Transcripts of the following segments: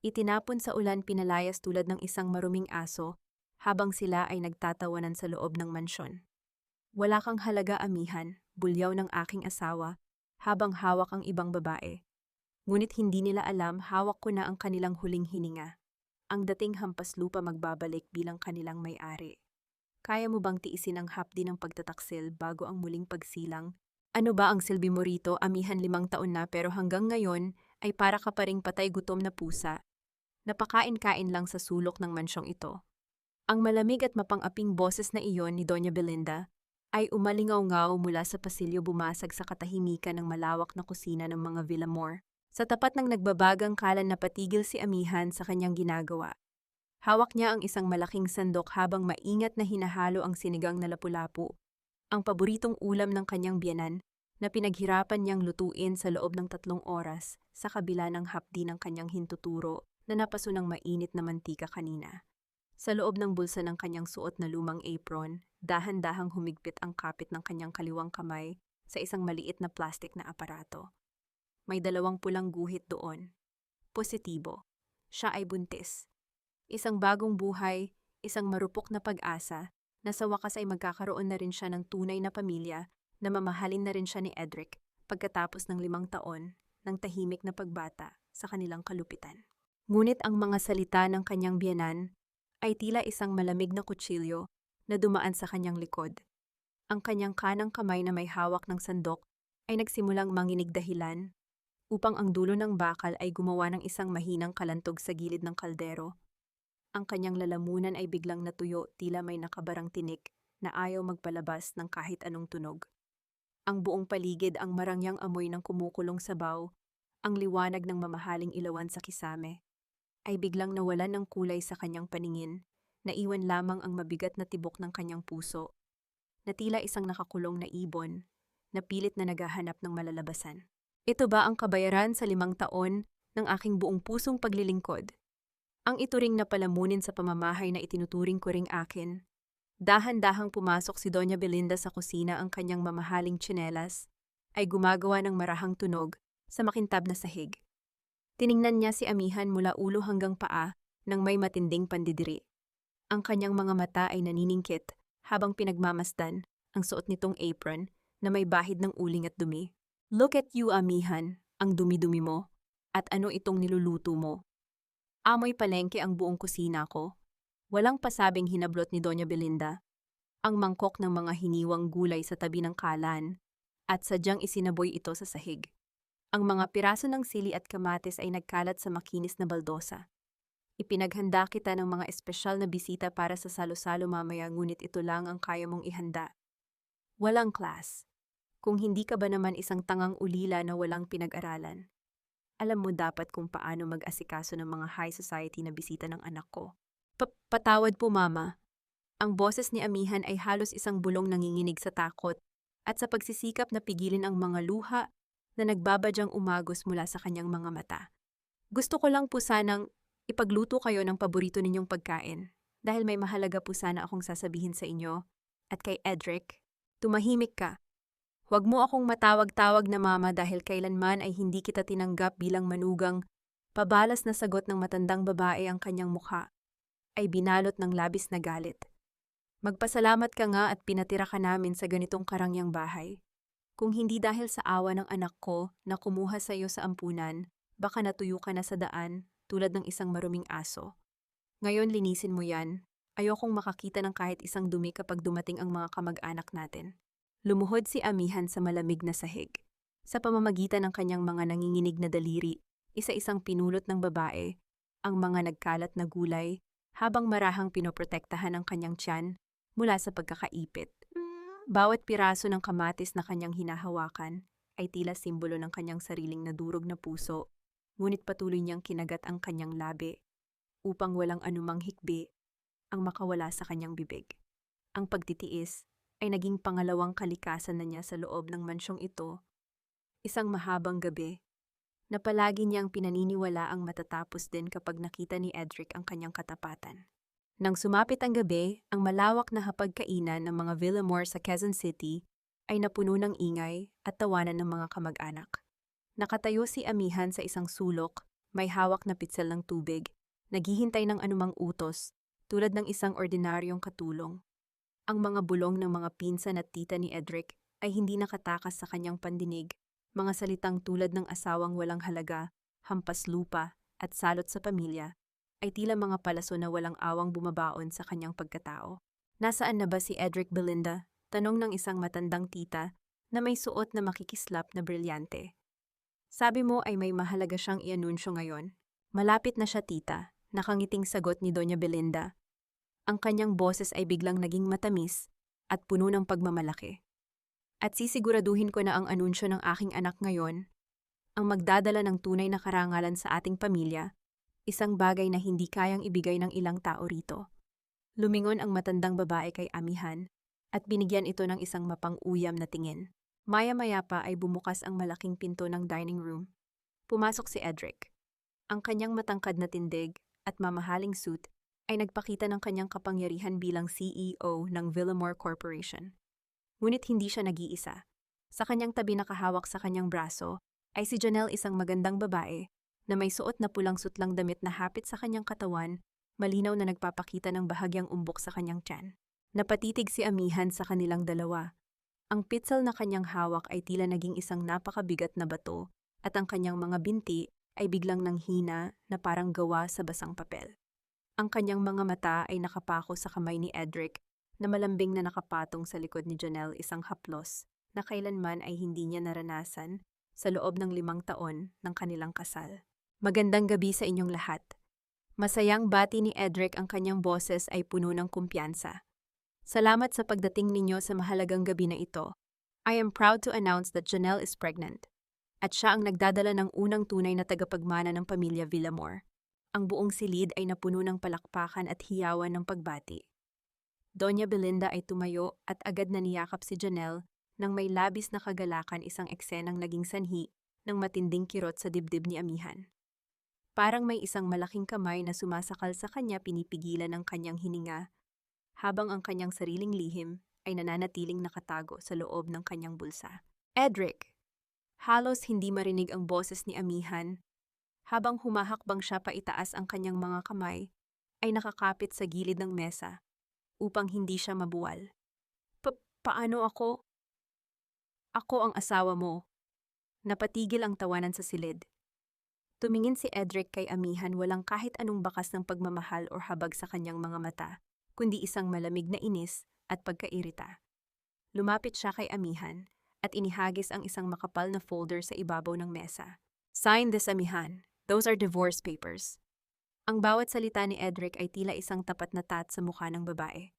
Itinapon sa ulan pinalayas tulad ng isang maruming aso habang sila ay nagtatawanan sa loob ng mansyon. Wala kang halaga, amihan, bulyaw ng aking asawa habang hawak ang ibang babae. Ngunit hindi nila alam hawak ko na ang kanilang huling hininga. Ang dating hampas lupa magbabalik bilang kanilang may-ari. Kaya mo bang tiisin ang hapdi ng pagtataksil bago ang muling pagsilang? Ano ba ang silbi mo rito, amihan, 5 taon na pero hanggang ngayon ay para ka pa ring patay gutom na pusa. Napakain-kain lang sa sulok ng mansyong ito. Ang malamig at mapang-aping boses na iyon ni Doña Belinda ay umalingaw-ngaw mula sa pasilyo bumasag sa katahimikan ng malawak na kusina ng mga Villamor. Sa tapat ng nagbabagang kalan napatigil si amihan sa kanyang ginagawa. Hawak niya ang isang malaking sandok habang maingat na hinahalo ang sinigang na lapu-lapu, ang paboritong ulam ng kanyang biyenan na pinaghirapan niyang lutuin sa loob ng 3 oras sa kabila ng hapdi ng kanyang hintuturo na napaso ng mainit na mantika kanina. Sa loob ng bulsa ng kanyang suot na lumang apron, dahan-dahang humigpit ang kapit ng kanyang kaliwang kamay sa isang maliit na plastik na aparato. May 2 pulang guhit doon. Positibo. Siya ay buntis. Isang bagong buhay, isang marupok na pag-asa, na sa wakas ay magkakaroon na rin siya ng tunay na pamilya na mamahalin na rin siya ni Edric pagkatapos ng 5 taon ng tahimik na pagbata sa kanilang kalupitan. Ngunit ang mga salita ng kanyang biyenan ay tila isang malamig na kutsilyo na dumaan sa kanyang likod. Ang kanyang kanang kamay na may hawak ng sandok ay nagsimulang manginig dahilan upang ang dulo ng bakal ay gumawa ng isang mahinang kalantog sa gilid ng kaldero. Ang kanyang lalamunan ay biglang natuyo tila may nakabarang tinik na ayaw magpalabas ng kahit anong tunog. Ang buong paligid ang marangyang amoy ng kumukulong sabaw, ang liwanag ng mamahaling ilawan sa kisame ay biglang nawalan ng kulay sa kanyang paningin, naiwan lamang ang mabigat na tibok ng kanyang puso, na tila isang nakakulong na ibon, na pilit na naghahanap ng malalabasan. Ito ba ang kabayaran sa 5 taon ng aking buong pusong paglilingkod? Ang ituring na palamunin sa pamamahay na itinuturing ko ring akin. Dahan-dahang pumasok si Doña Belinda sa kusina, ang kanyang mamahaling tsinelas ay gumagawa ng marahang tunog sa makintab na sahig. Tiningnan niya si amihan mula ulo hanggang paa nang may matinding pandidiri. Ang kanyang mga mata ay naniningkit habang pinagmamasdan ang suot nitong apron na may bahid ng uling at dumi. Look at you, amihan, ang dumi-dumi mo, at ano itong niluluto mo. Amoy palengke ang buong kusina ko. Walang pasabing hinablot ni Doña Belinda. Ang mangkok ng mga hiniwang gulay sa tabi ng kalan at sadyang isinaboy ito sa sahig. Ang mga piraso ng sili at kamatis ay nagkalat sa makinis na baldosa. Ipinaghanda kita ng mga espesyal na bisita para sa salo-salo mamaya, ngunit ito lang ang kaya mong ihanda. Walang class. Kung hindi ka ba naman isang tangang ulila na walang pinag-aralan. Alam mo dapat kung paano mag-asikaso ng mga high society na bisita ng anak ko. Patawad po, mama. Ang boses ni amihan ay halos isang bulong nanginginig sa takot at sa pagsisikap na pigilin ang mga luha na nagbabadyang umagos mula sa kanyang mga mata. Gusto ko lang po sanang ipagluto kayo ng paborito ninyong pagkain dahil may mahalaga po sana akong sasabihin sa inyo. At kay Edric, tumahimik ka. Huwag mo akong matawag-tawag na mama dahil kailanman ay hindi kita tinanggap bilang manugang. Pabalas na sagot ng matandang babae, ang kanyang mukha ay binalot ng labis na galit. Magpasalamat ka nga at pinatira ka namin sa ganitong karangyang bahay. Kung hindi dahil sa awa ng anak ko na kumuha sa iyo sa ampunan, baka natuyo ka na sa daan tulad ng isang maruming aso. Ngayon linisin mo yan. Ayokong makakita ng kahit isang dumi kapag dumating ang mga kamag-anak natin. Lumuhod si amihan sa malamig na sahig. Sa pamamagitan ng kanyang mga nanginginig na daliri, isa-isang pinulot ng babae ang mga nagkalat na gulay habang marahang pinoprotektahan ang kanyang tiyan mula sa pagkakaipit. Bawat piraso ng kamatis na kanyang hinahawakan ay tila simbolo ng kanyang sariling nadurog na puso, ngunit patuloy niyang kinagat ang kanyang labi upang walang anumang hikbi ang makawala sa kanyang bibig. Ang pagtitiis ay naging pangalawang kalikasan na niya sa loob ng mansyong ito, isang mahabang gabi na palagi niyang pinaniniwala ang matatapos din kapag nakita ni Edric ang kanyang katapatan. Nang sumapit ang gabi, ang malawak na hapagkainan ng mga Villamor sa Quezon City ay napuno ng ingay at tawanan ng mga kamag-anak. Nakatayo si amihan sa isang sulok, may hawak na pitsel ng tubig, naghihintay ng anumang utos, tulad ng isang ordinaryong katulong. Ang mga bulong ng mga pinsan at tita ni Edric ay hindi nakatakas sa kanyang pandinig, mga salitang tulad ng asawang walang halaga, hampas lupa, at salot sa pamilya, ay tila mga palaso na walang awang bumabaon sa kanyang pagkatao. Nasaan na ba si Edric Belinda? Tanong ng isang matandang tita na may suot na makikislap na brilyante. Sabi mo ay may mahalaga siyang ianunsyo ngayon. Malapit na siya, tita, nakangiting sagot ni Doña Belinda. Ang kanyang boses ay biglang naging matamis at puno ng pagmamalaki. At sisiguraduhin ko na ang anunsyo ng aking anak ngayon, ang magdadala ng tunay na karangalan sa ating pamilya, isang bagay na hindi kayang ibigay ng ilang tao rito. Lumingon ang matandang babae kay amihan at binigyan ito ng isang mapang-uyam na tingin. Maya-maya pa ay bumukas ang malaking pinto ng dining room. Pumasok si Edric. Ang kanyang matangkad na tindig at mamahaling suit ay nagpakita ng kanyang kapangyarihan bilang CEO ng Villamor Corporation. Ngunit hindi siya nag-iisa. Sa kanyang tabi nakahawak sa kanyang braso ay si Janelle, isang magandang babae na may suot na pulang sutlang damit na hapit sa kanyang katawan, malinaw na nagpapakita ng bahagyang umbok sa kanyang tiyan. Napatitig si amihan sa kanilang dalawa. Ang pitsel na kanyang hawak ay tila naging isang napakabigat na bato at ang kanyang mga binti ay biglang nanghina na parang gawa sa basang papel. Ang kanyang mga mata ay nakapako sa kamay ni Edric na malambing na nakapatong sa likod ni Janelle, isang haplos na kailanman ay hindi niya naranasan sa loob ng 5 taon ng kanilang kasal. Magandang gabi sa inyong lahat. Masayang bati ni Edric, ang kanyang boses ay puno ng kumpiyansa. Salamat sa pagdating ninyo sa mahalagang gabi na ito. I am proud to announce that Janelle is pregnant. At siya ang nagdadala ng unang tunay na tagapagmana ng pamilya Villamor. Ang buong silid ay napuno ng palakpakan at hiyawan ng pagbati. Doña Belinda ay tumayo at agad na niyakap si Janelle nang may labis na kagalakan, isang eksenang naging sanhi ng matinding kirot sa dibdib ni amihan. Parang may isang malaking kamay na sumasakal sa kanya, pinipigilan ng kanyang hininga, habang ang kanyang sariling lihim ay nananatiling nakatago sa loob ng kanyang bulsa. Edric! Halos hindi marinig ang boses ni amihan. Habang humahakbang siya paitaas, ang kanyang mga kamay ay nakakapit sa gilid ng mesa upang hindi siya mabuwal. Paano ako? Ako ang asawa mo. Napatigil ang tawanan sa silid. Tumingin si Edric kay amihan, walang kahit anong bakas ng pagmamahal o habag sa kanyang mga mata, kundi isang malamig na inis at pagkairita. Lumapit siya kay amihan at inihagis ang isang makapal na folder sa ibabaw ng mesa. Sign this, amihan. Those are divorce papers. Ang bawat salita ni Edric ay tila isang tapat na tat sa mukha ng babae.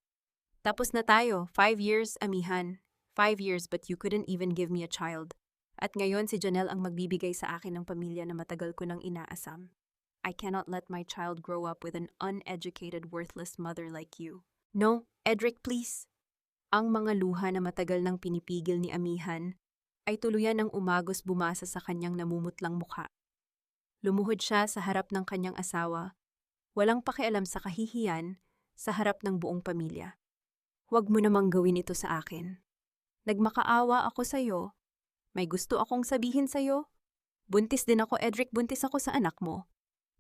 Tapos na tayo. 5 years, amihan. 5 years, but you couldn't even give me a child. At ngayon si Janelle ang magbibigay sa akin ng pamilya na matagal ko nang inaasam. I cannot let my child grow up with an uneducated, worthless mother like you. No, Edric, please. Ang mga luha na matagal nang pinipigil ni amihan ay tuluyan ng umagos bumasa sa kanyang namumutlang mukha. Lumuhod siya sa harap ng kanyang asawa, walang pakialam sa kahihiyan, sa harap ng buong pamilya. Huwag mo namang gawin ito sa akin. Nagmakaawa ako sa iyo. May gusto akong sabihin sa iyo. Buntis din ako, Edric, buntis ako sa anak mo.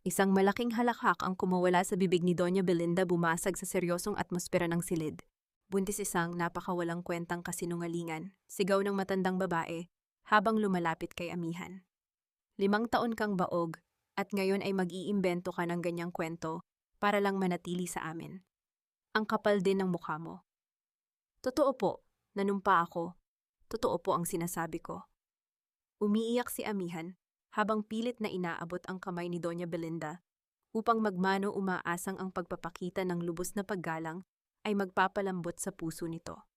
Isang malaking halakhak ang kumawala sa bibig ni Doña Belinda, bumasag sa seryosong atmosfera ng silid. Buntis, isang napakawalang kwentang kasinungalingan, sigaw ng matandang babae habang lumalapit kay amihan. 5 taon kang baog at ngayon ay mag-iimbento ka ng ganyang kwento para lang manatili sa amin. Ang kapal din ng mukha mo. Totoo po, nanumpa ako. Totoo po ang sinasabi ko. Umiiyak si amihan habang pilit na inaabot ang kamay ni Doña Belinda upang magmano, umaasang ang pagpapakita ng lubos na paggalang ay magpapalambot sa puso nito.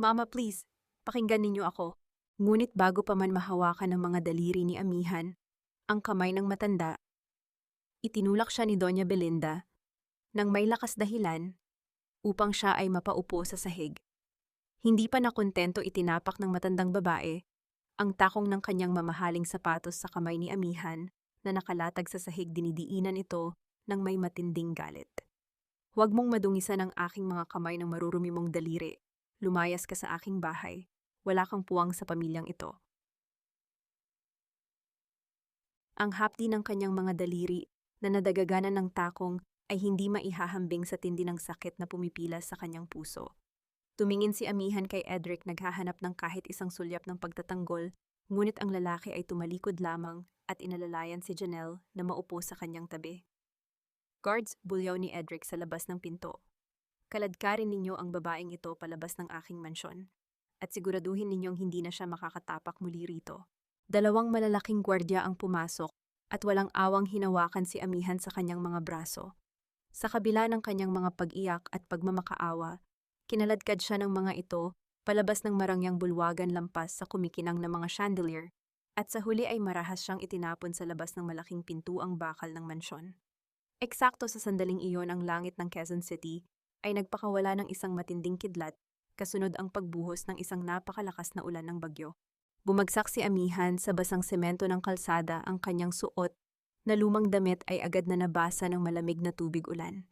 Mama, please, pakinggan ninyo ako. Ngunit bago pa man mahawakan ng mga daliri ni amihan ang kamay ng matanda, itinulak siya ni Doña Belinda nang may lakas dahilan upang siya ay mapaupo sa sahig. Hindi pa nakontento, itinapak ng matandang babae ang takong ng kanyang mamahaling sapatos sa kamay ni amihan na nakalatag sa sahig. Dinidiinan ito ng may matinding galit. Huwag mong madungisan ang aking mga kamay ng marurumi mong daliri. Lumayas ka sa aking bahay. Wala kang puwang sa pamilyang ito. Ang hapdi ng kanyang mga daliri na nadagaganan ng takong ay hindi maihahambing sa tindi ng sakit na pumipilas sa kanyang puso. Tumingin si Amihan kay Edric naghahanap ng kahit isang sulyap ng pagtatanggol, ngunit ang lalaki ay tumalikod lamang at inalalayan si Janelle na maupo sa kanyang tabi. Guards, bulyaw ni Edric sa labas ng pinto. Kaladkarin ninyo ang babaeng ito palabas ng aking mansyon at siguraduhin ninyong hindi na siya makakatapak muli rito. Dalawang malalaking gwardya ang pumasok at walang awang hinawakan si Amihan sa kanyang mga braso. Sa kabila ng kanyang mga pag-iyak at pagmamakaawa, kinaladkad siya ng mga ito palabas ng marangyang bulwagan lampas sa kumikinang na mga chandelier at sa huli ay marahas siyang itinapon sa labas ng malaking pintuang bakal ng mansyon. Eksakto sa sandaling iyon ang langit ng Quezon City ay nagpakawala ng isang matinding kidlat kasunod ang pagbuhos ng isang napakalakas na ulan ng bagyo. Bumagsak si Amihan sa basang semento ng kalsada, ang kanyang suot na lumang damit ay agad na nabasa ng malamig na tubig ulan.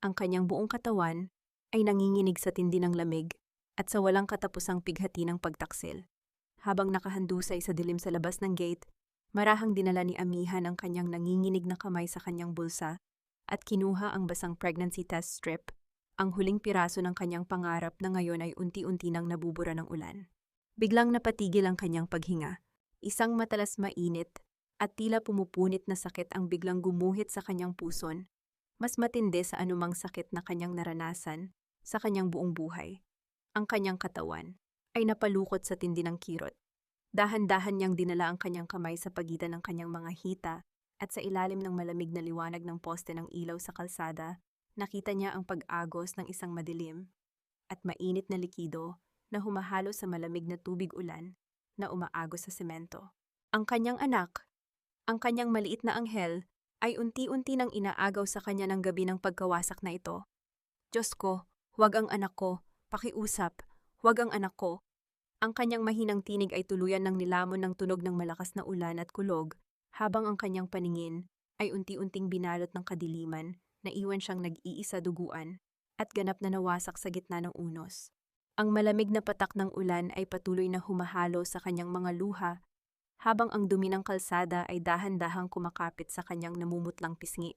Ang kanyang buong katawan ay nanginginig sa tindi ng lamig at sa walang katapusang pighati ng pagtaksil. Habang nakahandusay sa dilim sa labas ng gate, marahang dinala ni Amihan ang kanyang nanginginig na kamay sa kanyang bulsa at kinuha ang basang pregnancy test strip, ang huling piraso ng kanyang pangarap na ngayon ay unti-unti nang nabubura ng ulan. Biglang napatigil ang kanyang paghinga. Isang matalas mainit at tila pumupunit na sakit ang biglang gumuhit sa kanyang puson, mas matindi sa anumang sakit na kanyang naranasan sa kanyang buong buhay. Ang kanyang katawan ay napalukot sa tindi ng kirot. Dahan-dahan niyang dinala ang kanyang kamay sa pagitan ng kanyang mga hita at sa ilalim ng malamig na liwanag ng poste ng ilaw sa kalsada, nakita niya ang pag-agos ng isang madilim at mainit na likido na humahalo sa malamig na tubig ulan na umaagos sa semento. Ang kanyang anak, ang kanyang maliit na anghel, ay unti-unti nang inaagaw sa kanya ng gabi ng pagkawasak na ito. Diyos ko, huwag ang anak ko, pakiusap, huwag ang anak ko. Ang kanyang mahinang tinig ay tuluyan ng nilamon ng tunog ng malakas na ulan at kulog, habang ang kanyang paningin ay unti-unting binalot ng kadiliman na iwan siyang nag-iisa duguan at ganap na nawasak sa gitna ng unos. Ang malamig na patak ng ulan ay patuloy na humahalo sa kanyang mga luha, habang ang dumi ng kalsada ay dahan-dahang kumakapit sa kanyang namumutlang pisngi.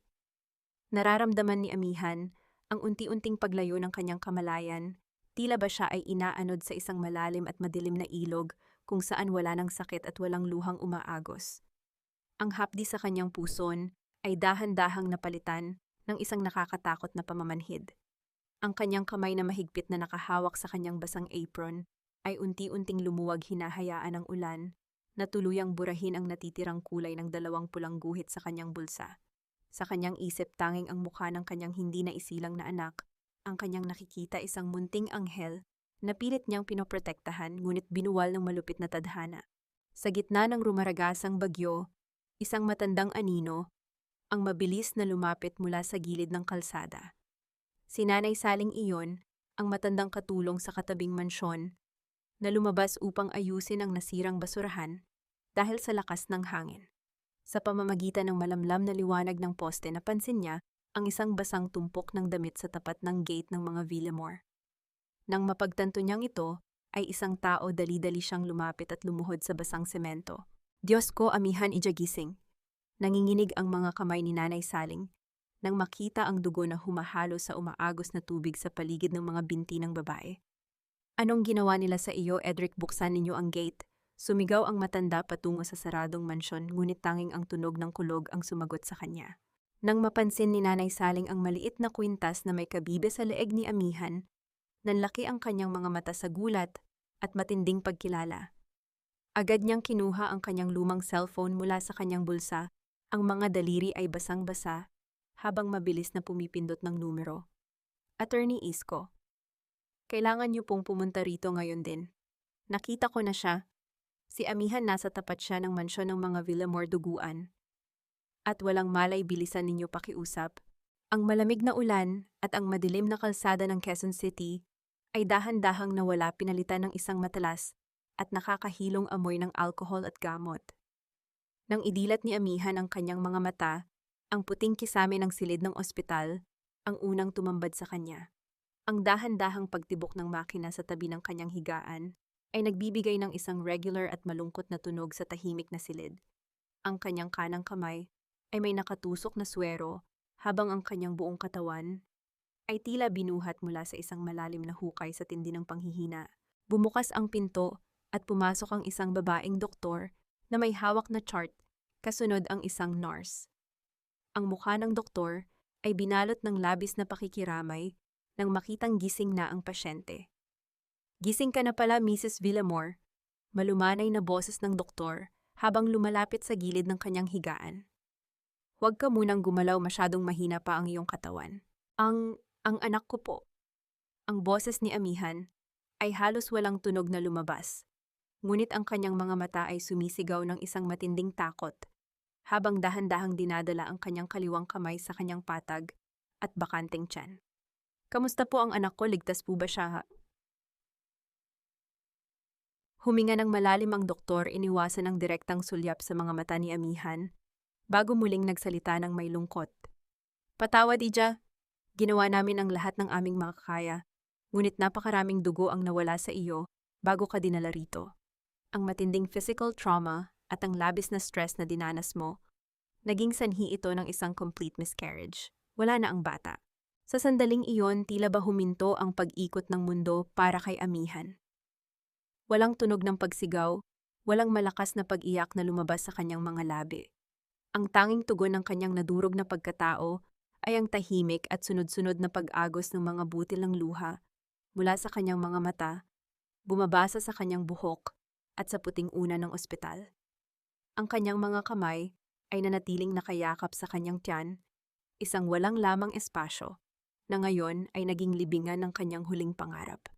Nararamdaman ni Amihan ang unti-unting paglayo ng kanyang kamalayan, tila ba siya ay inaanod sa isang malalim at madilim na ilog kung saan wala ng sakit at walang luhang umaagos. Ang hapdi sa kanyang puson ay dahan-dahang napalitan ng isang nakakatakot na pamamanhid. Ang kanyang kamay na mahigpit na nakahawak sa kanyang basang apron ay unti-unting lumuwag hinahayaan ng ulan na tuluyang burahin ang natitirang kulay ng dalawang pulang guhit sa kanyang bulsa. Sa kanyang isip tanging ang mukha ng kanyang hindi na isilang na anak, ang kanyang nakikita isang munting anghel na pilit niyang pinoprotektahan ngunit binuwal ng malupit na tadhana. Sa gitna ng rumaragasang bagyo, isang matandang anino ang mabilis na lumapit mula sa gilid ng kalsada. Si Nanay Saling iyon, ang matandang katulong sa katabing mansyon, na lumabas upang ayusin ang nasirang basurahan dahil sa lakas ng hangin. Sa pamamagitan ng malamlam na liwanag ng poste, napansin niya ang isang basang tumpok ng damit sa tapat ng gate ng mga Villamor. Nang mapagtanto niyang ito, ay isang tao dali-dali siyang lumapit at lumuhod sa basang semento. Diyos ko, Amihan, ijagising. Nanginginig ang mga kamay ni Nanay Saling nang makita ang dugo na humahalo sa umaagos na tubig sa paligid ng mga binti ng babae. Anong ginawa nila sa iyo, Edric? Buksan ninyo ang gate. Sumigaw ang matanda patungo sa saradong mansyon, ngunit tanging ang tunog ng kulog ang sumagot sa kanya. Nang mapansin ni Nanay Saling ang maliit na kwintas na may kabibe sa leeg ni Amihan, nanlaki ang kanyang mga mata sa gulat at matinding pagkilala. Agad niyang kinuha ang kanyang lumang cellphone mula sa kanyang bulsa. Ang mga daliri ay basang-basa habang mabilis na pumipindot ng numero. Attorney Isko, kailangan niyo pong pumunta rito ngayon din. Nakita ko na siya. Si Amihan, nasa tapat siya ng mansyon ng mga Villamor duguan. At walang malay, bilisan ninyo pakiusap. Ang malamig na ulan at ang madilim na kalsada ng Quezon City ay dahan-dahang nawala, pinalitan ng isang matalas at nakakahilong amoy ng alkohol at gamot. Nang idilat ni Amihan ang kanyang mga mata, ang puting kisame ng silid ng ospital ang unang tumambad sa kanya. Ang dahan-dahang pagtibok ng makina sa tabi ng kanyang higaan ay nagbibigay ng isang regular at malungkot na tunog sa tahimik na silid. Ang kanyang kanang kamay ay may nakatusok na swero habang ang kanyang buong katawan ay tila binuhat mula sa isang malalim na hukay sa tindi ng panghihina. Bumukas ang pinto at pumasok ang isang babaeng doktor na may hawak na chart, kasunod ang isang nurse. Ang mukha ng doktor ay binalot ng labis na pakikiramay nang makitang gising na ang pasyente. "Gising ka na pala, Mrs. Villamor," malumanay na boses ng doktor habang lumalapit sa gilid ng kanyang higaan. "Huwag ka munang gumalaw, masyadong mahina pa ang iyong katawan." Ang anak ko po." Ang boses ni Amihan ay halos walang tunog na lumabas, ngunit ang kanyang mga mata ay sumisigaw ng isang matinding takot, habang dahan-dahang dinadala ang kanyang kaliwang kamay sa kanyang patag at bakanteng tiyan. "Kamusta po ang anak ko? Ligtas po ba siya?" Huminga ng malalim ang doktor, iniwasan ang direktang sulyap sa mga mata ni Amihan, bago muling nagsalita ng may lungkot. "Patawad, Ija. Ginawa namin ang lahat ng aming makakaya, ngunit napakaraming dugo ang nawala sa iyo bago ka dinala rito. Ang matinding physical trauma at ang labis na stress na dinanas mo, naging sanhi ito ng isang complete miscarriage. Wala na ang bata." Sa sandaling iyon, tila ba huminto ang pag-ikot ng mundo para kay Amihan. Walang tunog ng pagsigaw, walang malakas na pag-iyak na lumabas sa kanyang mga labi. Ang tanging tugon ng kanyang nadurog na pagkatao ay ang tahimik at sunod-sunod na pag-agos ng mga butil ng luha mula sa kanyang mga mata, bumabasa sa kanyang buhok at sa puting una ng ospital. Ang kanyang mga kamay ay nanatiling nakayakap sa kanyang tiyan, isang walang lamang espasyo, na ngayon ay naging libingan ng kanyang huling pangarap.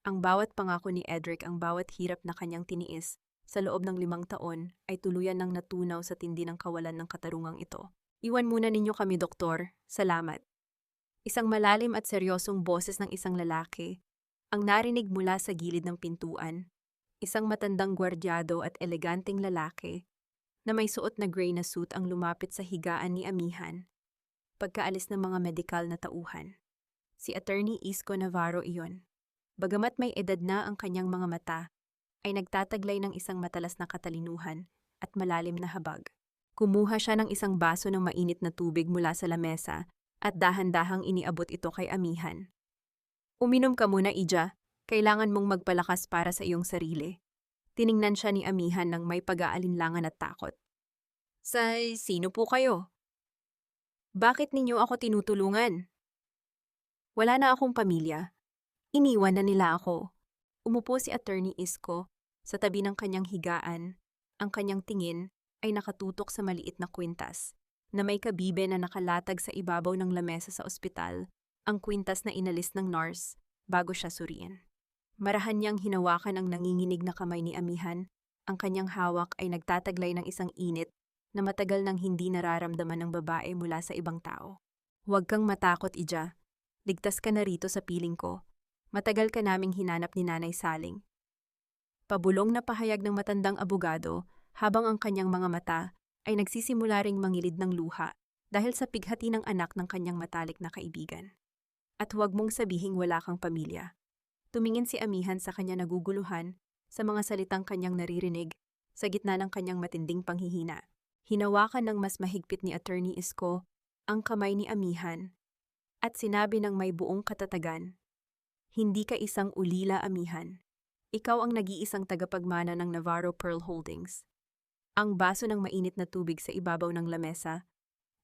Ang bawat pangako ni Edric, ang bawat hirap na kanyang tiniis sa loob ng 5 taon ay tuluyan ng natunaw sa tindi ng kawalan ng katarungang ito. "Iwan muna ninyo kami, doktor. Salamat." Isang malalim at seryosong boses ng isang lalaki ang narinig mula sa gilid ng pintuan. Isang matandang gwardyado at eleganteng lalaki na may suot na gray na suit ang lumapit sa higaan ni Amihan pagkaalis ng mga medikal na tauhan. Si Attorney Isko Navarro iyon. Bagamat may edad na ang kanyang mga mata, ay nagtataglay ng isang matalas na katalinuhan at malalim na habag. Kumuha siya ng isang baso ng mainit na tubig mula sa lamesa at dahan-dahang iniabot ito kay Amihan. "Uminom ka muna, Ija. Kailangan mong magpalakas para sa iyong sarili." Tiningnan siya ni Amihan ng may pag-aalinlangan at takot. Sino po kayo? Bakit ninyo ako tinutulungan?" "Wala na akong pamilya. Iniwan na nila ako." Umupo si Attorney Isko sa tabi ng kanyang higaan. Ang kanyang tingin ay nakatutok sa maliit na kwintas na may kabibe na nakalatag sa ibabaw ng lamesa sa ospital, ang kwintas na inalis ng nurse bago siya suriin. Marahan niyang hinawakan ang nanginginig na kamay ni Amihan. Ang kanyang hawak ay nagtataglay ng isang init na matagal nang hindi nararamdaman ng babae mula sa ibang tao. "Huwag kang matakot, Ija. Ligtas ka na rito sa piling ko. Matagal ka naming hinanap ni Nanay Saling." Pabulong na pahayag ng matandang abogado habang ang kanyang mga mata ay nagsisimula ring mangilid ng luha dahil sa pighati ng anak ng kanyang matalik na kaibigan. "At huwag mong sabihing wala kang pamilya." Tumingin si Amihan sa kanya naguguluhan sa mga salitang kanyang naririnig sa gitna ng kanyang matinding panghihina. Hinawakan ng mas mahigpit ni Attorney Isko ang kamay ni Amihan at sinabi ng may buong katatagan, "Hindi ka isang ulila, Amihan. Ikaw ang nag-iisang tagapagmana ng Navarro Pearl Holdings." Ang baso ng mainit na tubig sa ibabaw ng lamesa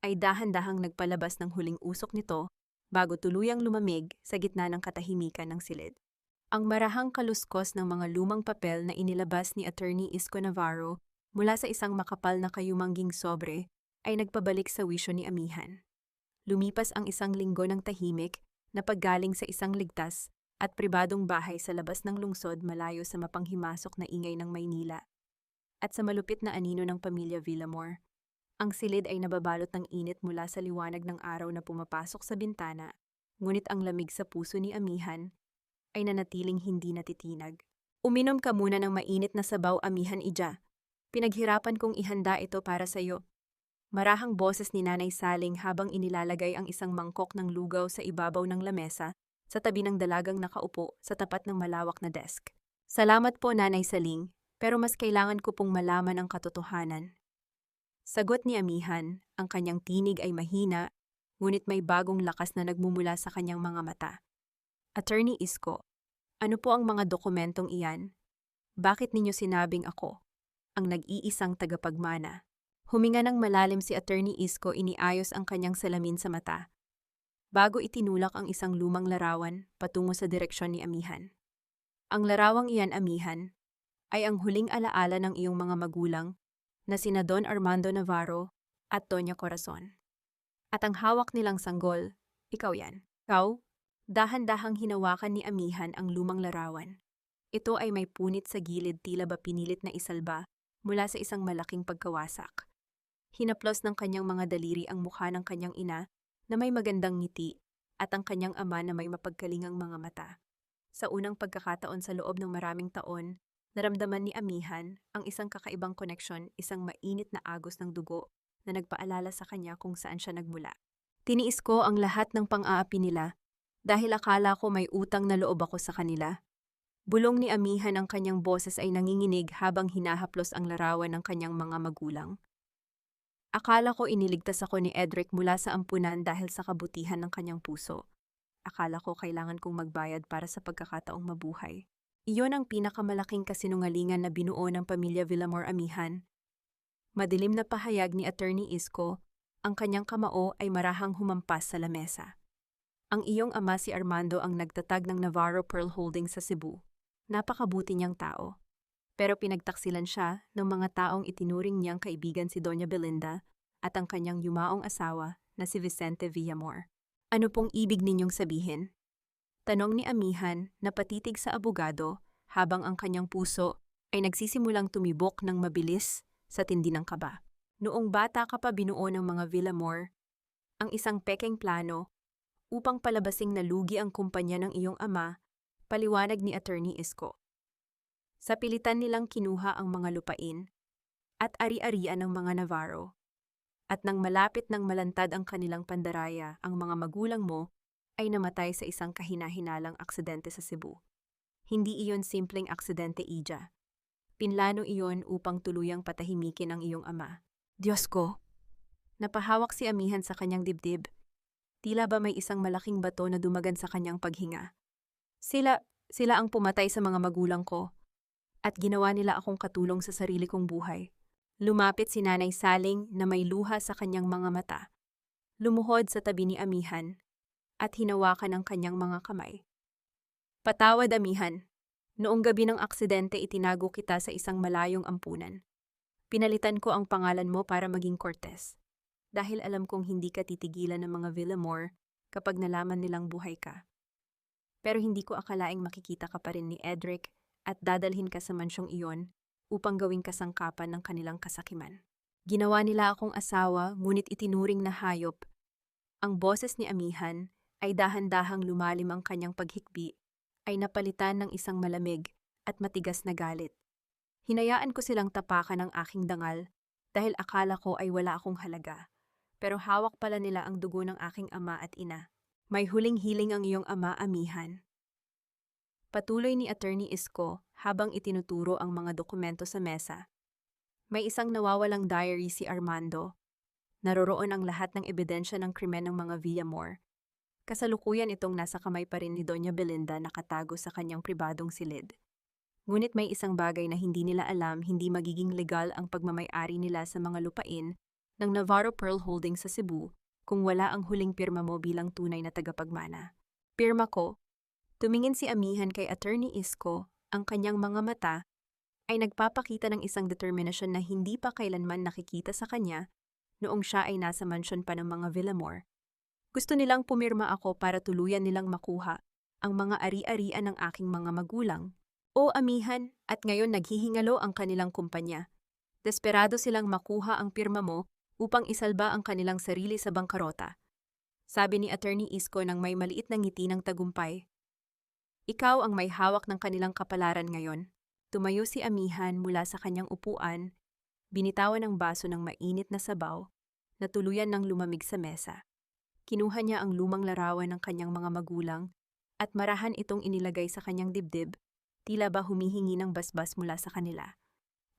ay dahan-dahang nagpalabas ng huling usok nito bago tuluyang lumamig sa gitna ng katahimikan ng silid. Ang marahang kaluskos ng mga lumang papel na inilabas ni Attorney Isko Navarro mula sa isang makapal na kayumangging sobre ay nagpabalik sa wisyo ni Amihan. Lumipas ang 1 linggo ng tahimik na paggaling sa isang ligtas at pribadong bahay sa labas ng lungsod malayo sa mapanghimasok na ingay ng Maynila. At sa malupit na anino ng pamilya Villamor, ang silid ay nababalot ng init mula sa liwanag ng araw na pumapasok sa bintana, ngunit ang lamig sa puso ni Amihan ay nanatiling hindi natitinag. "Uminom ka muna ng mainit na sabaw, Amihan, Ija. Pinaghirapan kong ihanda ito para sa iyo." Marahang boses ni Nanay Saling habang inilalagay ang isang mangkok ng lugaw sa ibabaw ng lamesa sa tabi ng dalagang nakaupo sa tapat ng malawak na desk. "Salamat po, Nanay Saling, pero mas kailangan ko pong malaman ang katotohanan." Sagot ni Amihan, ang kanyang tinig ay mahina, ngunit may bagong lakas na nagmumula sa kanyang mga mata. Attorney Isko, ano po ang mga dokumentong iyan? Bakit ninyo sinabing ako ang nag-iisang tagapagmana? Huminga ng malalim si Attorney Isko, iniayos ang kanyang salamin sa mata. Bago itinulak ang isang lumang larawan patungo sa direksyon ni Amihan. Ang larawang iyan, Amihan, ay ang huling alaala ng iyong mga magulang na sina Don Armando Navarro at Doña Corazon. At ang hawak nilang sanggol, ikaw yan. Ikaw, dahan-dahang hinawakan ni Amihan ang lumang larawan. Ito ay may punit sa gilid, tila ba pinilit na isalba mula sa isang malaking pagkawasak. Hinaplos ng kanyang mga daliri ang mukha ng kanyang ina na may magandang ngiti at ang kanyang ama na may mapagkalingang mga mata. Sa unang pagkakataon sa loob ng maraming taon, naramdaman ni Amihan ang isang kakaibang koneksyon, isang mainit na agos ng dugo na nagpaalala sa kanya kung saan siya nagmula. Tiniis ko ang lahat ng pang-aapi nila dahil akala ko may utang na loob ako sa kanila. Bulong ni Amihan, ang kanyang boses ay nanginginig habang hinahaplos ang larawan ng kanyang mga magulang. Akala ko iniligtas ako ni Edric mula sa ampunan dahil sa kabutihan ng kanyang puso. Akala ko kailangan kong magbayad para sa pagkakataong mabuhay. Iyon ang pinakamalaking kasinungalingan na binuo ng pamilya Villamor, Amihan. Madilim na pahayag ni Attorney Isko, ang kanyang kamao ay marahang humampas sa lamesa. Ang iyong ama si Armando ang nagtatag ng Navarro Pearl Holdings sa Cebu. Napakabuti niyang tao. Pero pinagtaksilan siya ng mga taong itinuring niyang kaibigan si Doña Belinda at ang kanyang yumaong asawa na si Vicente Villamor. Ano pong ibig ninyong sabihin? Tanong ni Amihan na patitig sa abogado habang ang kanyang puso ay nagsisimulang tumibok ng mabilis sa tindi ng kaba. Noong bata ka pa, binuo ng mga Villamor ang isang pekeng plano upang palabasing nalugi ang kumpanya ng iyong ama, paliwanag ni Attorney Isko. Sa pilitan nilang kinuha ang mga lupain at ari-arian ng mga Navarro. At nang malapit ng malantad ang kanilang pandaraya, ang mga magulang mo ay namatay sa isang kahina-hinalang aksidente sa Cebu. Hindi iyon simpleng aksidente, Ija. Pinlano iyon upang tuluyang patahimikin ang iyong ama. Diyos ko! Napahawak si Amihan sa kanyang dibdib. Tila ba may isang malaking bato na dumagan sa kanyang paghinga. Sila ang pumatay sa mga magulang ko. At ginawa nila akong katulong sa sarili kong buhay. Lumapit si Nanay Saling na may luha sa kanyang mga mata. Lumuhod sa tabi ni Amihan at hinawakan ang kanyang mga kamay. Patawad, Amihan. Noong gabi ng aksidente, itinago kita sa isang malayong ampunan. Pinalitan ko ang pangalan mo para maging Cortez. Dahil alam kong hindi ka titigilan ng mga Villamor kapag nalaman nilang buhay ka. Pero hindi ko akalaing makikita ka pa rin ni Edric at dadalhin ka sa mansyong iyon upang gawing kasangkapan ng kanilang kasakiman. Ginawa nila akong asawa, ngunit itinuring na hayop. Ang boses ni Amihan ay dahan-dahang lumalim, ang kanyang paghikbi ay napalitan ng isang malamig at matigas na galit. Hinayaan ko silang tapakan ng aking dangal dahil akala ko ay wala akong halaga. Pero hawak pala nila ang dugo ng aking ama at ina. May huling hiling ang iyong ama, Amihan. Patuloy ni Attorney Isko habang itinuturo ang mga dokumento sa mesa. May isang nawawalang diary si Armando. Naroroon ang lahat ng ebidensya ng krimen ng mga Villamor. Kasalukuyan itong nasa kamay pa rin ni Doña Belinda, nakatago sa kanyang pribadong silid. Ngunit may isang bagay na hindi nila alam, hindi magiging legal ang pagmamay-ari nila sa mga lupain ng Navarro Pearl Holdings sa Cebu kung wala ang huling pirma mo bilang tunay na tagapagmana. Pirma ko. Tumingin si Amihan kay Attorney Isko, ang kanyang mga mata ay nagpapakita ng isang determinasyon na hindi pa kailanman nakikita sa kanya noong siya ay nasa mansyon pa ng mga Villamor. Gusto nilang pumirma ako para tuluyan nilang makuha ang mga ari-arian ng aking mga magulang. O Amihan, at ngayon naghihingalo ang kanilang kumpanya. Desperado silang makuha ang pirma mo upang isalba ang kanilang sarili sa bangkarota. Sabi ni Attorney Isko nang may maliit na ngiti ng tagumpay. Ikaw ang may hawak ng kanilang kapalaran ngayon. Tumayo si Amihan mula sa kanyang upuan, binitawan ang baso ng mainit na sabaw na tuluyan ng lumamig sa mesa. Kinuha niya ang lumang larawan ng kanyang mga magulang at marahan itong inilagay sa kanyang dibdib, tila ba humihingi ng basbas mula sa kanila.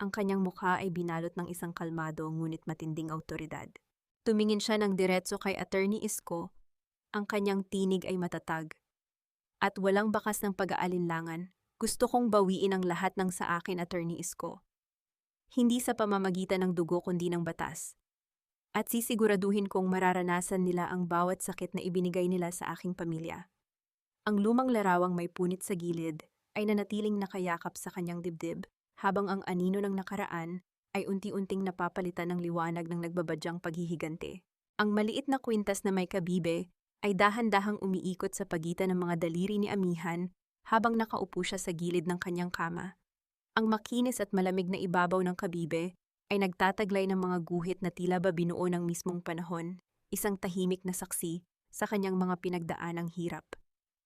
Ang kanyang mukha ay binalot ng isang kalmado ngunit matinding awtoridad. Tumingin siya ng diretso kay Attorney Isko, ang kanyang tinig ay matatag. At walang bakas ng pag-aalinlangan, gusto kong bawiin ang lahat ng sa akin, Attorney Isko. Hindi sa pamamagitan ng dugo kundi ng batas. At sisiguraduhin kong mararanasan nila ang bawat sakit na ibinigay nila sa aking pamilya. Ang lumang larawang may punit sa gilid ay nanatiling nakayakap sa kanyang dibdib, habang ang anino ng nakaraan ay unti-unting napapalitan ng liwanag ng nagbabadyang paghihigante. Ang maliit na kwintas na may kabibe ay dahan-dahang umiikot sa pagitan ng mga daliri ni Amihan habang nakaupo siya sa gilid ng kanyang kama. Ang makinis at malamig na ibabaw ng kabibe ay nagtataglay ng mga guhit na tila ba binuo ng mismong panahon, isang tahimik na saksi sa kanyang mga pinagdaanang hirap.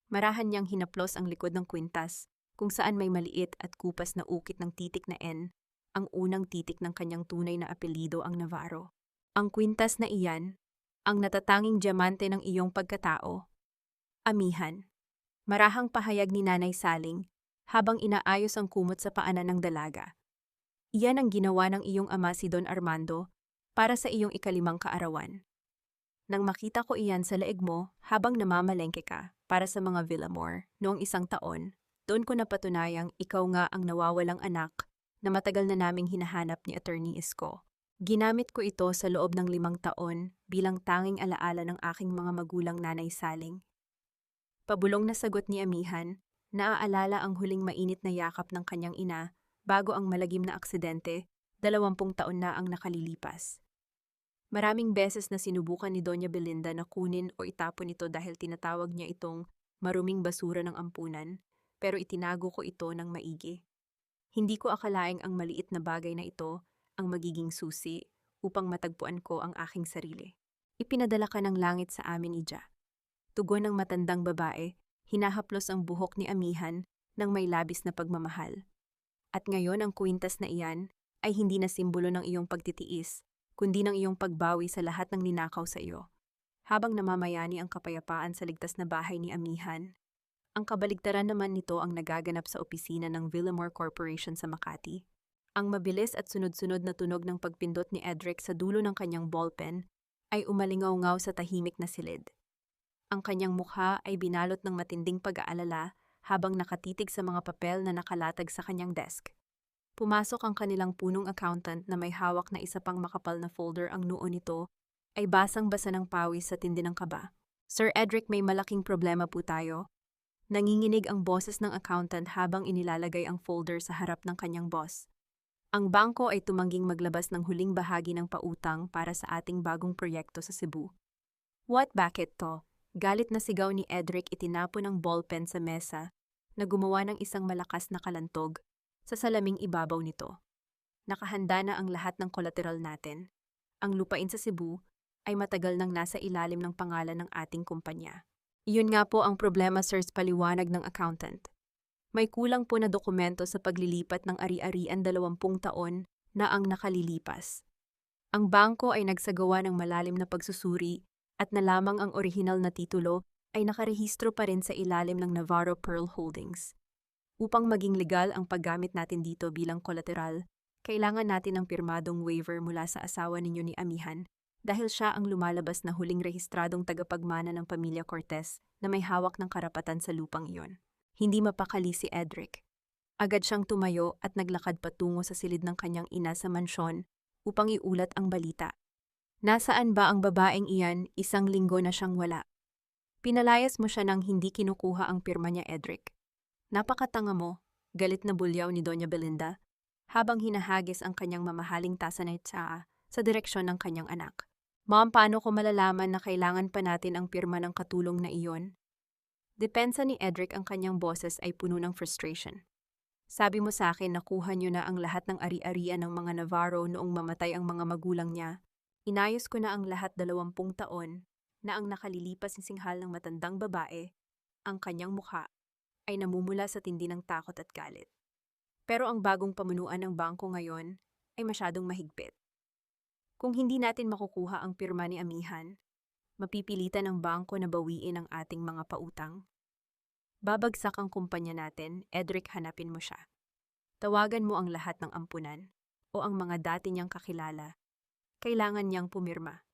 Marahan niyang hinaplos ang likod ng kwintas, kung saan may maliit at kupas na ukit ng titik na N, ang unang titik ng kanyang tunay na apelyido ang Navarro. Ang kwintas na iyan, ang natatanging diamante ng iyong pagkatao. Amihan. Marahang pahayag ni Nanay Saling, habang inaayos ang kumot sa paanan ng dalaga. Iyan ang ginawa ng iyong ama si Don Armando para sa iyong ikalimang kaarawan. Nang makita ko iyan sa leeg mo habang namamalengke ka para sa mga Villamor noong 1 taon, doon ko napatunayang ikaw nga ang nawawalang anak na matagal na naming hinahanap ni Attorney Isko. Ginamit ko ito sa loob ng 5 taon bilang tanging alaala ng aking mga magulang, Nanay Saling. Pabulong na sagot ni Amihan, naaalala ang huling mainit na yakap ng kanyang ina bago ang malagim na aksidente, 20 taon na ang nakalilipas. Maraming beses na sinubukan ni Doña Belinda na kunin o itapon ito dahil tinatawag niya itong maruming basura ng ampunan, pero itinago ko ito ng maigi. Hindi ko akalaing ang maliit na bagay na ito ang magiging susi upang matagpuan ko ang aking sarili. Ipinadala ka ng langit sa amin, Ija. Tugon ng matandang babae, hinahaplos ang buhok ni Amihan ng may labis na pagmamahal. At ngayon ang kwintas na iyan ay hindi na simbolo ng iyong pagtitiis, kundi ng iyong pagbawi sa lahat ng ninakaw sa iyo. Habang namamayani ang kapayapaan sa ligtas na bahay ni Amihan, ang kabaligtaran naman nito ang nagaganap sa opisina ng Villamor Corporation sa Makati. Ang mabilis at sunod-sunod na tunog ng pagpindot ni Edric sa dulo ng kanyang ballpen ay umalingaw-ngaw sa tahimik na silid. Ang kanyang mukha ay binalot ng matinding pag-aalala habang nakatitig sa mga papel na nakalatag sa kanyang desk. Pumasok ang kanilang punong accountant na may hawak na isa pang makapal na folder. Ang noo nito ay basang-basa ng pawis sa tindi ng kaba. Sir Edric, may malaking problema po tayo. Nanginginig ang boses ng accountant habang inilalagay ang folder sa harap ng kanyang boss. Ang bangko ay tumangging maglabas ng huling bahagi ng pautang para sa ating bagong proyekto sa Cebu. What, bakit to? Galit na sigaw ni Edric, itinapon ang ballpen sa mesa na gumawa ng isang malakas na kalantog sa salaming ibabaw nito. Nakahanda na ang lahat ng collateral natin. Ang lupain sa Cebu ay matagal nang nasa ilalim ng pangalan ng ating kumpanya. Iyon nga po ang problema, sir, paliwanag ng accountant. May kulang po na dokumento sa paglilipat ng ari-arian 20 taon na ang nakalilipas. Ang bangko ay nagsagawa ng malalim na pagsusuri at na lamang ang orihinal na titulo ay nakarehistro pa rin sa ilalim ng Navarro Pearl Holdings. Upang maging legal ang paggamit natin dito bilang kolateral, kailangan natin ng pirmadong waiver mula sa asawa ninyo ni Amihan dahil siya ang lumalabas na huling rehistradong tagapagmana ng pamilya Cortez na may hawak ng karapatan sa lupang iyon. Hindi mapakali si Edric. Agad siyang tumayo at naglakad patungo sa silid ng kanyang ina sa mansyon upang iulat ang balita. Nasaan ba ang babaeng iyan? 1 linggo na siyang wala. Pinalayas mo siya nang hindi kinukuha ang pirma niya, Edric. Napakatanga mo, galit na bulyaw ni Doña Belinda, habang hinahagis ang kanyang mamahaling tasa ng tsaa sa direksyon ng kanyang anak. Ma'am, paano ko malalaman na kailangan pa natin ang pirma ng katulong na iyon? Depensa ni Edric, ang kanyang boses ay puno ng frustration. Sabi mo sa akin nakuha niyo na ang lahat ng ari-arian ng mga Navarro noong mamatay ang mga magulang niya. Inayos ko na ang lahat 20 taon na ang nakalilipas ng singhal ng matandang babae, ang kanyang mukha ay namumula sa tindi ng takot at galit. Pero ang bagong pamunuan ng bangko ngayon ay masyadong mahigpit. Kung hindi natin makukuha ang pirma ni Amihan, mapipilitan ng bangko na bawiin ang ating mga pautang. Babagsak ang kumpanya natin, Edric, hanapin mo siya. Tawagan mo ang lahat ng ampunan. o ang mga dati niyang kakilala. Kailangan niyang pumirma.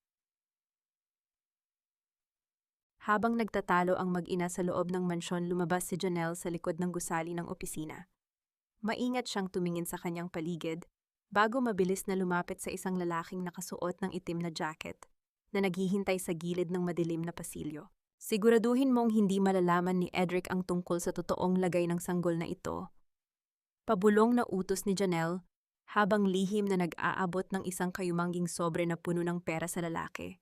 Habang nagtatalo ang mag-ina sa loob ng mansyon, lumabas si Janelle sa likod ng gusali ng opisina. Maingat siyang tumingin sa kanyang paligid bago mabilis na lumapit sa isang lalaking nakasuot ng itim na jacket na naghihintay sa gilid ng madilim na pasilyo. Siguraduhin mong hindi malalaman ni Edric ang tungkol sa totoong lagay ng sanggol na ito. Pabulong na utos ni Janelle habang lihim na nag-aabot ng isang kayumangging sobre na puno ng pera sa lalaki.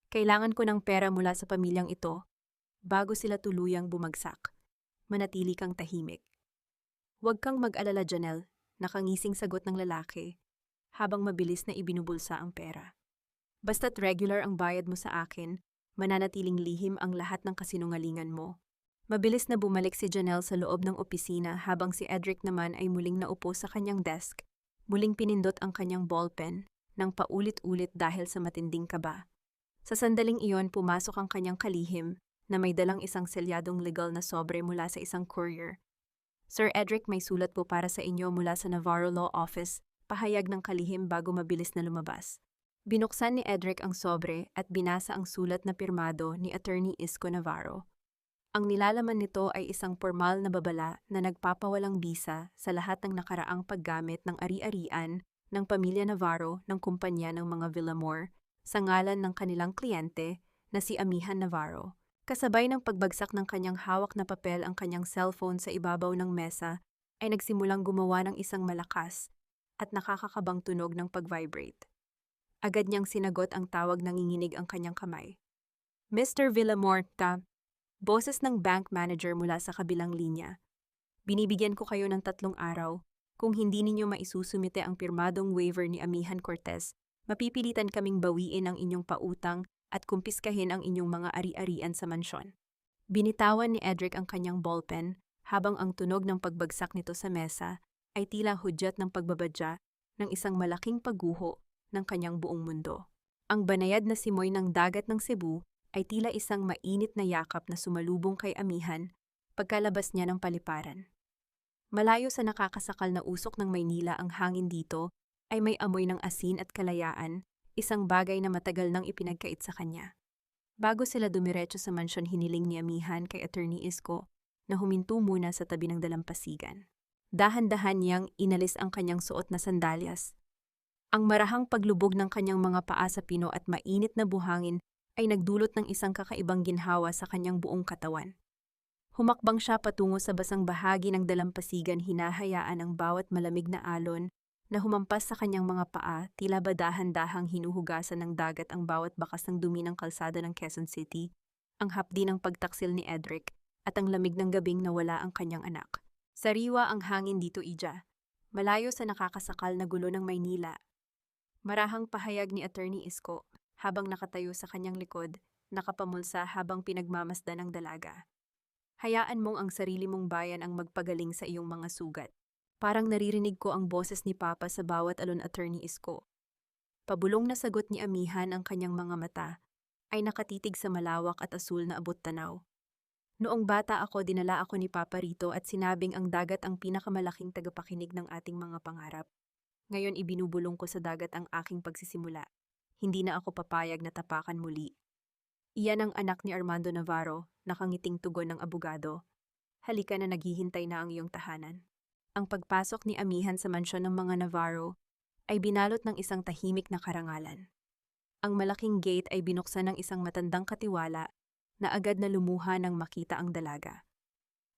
Kailangan ko ng pera mula sa pamilyang ito bago sila tuluyang bumagsak. Manatili kang tahimik. Huwag kang mag-alala, Janelle, nakangising sagot ng lalaki habang mabilis na ibinubulsa ang pera. Basta't regular ang bayad mo sa akin, mananatiling lihim ang lahat ng kasinungalingan mo. Mabilis na bumalik si Janelle sa loob ng opisina habang si Edric naman ay muling naupo sa kanyang desk. Muling pinindot ang kanyang ballpen ng paulit-ulit dahil sa matinding kaba. Sa sandaling iyon, pumasok ang kanyang kalihim na may dalang isang selyadong legal na sobre mula sa isang courier. Sir Edric, may sulat po para sa inyo mula sa Navarro Law Office, pahayag ng kalihim bago mabilis na lumabas. Binuksan ni Edric ang sobre at binasa ang sulat na pirmado ni Attorney Isko Navarro. Ang nilalaman nito ay isang formal na babala na nagpapawalang bisa sa lahat ng nakaraang paggamit ng ari-arian ng pamilya Navarro ng kumpanya ng mga Villamor sa ngalan ng kanilang kliyente na si Amihan Navarro. Kasabay ng pagbagsak ng kanyang hawak na papel ang kanyang cellphone sa ibabaw ng mesa ay nagsimulang gumawa ng isang malakas at nakakakabang tunog ng pag-vibrate. Agad niyang sinagot ang tawag, nanginginig ang kanyang kamay. Mr. Villamor, boses ng bank manager mula sa kabilang linya. Binibigyan ko kayo ng 3 araw. Kung hindi ninyo maisusumite ang pirmadong waiver ni Amihan Cortez, mapipilitan kaming bawiin ang inyong pautang at kumpiskahin ang inyong mga ari-arian sa mansyon. Binitawan ni Edric ang kanyang ballpen habang ang tunog ng pagbagsak nito sa mesa ay tila hudyat ng pagbabadya ng isang malaking pagguho ng kanyang buong mundo. Ang banayad na simoy ng dagat ng Cebu ay tila isang mainit na yakap na sumalubong kay Amihan pagkalabas niya ng paliparan. Malayo sa nakakasakal na usok ng Maynila, ang hangin dito ay may amoy ng asin at kalayaan, isang bagay na matagal nang ipinagkait sa kanya. Bago sila dumiretso sa mansyon, hiniling ni Amihan kay Attorney Isko na huminto muna sa tabi ng dalampasigan. Dahan-dahan niyang inalis ang kanyang suot na sandalyas. Ang marahang paglubog ng kanyang mga paa sa pino at mainit na buhangin ay nagdulot ng isang kakaibang ginhawa sa kanyang buong katawan. Humakbang siya patungo sa basang bahagi ng dalampasigan, hinahayaan ang bawat malamig na alon na humampas sa kanyang mga paa, tila ba dahan-dahang hinuhugasan ng dagat ang bawat bakas ng dumi ng kalsada ng Quezon City, ang hapdi ng pagtaksil ni Edric, at ang lamig ng gabing nawala ang kanyang anak. Sariwa ang hangin dito, Ija. Malayo sa nakakasakal na gulo ng Maynila. Marahang pahayag ni Attorney Isko habang nakatayo sa kanyang likod, nakapamulsa habang pinagmamasdan ng dalaga. Hayaan mong ang sarili mong bayan ang magpagaling sa iyong mga sugat. Parang naririnig ko ang boses ni Papa sa bawat alon, Attorney Isko. Pabulong na sagot ni Amihan, ang kanyang mga mata ay nakatitig sa malawak at asul na abot-tanaw. Noong bata ako, dinala ako ni Papa rito at sinabing ang dagat ang pinakamalaking tagapakinig ng ating mga pangarap. Ngayon ibinubulong ko sa dagat ang aking pagsisimula. Hindi na ako papayag na tapakan muli. Iyan ang anak ni Armando Navarro, nakangiting tugon ng abogado. Halika na, naghihintay na ang iyong tahanan. Ang pagpasok ni Amihan sa mansyon ng mga Navarro ay binalot ng isang tahimik na karangalan. Ang malaking gate ay binuksan ng isang matandang katiwala na agad na lumuha nang makita ang dalaga.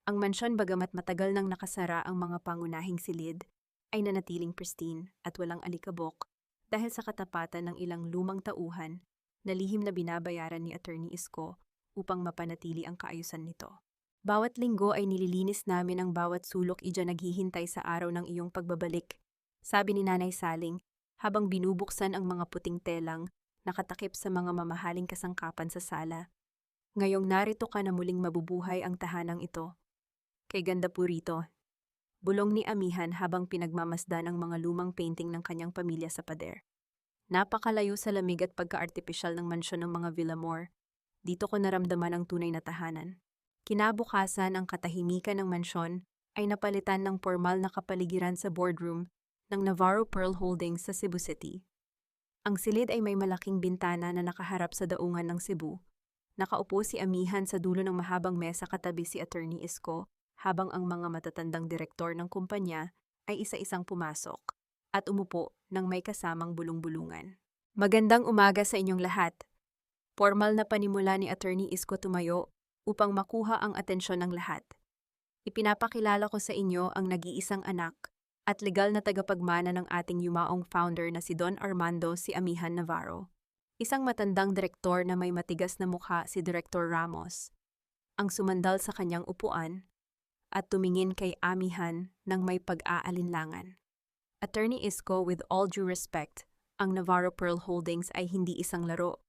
Ang mansyon, bagamat matagal nang nakasara ang mga pangunahing silid, ay nanatiling pristine at walang alikabok dahil sa katapatan ng ilang lumang tauhan na lihim na binabayaran ni Attorney Isko upang mapanatili ang kaayusan nito. Bawat linggo ay nililinis namin ang bawat sulok, Ija, naghihintay sa araw ng iyong pagbabalik, sabi ni Nanay Saling habang binubuksan ang mga puting telang nakatakip sa mga mamahaling kasangkapan sa sala. Ngayong narito ka na, muling mabubuhay ang tahanang ito. Kay ganda po rito, bulong ni Amihan habang pinagmamasdan ang mga lumang painting ng kanyang pamilya sa pader. Napakalayo sa lamig at pagka-artipisyal ng mansyon ng mga Villamor. Dito ko naramdaman ang tunay na tahanan. Kinabukasan, ang katahimikan ng mansyon ay napalitan ng formal na kapaligiran sa boardroom ng Navarro Pearl Holdings sa Cebu City. Ang silid ay may malaking bintana na nakaharap sa daungan ng Cebu. Nakaupo si amihan sa dulo ng mahabang mesa katabi si Attorney Isko, habang ang mga matatandang direktor ng kumpanya ay isa-isang pumasok at umupo ng may kasamang bulong-bulungan. Magandang umaga sa inyong lahat. Formal na panimula ni Attorney Isko tumayo upang makuha ang atensyon ng lahat. Ipinapakilala ko sa inyo ang nag-iisang anak at legal na tagapagmana ng ating yumaong founder na si Don Armando si Amihan Navarro. Isang matandang direktor na may matigas na mukha si Director Ramos. Ang sumandal sa kanyang upuan at tumingin kay Amihan ng may pag-aalinlangan. Attorney Isko, with all due respect, ang Navarro Pearl Holdings ay hindi isang laro.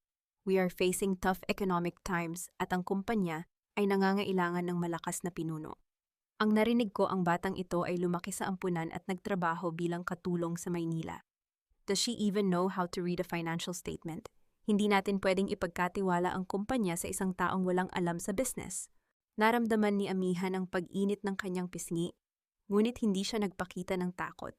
We are facing tough economic times at ang kumpanya ay nangangailangan ng malakas na pinuno. Ang narinig ko ang batang ito ay lumaki sa ampunan at nagtrabaho bilang katulong sa Maynila. Does she even know how to read a financial statement? Hindi natin pwedeng ipagkatiwala ang kumpanya sa isang taong walang alam sa business. Naramdaman ni Amihan ang pag-init ng kanyang pisngi, ngunit hindi siya nagpakita ng takot.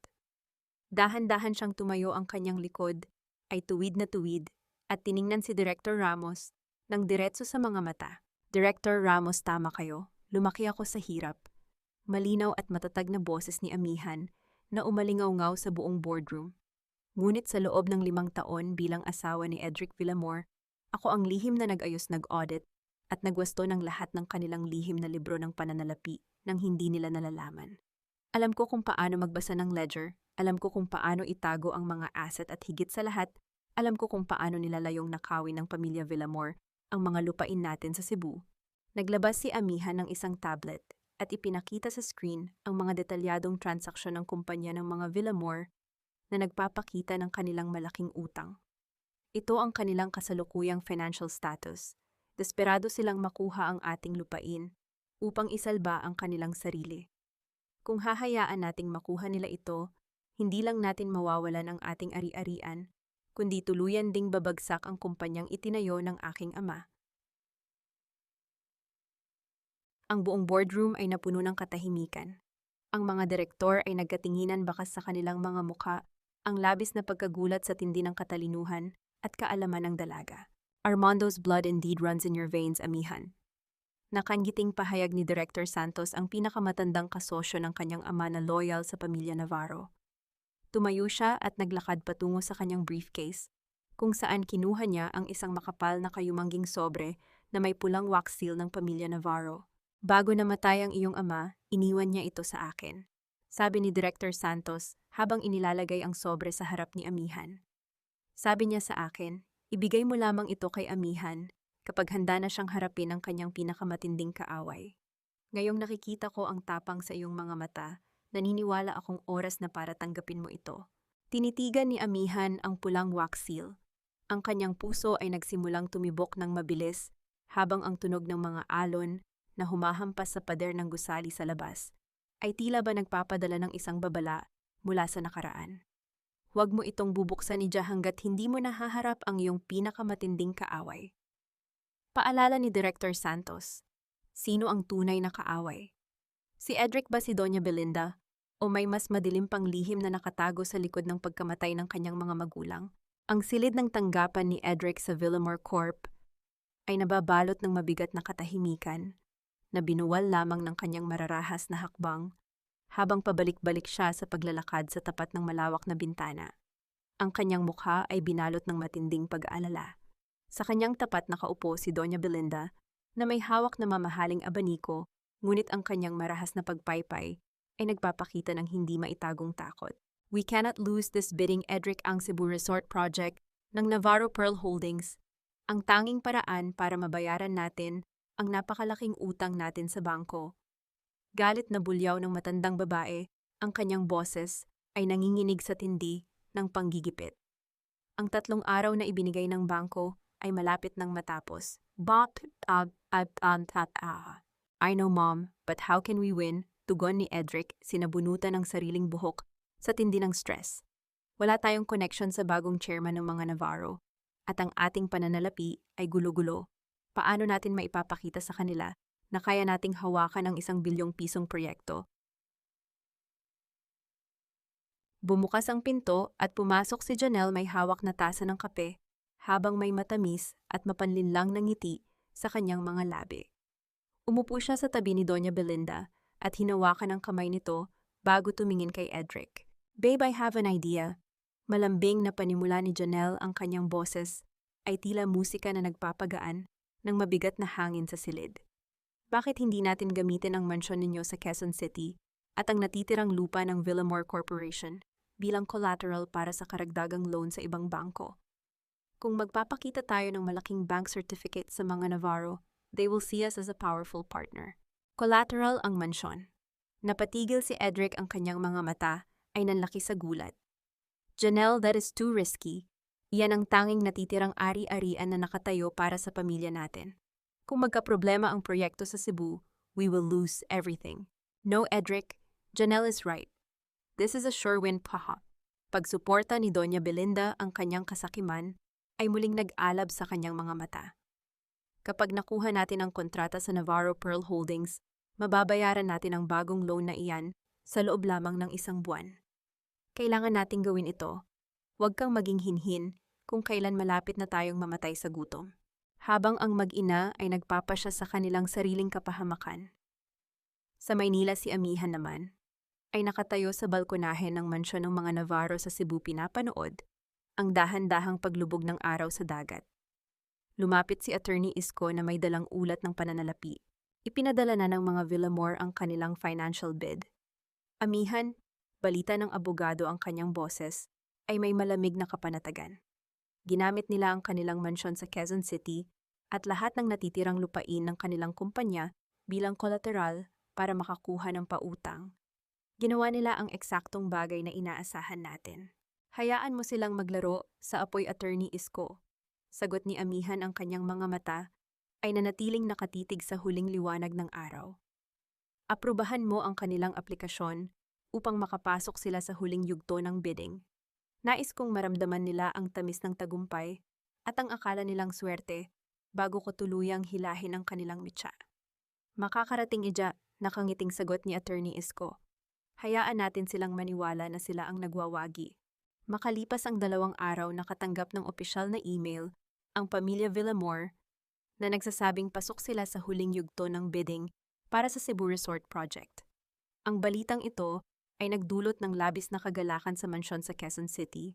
Dahan-dahan siyang tumayo, ang kanyang likod ay tuwid na tuwid at tiningnan si Director Ramos ng diretso sa mga mata. Director Ramos, tama kayo. Lumaki ako sa hirap. Malinaw at matatag na boses ni Amihan na umalingaw-ngaw sa buong boardroom. Ngunit sa loob ng 5 taon bilang asawa ni Edric Villamor, ako ang lihim na nag-ayos, nag-audit at nagwasto ng lahat ng kanilang lihim na libro ng pananalapi nang hindi nila nalalaman. Alam ko kung paano magbasa ng ledger, alam ko kung paano itago ang mga asset at higit sa lahat, alam ko kung paano nilalayong nakawin ng pamilya Villamor ang mga lupain natin sa Cebu. Naglabas si Amihan ng isang tablet at ipinakita sa screen ang mga detalyadong transaksyon ng kumpanya ng mga Villamor na nagpapakita ng kanilang malaking utang. Ito ang kanilang kasalukuyang financial status. Desperado silang makuha ang ating lupain upang isalba ang kanilang sarili. Kung hahayaan nating makuha nila ito, hindi lang natin mawawalan ang ating ari-arian, kundi tuluyan ding babagsak ang kumpanyang itinayo ng aking ama. Ang buong boardroom ay napuno ng katahimikan. Ang mga direktor ay nagkatinginan, bakas sa kanilang mga mukha ang labis na pagkagulat sa tindi ng katalinuhan at kaalaman ng dalaga. Armando's blood indeed runs in your veins, Amihan. Nakangiting pahayag ni Director Santos, ang pinakamatandang kasosyo ng kanyang ama na loyal sa pamilya Navarro. Tumayo siya at naglakad patungo sa kanyang briefcase, kung saan kinuha niya ang isang makapal na kayumangging sobre na may pulang wax seal ng pamilya Navarro. Bago namatay ang iyong ama, iniwan niya ito sa akin, sabi ni Director Santos habang inilalagay ang sobre sa harap ni Amihan. Sabi niya sa akin, ibigay mo lamang ito kay Amihan kapag handa na siyang harapin ang kanyang pinakamatinding kaaway. Ngayong nakikita ko ang tapang sa iyong mga mata, naniniwala akong oras na para tanggapin mo ito. Tinitigan ni Amihan ang pulang wax seal. Ang kanyang puso ay nagsimulang tumibok ng mabilis habang ang tunog ng mga alon na humahampas sa pader ng gusali sa labas ay tila ba nagpapadala ng isang babala mula sa nakaraan. Huwag mo itong bubuksan ni Ja hanggat hindi mo nahaharap ang iyong pinakamatinding kaaway. Paalala ni Director Santos, sino ang tunay na kaaway? Si Edric ba, si Doña Belinda, o may mas madilim pang lihim na nakatago sa likod ng pagkamatay ng kanyang mga magulang? Ang silid ng tanggapan ni Edric sa Villamor Corp ay nababalot ng mabigat na katahimikan na binuwal lamang ng kanyang mararahas na hakbang habang pabalik-balik siya sa paglalakad sa tapat ng malawak na bintana. Ang kanyang mukha ay binalot ng matinding pag-aalala. Sa kanyang tapat nakaupo si Doña Belinda na may hawak na mamahaling abaniko, ngunit ang kanyang marahas na pagpaypay ay nagpapakita ng hindi maitagong takot. We cannot lose this bidding, Edric, ang Cebu Resort Project ng Navarro Pearl Holdings. Ang tanging paraan para mabayaran natin ang napakalaking utang natin sa bangko. Galit na bulyaw ng matandang babae, ang kanyang boses ay nanginginig sa tindi ng panggigipit. Ang 3 araw na ibinigay ng bangko ay malapit nang matapos. I know, Mom, but how can we win? Tugon ni Edric, sinabunutan ng sariling buhok sa tindi ng stress. Wala tayong connection sa bagong chairman ng mga Navarro, at ang ating pananalapi ay gulo-gulo. Paano natin maipapakita sa kanila na kaya nating hawakan ang 1 bilyong pisong proyekto? Bumukas ang pinto at pumasok si Janelle may hawak na tasa ng kape, habang may matamis at mapanlinlang na ngiti sa kanyang mga labi. Umupo siya sa tabi ni Doña Belinda at hinawakan ang kamay nito bago tumingin kay Edric. "Babe, I have an idea." Malambing na panimula ni Janelle, ang kanyang boses ay tila musika na nagpapagaan ng mabigat na hangin sa silid. "Bakit hindi natin gamitin ang mansyon ninyo sa Quezon City at ang natitirang lupa ng Villamor Corporation bilang collateral para sa karagdagang loan sa ibang bangko? Kung magpapakita tayo ng malaking bank certificate sa mga Navarro, they will see us as a powerful partner." Collateral ang mansyon. Napatigil si Edric, ang kanyang mga mata ay nanlaki sa gulat. "Janelle, that is too risky. Iyan ang tanging natitirang ari-arian na nakatayo para sa pamilya natin. Kung magkaproblema ang proyekto sa Cebu, we will lose everything." "No, Edric. Janelle is right. This is a sure win, paha." Pagsuporta ni Doña Belinda ang kanyang kasakiman ay muling nag-alab sa kanyang mga mata. "Kapag nakuha natin ang kontrata sa Navarro Pearl Holdings, mababayaran natin ang bagong loan na iyan sa loob lamang ng 1 buwan. Kailangan nating gawin ito. Huwag kang maging hinhin kung kailan malapit na tayong mamatay sa gutom." Habang ang mag-ina ay nagpapasya sa kanilang sariling kapahamakan. Sa Maynila, si Amihan naman ay nakatayo sa balkonahe ng mansyon ng mga Navarro sa Cebu, pinapanood ang dahan-dahang paglubog ng araw sa dagat. Lumapit si Attorney Isko na may dalang ulat ng pananalapi. Ipinadala na ng mga Villamor ang kanilang financial bid. "Amihan," balita ng abogado ang kanyang boses, ay may malamig na kapanatagan. Ginamit nila ang kanilang mansyon sa Quezon City at lahat ng natitirang lupain ng kanilang kumpanya bilang collateral para makakuha ng pautang. Ginawa nila ang eksaktong bagay na inaasahan natin. "Hayaan mo silang maglaro sa apoy, Attorney Isko." Sagot ni Amihan, ang kanyang mga mata ay nanatiling nakatitig sa huling liwanag ng araw. "Aprubahan mo ang kanilang aplikasyon upang makapasok sila sa huling yugto ng bidding. Nais kong maramdaman nila ang tamis ng tagumpay at ang akala nilang swerte bago ko tuluyang hilahin ang kanilang mitya." "Makakarating ija," nakangiting sagot ni Attorney Isko. "Hayaan natin silang maniwala na sila ang nagwawagi." Makalipas ang 2 araw, nakatanggap ng opisyal na email ang pamilya Villamor na nagsasabing pasok sila sa huling yugto ng bidding para sa Cebu Resort Project. Ang balitang ito ay nagdulot ng labis na kagalakan sa mansyon sa Quezon City.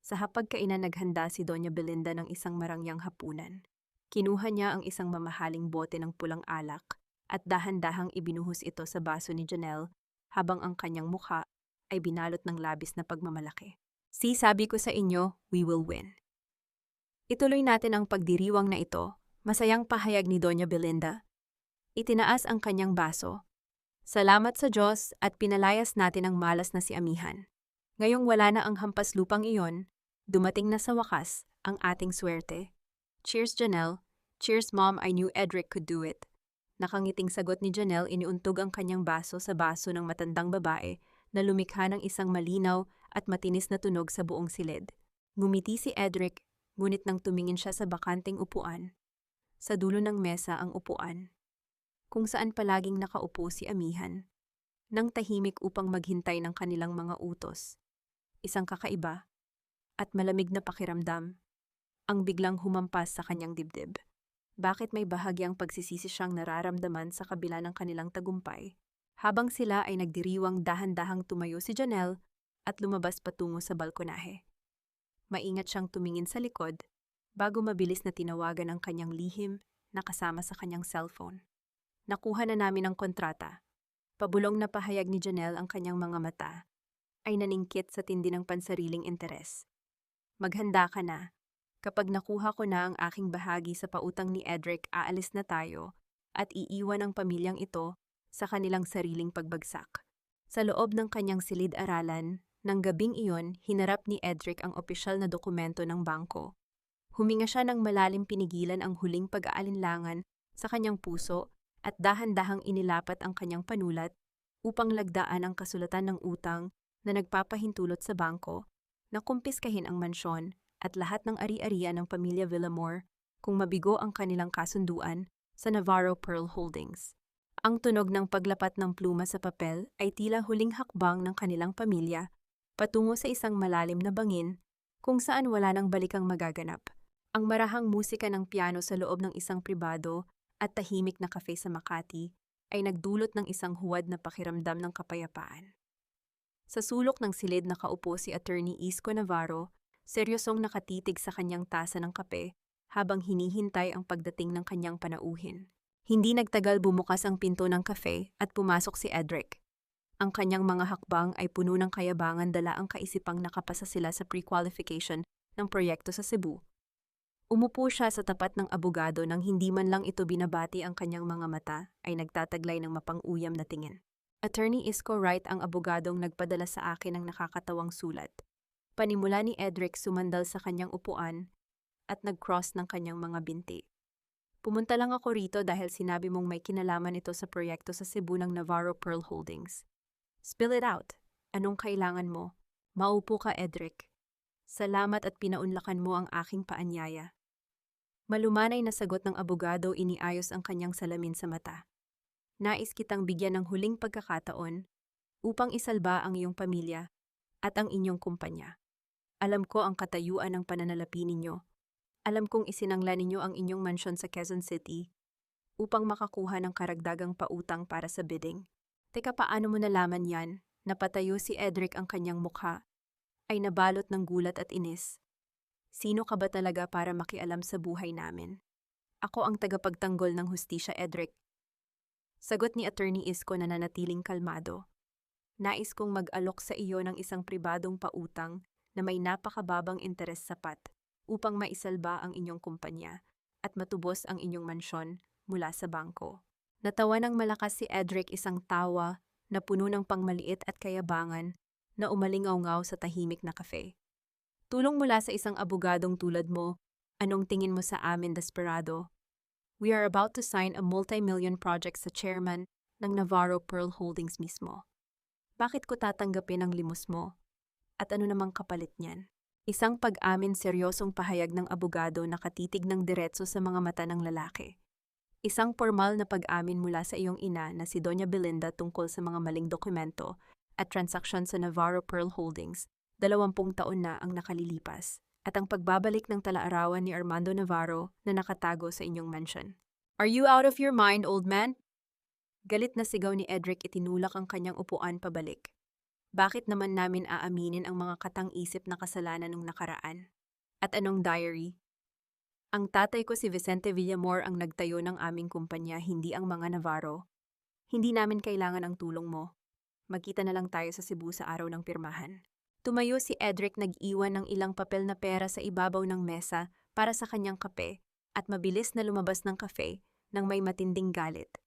Sa hapagkainan, naghanda si Doña Belinda ng isang marangyang hapunan. Kinuha niya ang isang mamahaling bote ng pulang alak at dahan-dahang ibinuhos ito sa baso ni Janelle habang ang kanyang mukha ay binalot ng labis na pagmamalaki. "See, sabi ko sa inyo, we will win." Ituloy natin ang pagdiriwang na ito, masayang pahayag ni Doña Belinda. Itinaas ang kanyang baso. "Salamat sa Diyos at pinalayas natin ang malas na si Amihan. Ngayong wala na ang hampas lupang iyon, dumating na sa wakas ang ating swerte." "Cheers, Janelle." "Cheers, Mom, I knew Edric could do it." Nakangiting sagot ni Janelle, iniuntog ang kanyang baso sa baso ng matandang babae na lumikha ng isang malinaw at matinis na tunog sa buong silid. Ngumiti si Edric, ngunit nang tumingin siya sa bakanting upuan, sa dulo ng mesa ang upuan, kung saan palaging nakaupo si Amihan, nang tahimik upang maghintay ng kanilang mga utos. Isang kakaiba at malamig na pakiramdam ang biglang humampas sa kanyang dibdib. Bakit may bahagyang pagsisisi siyang nararamdaman sa kabila ng kanilang tagumpay? Habang sila ay nagdiriwang, dahan-dahang tumayo si Janelle at lumabas patungo sa balkonahe. Maingat siyang tumingin sa likod bago mabilis na tinawagan ang kanyang lihim na kasama sa kanyang cellphone. "Nakuha na namin ang kontrata." Pabulong na pahayag ni Janelle, ang kanyang mga mata ay naningkit sa tindi ng pansariling interes. "Maghanda ka na. Kapag nakuha ko na ang aking bahagi sa pautang ni Edric, aalis na tayo at iiwan ang pamilyang ito sa kanilang sariling pagbagsak." Sa loob ng kanyang silid-aralan, ng gabing iyon, hinarap ni Edric ang opisyal na dokumento ng bangko. Huminga siya ng malalim, pinigilan ang huling pag-aalinlangan sa kanyang puso at dahan-dahang inilapat ang kanyang panulat upang lagdaan ang kasulatan ng utang na nagpapahintulot sa bangko na kumpiskahin ang mansyon at lahat ng ari-arian ng pamilya Villamor kung mabigo ang kanilang kasunduan sa Navarro Pearl Holdings. Ang tunog ng paglapat ng pluma sa papel ay tila huling hakbang ng kanilang pamilya patungo sa isang malalim na bangin kung saan wala nang balikang magaganap. Ang marahang musika ng piano sa loob ng isang pribado at tahimik na kafe sa Makati ay nagdulot ng isang huwad na pakiramdam ng kapayapaan. Sa sulok ng silid nakaupo si Attorney Isko Navarro, seryosong nakatitig sa kanyang tasa ng kape habang hinihintay ang pagdating ng kanyang panauhin. Hindi nagtagal bumukas ang pinto ng kafe at pumasok si Edric. Ang kanyang mga hakbang ay puno ng kayabangan dala ang kaisipang nakapasa sila sa pre-qualification ng proyekto sa Cebu. Umupo siya sa tapat ng abogado nang hindi man lang ito binabati ang kanyang mga mata ay nagtataglay ng mapang-uyam na tingin. Attorney Isko Wright ang abogadong nagpadala sa akin ng nakakatawang sulat. Panimula ni Edric sumandal sa kanyang upuan at nag-cross ng kanyang mga binti. Pumunta lang ako rito dahil sinabi mong may kinalaman ito sa proyekto sa Cebu ng Navarro Pearl Holdings. Spill it out. Anong kailangan mo? Maupo ka, Edric. Salamat at pinaunlakan mo ang aking paanyaya. Malumanay na sagot ng abogado, iniayos ang kanyang salamin sa mata. Nais kitang bigyan ng huling pagkakataon upang isalba ang iyong pamilya at ang inyong kumpanya. Alam ko ang katayuan ng pananalapi ninyo. Alam kong isinangla ninyo ang inyong mansyon sa Quezon City upang makakuha ng karagdagang pautang para sa bidding. Teka, paano mo nalaman yan? Napatayo si Edric, ang kanyang mukha ay nabalot ng gulat at inis. Sino ka ba talaga para makialam sa buhay namin? Ako ang tagapagtanggol ng hustisya, Edric. Sagot ni Attorney Isko na nanatiling kalmado. Nais kong mag-alok sa iyo ng isang pribadong pautang na may napakababang interes sapat upang maisalba ang inyong kumpanya at matubos ang inyong mansyon mula sa bangko. Natawa ng malakas si Edric, isang tawa na puno ng pangmaliit at kayabangan na umalingaw-ngaw sa tahimik na kafe. Tulong mula sa isang abogadong tulad mo, anong tingin mo sa amin, desperado? We are about to sign a multi-million project sa chairman ng Navarro Pearl Holdings mismo. Bakit ko tatanggapin ang limos mo? At ano namang kapalit niyan? Isang pag-amin, seryosong pahayag ng abogado na katitig ng diretso sa mga mata ng lalaki. Isang formal na pag-amin mula sa iyong ina na si Doña Belinda tungkol sa mga maling dokumento at transaksyon sa Navarro Pearl Holdings, 20 taon na ang nakalilipas, at ang pagbabalik ng talaarawan ni Armando Navarro na nakatago sa inyong mansion. Are you out of your mind, old man? Galit na sigaw ni Edric, itinulak ang kanyang upuan pabalik. Bakit naman namin aaminin ang mga katang-isip na kasalanan ng nakaraan? At anong diary? Ang tatay ko si Vicente Villamor ang nagtayo ng aming kumpanya, hindi ang mga Navarro. Hindi namin kailangan ang tulong mo. Magkita na lang tayo sa Cebu sa araw ng pirmahan. Tumayo si Edric, nag-iwan ng ilang papel na pera sa ibabaw ng mesa para sa kanyang kape at mabilis na lumabas ng kafe nang may matinding galit.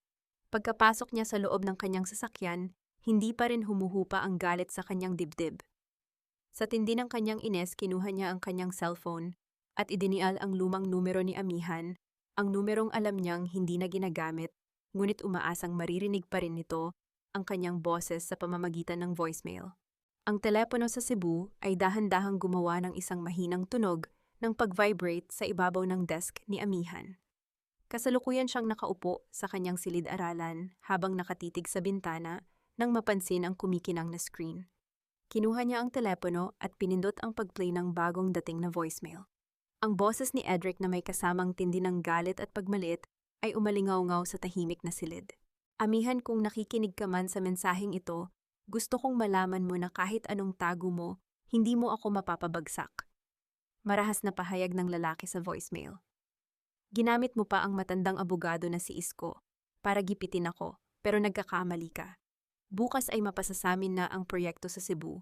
Pagkapasok niya sa loob ng kanyang sasakyan, hindi pa rin humuhupa ang galit sa kanyang dibdib. Sa tindi ng kanyang ines, kinuha niya ang kanyang cellphone at idinial ang lumang numero ni Amihan, ang numerong alam niyang hindi na ginagamit, ngunit umaasang maririnig pa rin nito ang kanyang boses sa pamamagitan ng voicemail. Ang telepono sa Cebu ay dahan-dahang gumawa ng isang mahinang tunog ng pag-vibrate sa ibabaw ng desk ni Amihan. Kasalukuyan siyang nakaupo sa kanyang silid-aralan habang nakatitig sa bintana nang mapansin ang kumikinang na screen. Kinuha niya ang telepono at pinindot ang pag-play ng bagong dating na voicemail. Ang boses ni Edric na may kasamang tindi ng galit at pagmaliit ay umalingaw-ngaw sa tahimik na silid. Amihan, kung nakikinig ka man sa mensaheng ito, gusto kong malaman mo na kahit anong tago mo, hindi mo ako mapapabagsak. Marahas na pahayag ng lalaki sa voicemail. Ginamit mo pa ang matandang abogado na si Isko para gipitin ako, pero nagkakamali ka. Bukas ay mapasasamin na ang proyekto sa Cebu.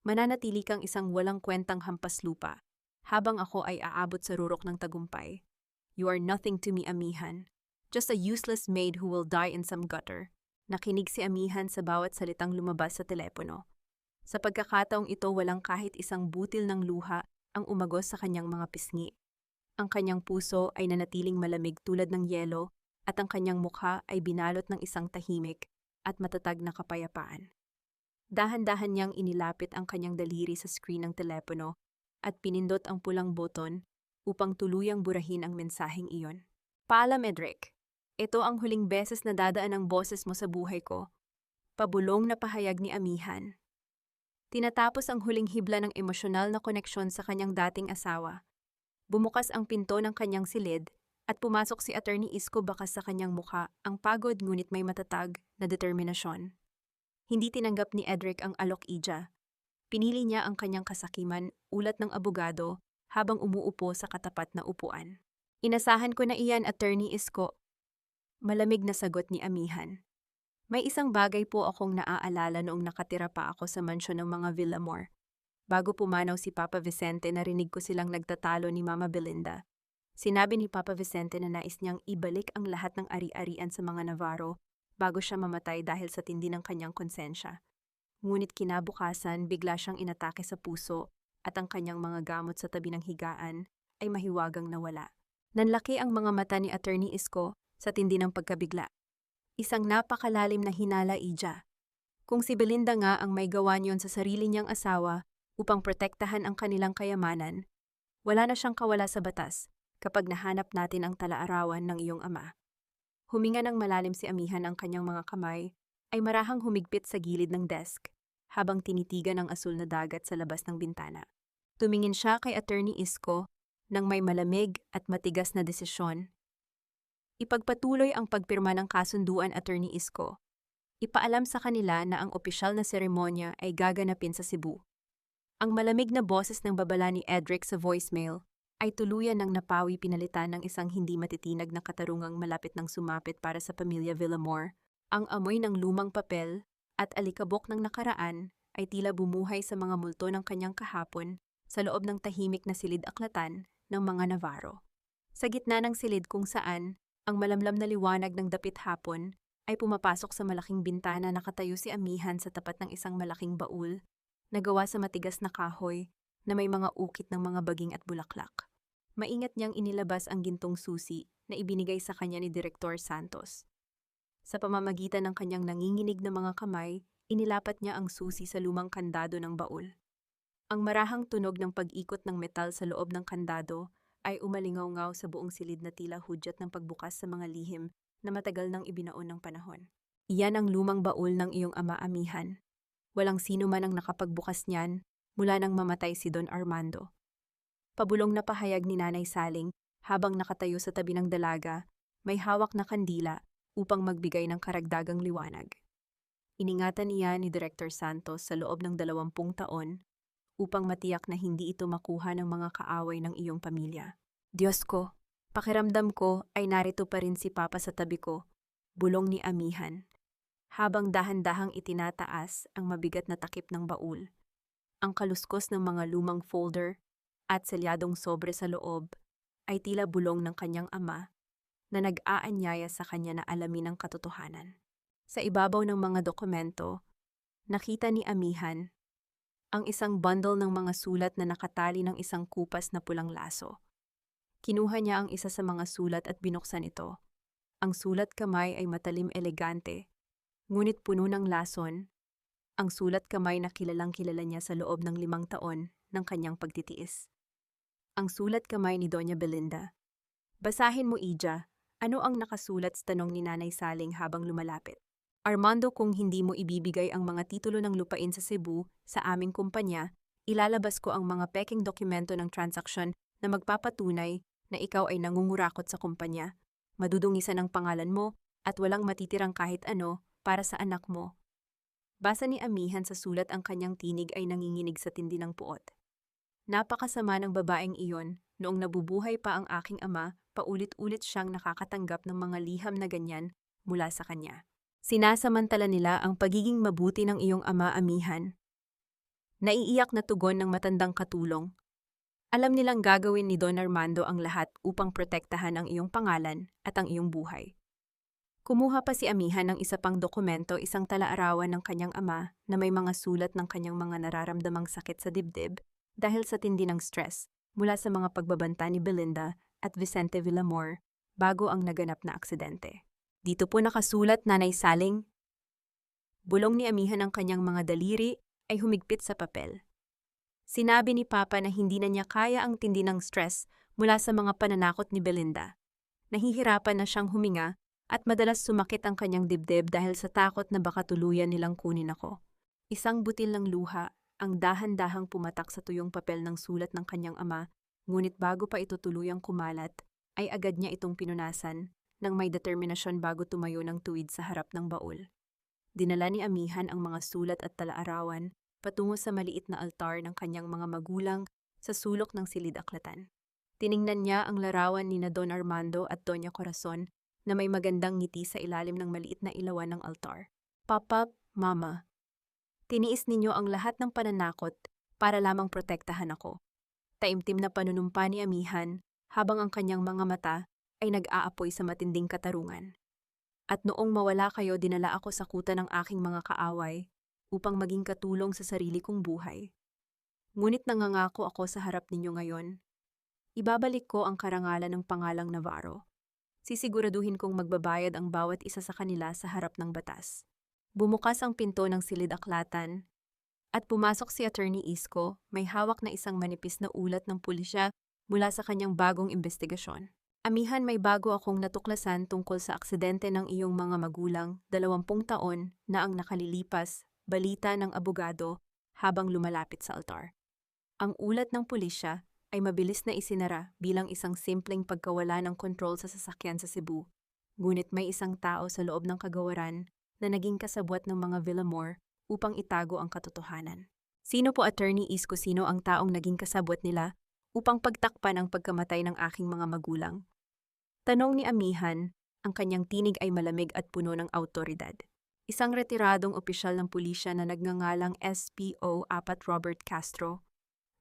Mananatili kang isang walang kwentang hampas lupa, habang ako ay aabot sa rurok ng tagumpay. You are nothing to me, Amihan. Just a useless maid who will die in some gutter. Nakinig si Amihan sa bawat salitang lumabas sa telepono. Sa pagkakataong ito, walang kahit isang butil ng luha ang umagos sa kanyang mga pisngi. Ang kanyang puso ay nanatiling malamig tulad ng yelo at ang kanyang mukha ay binalot ng isang tahimik at matatag na kapayapaan. Dahan-dahan niyang inilapit ang kanyang daliri sa screen ng telepono at pinindot ang pulang boton upang tuluyang burahin ang mensaheng iyon. Paalam, Edric. Ito ang huling beses na dadaan ang boses mo sa buhay ko. Pabulong na pahayag ni Amihan. Tinatapos ang huling hibla ng emosyonal na koneksyon sa kanyang dating asawa. Bumukas ang pinto ng kanyang silid at pumasok si Attorney Isko, bakas sa kanyang mukha ang pagod ngunit may matatag na determinasyon. Hindi tinanggap ni Edric ang alok Ija. Pinili niya ang kanyang kasakiman, ulat ng abogado, habang umuupo sa katapat na upuan. Inasahan ko na iyan, Attorney Isko. Malamig na sagot ni Amihan. May isang bagay po akong naaalala noong nakatira pa ako sa mansyon ng mga Villamor. Bago pumanaw si Papa Vicente, narinig ko silang nagtatalo ni Mama Belinda. Sinabi ni Papa Vicente na nais niyang ibalik ang lahat ng ari-arian sa mga Navarro bago siya mamatay dahil sa tindi ng kanyang konsensya. Ngunit kinabukasan, bigla siyang inatake sa puso at ang kanyang mga gamot sa tabi ng higaan ay mahiwagang nawala. Nanlaki ang mga mata ni Attorney Isko sa tindi ng pagkabigla. Isang napakalalim na hinala, Ija. Kung si Belinda nga ang may gawa niyon sa sarili niyang asawa upang protektahan ang kanilang kayamanan, wala na siyang kawala sa batas kapag nahanap natin ang talaarawan ng iyong ama. Huminga ng malalim si Amihan, ang kanyang mga kamay ay marahang humigpit sa gilid ng desk habang tinitigan ang asul na dagat sa labas ng bintana. Tumingin siya kay Attorney Isko nang may malamig at matigas na desisyon. Ipagpatuloy ang pagpirma ng kasunduan, Attorney Isko. Ipaalam sa kanila na ang opisyal na seremonya ay gaganapin sa Cebu. Ang malamig na boses ng babala ni Edric sa voicemail ay tuluyan ng napawi, pinalitan ng isang hindi matitinag na katarungang malapit ng sumapit para sa pamilya Villamor. Ang amoy ng lumang papel at alikabok ng nakaraan ay tila bumuhay sa mga multo ng kanyang kahapon sa loob ng tahimik na silid-aklatan ng mga Navarro. Sa gitna ng silid kung saan ang malamlam na liwanag ng dapit hapon ay pumapasok sa malaking bintana, nakatayo si Amihan sa tapat ng isang malaking baul na gawa sa matigas na kahoy na may mga ukit ng mga baging at bulaklak. Maingat niyang inilabas ang gintong susi na ibinigay sa kanya ni Direktor Santos. Sa pamamagitan ng kanyang nanginginig na mga kamay, inilapat niya ang susi sa lumang kandado ng baul. Ang marahang tunog ng pag-ikot ng metal sa loob ng kandado ay umalingaw-ngaw sa buong silid na tila hudyat ng pagbukas sa mga lihim na matagal nang ibinaon ng panahon. Iyan ang lumang baul ng iyong ama, Amihan. Walang sino man ang nakapagbukas niyan mula nang mamatay si Don Armando. Pabulong na pahayag ni Nanay Saling habang nakatayo sa tabi ng dalaga, may hawak na kandila upang magbigay ng karagdagang liwanag. Iningatan niya ni Director Santos sa loob ng 20 taon upang matiyak na hindi ito makuha ng mga kaaway ng iyong pamilya. Diyos ko, pakiramdam ko ay narito pa rin si Papa sa tabi ko, bulong ni Amihan. Habang dahan-dahang itinataas ang mabigat na takip ng baul, ang kaluskos ng mga lumang folder at selyadong sobre sa loob ay tila bulong ng kanyang ama na nag-aanyaya sa kanya na alamin ang katotohanan. Sa ibabaw ng mga dokumento, nakita ni Amihan ang isang bundle ng mga sulat na nakatali ng isang kupas na pulang laso. Kinuha niya ang isa sa mga sulat at binuksan ito. Ang sulat kamay ay matalim, elegante, ngunit puno ng lason. Ang sulat kamay na kilalang-kilala niya sa loob ng 5 taon ng kanyang pagtitiis. Ang sulat kamay ni Doña Belinda. Basahin mo, Ija. Ano ang nakasulat, tanong ni Nanay Saling habang lumalapit. Armando, kung hindi mo ibibigay ang mga titulo ng lupain sa Cebu sa aming kumpanya, ilalabas ko ang mga peking dokumento ng transaksyon na magpapatunay na ikaw ay nangungurakot sa kumpanya. Madudungisan ang pangalan mo at walang matitirang kahit ano para sa anak mo. Basa ni Amihan sa sulat, ang kanyang tinig ay nanginginig sa tindi ng puot. Napakasama ng babaeng iyon. Noong nabubuhay pa ang aking ama, paulit-ulit siyang nakakatanggap ng mga liham na ganyan mula sa kanya. Sinasamantala nila ang pagiging mabuti ng iyong ama, Amihan. Naiiyak na tugon ng matandang katulong. Alam nilang gagawin ni Don Armando ang lahat upang protektahan ang iyong pangalan at ang iyong buhay. Kumuha pa si Amihan ng isa pang dokumento, isang talaarawan ng kanyang ama na may mga sulat ng kanyang mga nararamdamang sakit sa dibdib dahil sa tindi ng stress mula sa mga pagbabanta ni Belinda at Vicente Villamor bago ang naganap na aksidente. Dito po nakasulat, Nanay Saling. Bulong ni Amihan, ang kanyang mga daliri ay humigpit sa papel. Sinabi ni Papa na hindi na niya kaya ang tindi ng stress mula sa mga pananakot ni Belinda. Nahihirapan na siyang huminga at madalas sumakit ang kanyang dibdib dahil sa takot na baka tuluyan nilang kunin ako. Isang butil ng luha ang dahan-dahang pumatak sa tuyong papel ng sulat ng kanyang ama, ngunit bago pa ito tuluyang kumalat, ay agad niya itong pinunasan nang may determinasyon bago tumayo ng tuwid sa harap ng baul. Dinala ni Amihan ang mga sulat at talaarawan patungo sa maliit na altar ng kanyang mga magulang sa sulok ng silid-aklatan. Tiningnan niya ang larawan ni na Don Armando at Doña Corazon na may magandang ngiti sa ilalim ng maliit na ilawan ng altar. Papa, Mama, tiniis ninyo ang lahat ng pananakot para lamang protektahan ako. Taimtim na panunumpa ni Amihan habang ang kanyang mga mata ay nag-aapoy sa matinding katarungan. At noong mawala kayo, dinala ako sa kuta ng aking mga kaaway upang maging katulong sa sarili kong buhay. Ngunit nangangako ako sa harap ninyo ngayon. Ibabalik ko ang karangalan ng pangalang Navarro. Sisiguraduhin kong magbabayad ang bawat isa sa kanila sa harap ng batas. Bumukas ang pinto ng silid-aklatan at pumasok si Attorney Isko, may hawak na isang manipis na ulat ng pulisya mula sa kanyang bagong investigasyon. Amihan, may bago akong natuklasan tungkol sa aksidente ng iyong mga magulang, 20 taon na ang nakalilipas, balita ng abogado habang lumalapit sa altar. Ang ulat ng pulisya ay mabilis na isinara bilang isang simpleng pagkawala ng kontrol sa sasakyan sa Cebu. Ngunit may isang tao sa loob ng kagawaran na naging kasabwat ng mga Villamor upang itago ang katotohanan. Sino po, Attorney Isko? Sino ang taong naging kasabwat nila upang pagtakpan ang pagkamatay ng aking mga magulang? Tanong ni Amihan, ang kanyang tinig ay malamig at puno ng awtoridad. Isang retiradong opisyal ng pulisya na nagngangalang SPO 4 Robert Castro.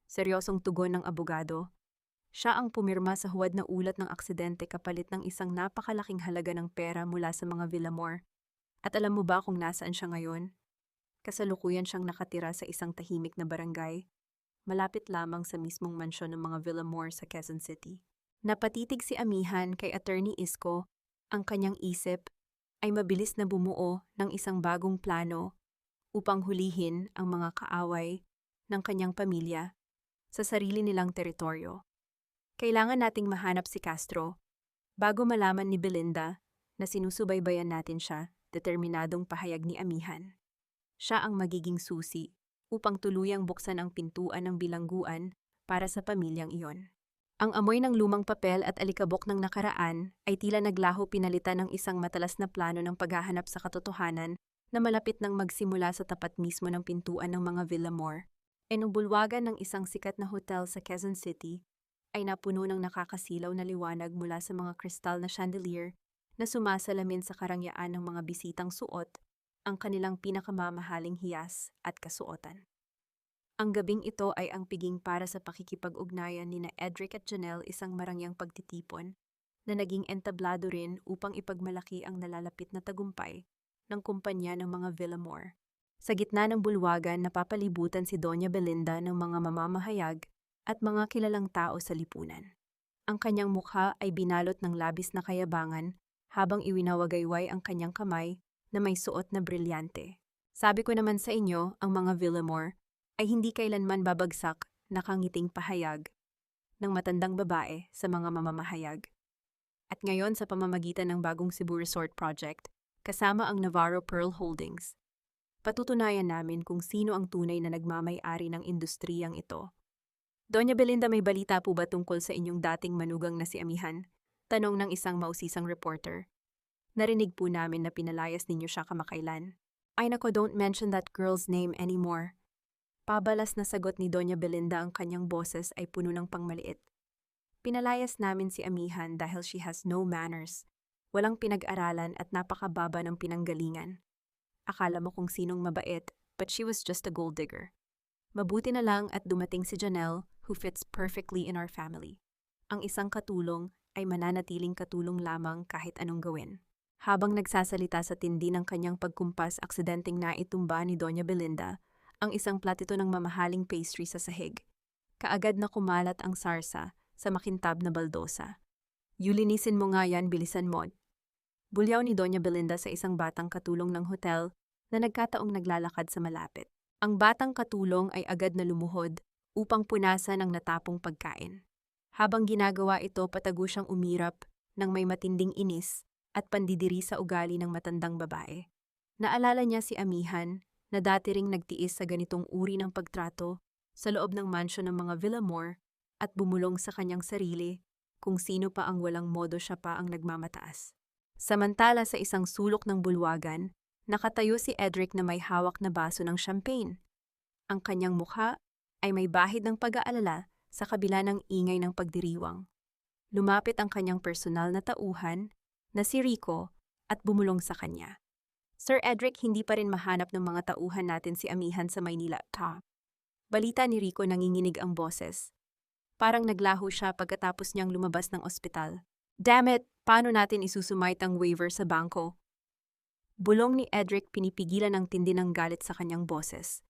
Seryosong tugon ng abogado. Siya ang pumirma sa huwad na ulat ng aksidente kapalit ng isang napakalaking halaga ng pera mula sa mga Villamor. At alam mo ba kung nasaan siya ngayon? Kasalukuyan siyang nakatira sa isang tahimik na barangay, malapit lamang sa mismong mansyon ng mga Villamor sa Quezon City. Napatitig si Amihan kay Attorney Isko, ang kanyang isip ay mabilis na bumuo ng isang bagong plano upang hulihin ang mga kaaway ng kanyang pamilya sa sarili nilang teritoryo. Kailangan nating mahanap si Castro bago malaman ni Belinda na sinusubaybayan natin siya, determinadong pahayag ni Amihan. Siya ang magiging susi upang tuluyang buksan ang pintuan ng bilangguan para sa pamilyang iyon. Ang amoy ng lumang papel at alikabok ng nakaraan ay tila naglaho pinalitan ng isang matalas na plano ng paghahanap sa katotohanan na malapit nang magsimula sa tapat mismo ng pintuan ng mga Villamor. Ang bulwagan ng isang sikat na hotel sa Quezon City ay napuno ng nakakasilaw na liwanag mula sa mga kristal na chandelier na sumasalamin sa karangyaan ng mga bisitang suot ang kanilang pinakamamahaling hiyas at kasuotan. Ang gabing ito ay ang piging para sa pakikipag-ugnayan ni na Edric at Janelle, isang marangyang pagtitipon na naging entablado rin upang ipagmalaki ang nalalapit na tagumpay ng kumpanya ng mga Villamor. Sa gitna ng bulwagan, napapalibutan si Doña Belinda ng mga mamamahayag at mga kilalang tao sa lipunan. Ang kanyang mukha ay binalot ng labis na kayabangan habang iwinawagayway ang kanyang kamay na may suot na brilyante. Sabi ko naman sa inyo, ang mga Villamor ay hindi kailanman babagsak, nakangiting pahayag ng matandang babae sa mga mamamahayag. At ngayon, sa pamamagitan ng Bagong Cebu Resort Project, kasama ang Navarro Pearl Holdings, patutunayan namin kung sino ang tunay na nagmamay-ari ng industriyang ito. Doña Belinda, may balita po ba tungkol sa inyong dating manugang na si Amihan? Tanong ng isang mausisang reporter. Narinig po namin na pinalayas ninyo siya kamakailan. Ay nako, don't mention that girl's name anymore. Pabalas na sagot ni Doña Belinda, ang kanyang boses ay puno ng pangmaliit. Pinalayas namin si Amihan dahil she has no manners, walang pinag-aralan at napakababa ng pinanggalingan. Akala mo kung sinong mabait, but she was just a gold digger. Mabuti na lang at dumating si Janelle, who fits perfectly in our family. Ang isang katulong ay mananatiling katulong lamang kahit anong gawin. Habang nagsasalita sa tindi ng kanyang pagkumpas, aksidenteng naitumba ni Doña Belinda ang isang platito ng mamahaling pastry sa sahig. Kaagad na kumalat ang sarsa sa makintab na baldosa. Yulinisin mo nga yan, bilisan mo. Bulyaw ni Doña Belinda sa isang batang katulong ng hotel na nagkataong naglalakad sa malapit. Ang batang katulong ay agad na lumuhod upang punasan ang natapong pagkain. Habang ginagawa ito, patago siyang umirap ng may matinding inis at pandidiri sa ugali ng matandang babae. Naalala niya si Amihan na dati ring nagtiis sa ganitong uri ng pagtrato sa loob ng mansyon ng mga Villamor at bumulong sa kanyang sarili kung sino pa ang walang modo siya pa ang nagmamataas. Samantala sa isang sulok ng bulwagan, nakatayo si Edric na may hawak na baso ng champagne. Ang kanyang mukha ay may bahid ng pag-aalala sa kabila ng ingay ng pagdiriwang. Lumapit ang kanyang personal na tauhan na si Rico at bumulong sa kanya. Sir Edric, hindi pa rin mahanap ng mga tauhan natin si Amihan sa Maynila. Balita ni Rico, nanginginig ang boses. Parang naglaho siya pagkatapos niyang lumabas ng ospital. Damn it! Paano natin isusumite ang waiver sa bangko? Bulong ni Edric, pinipigilan ang tindi ng galit sa kanyang boses.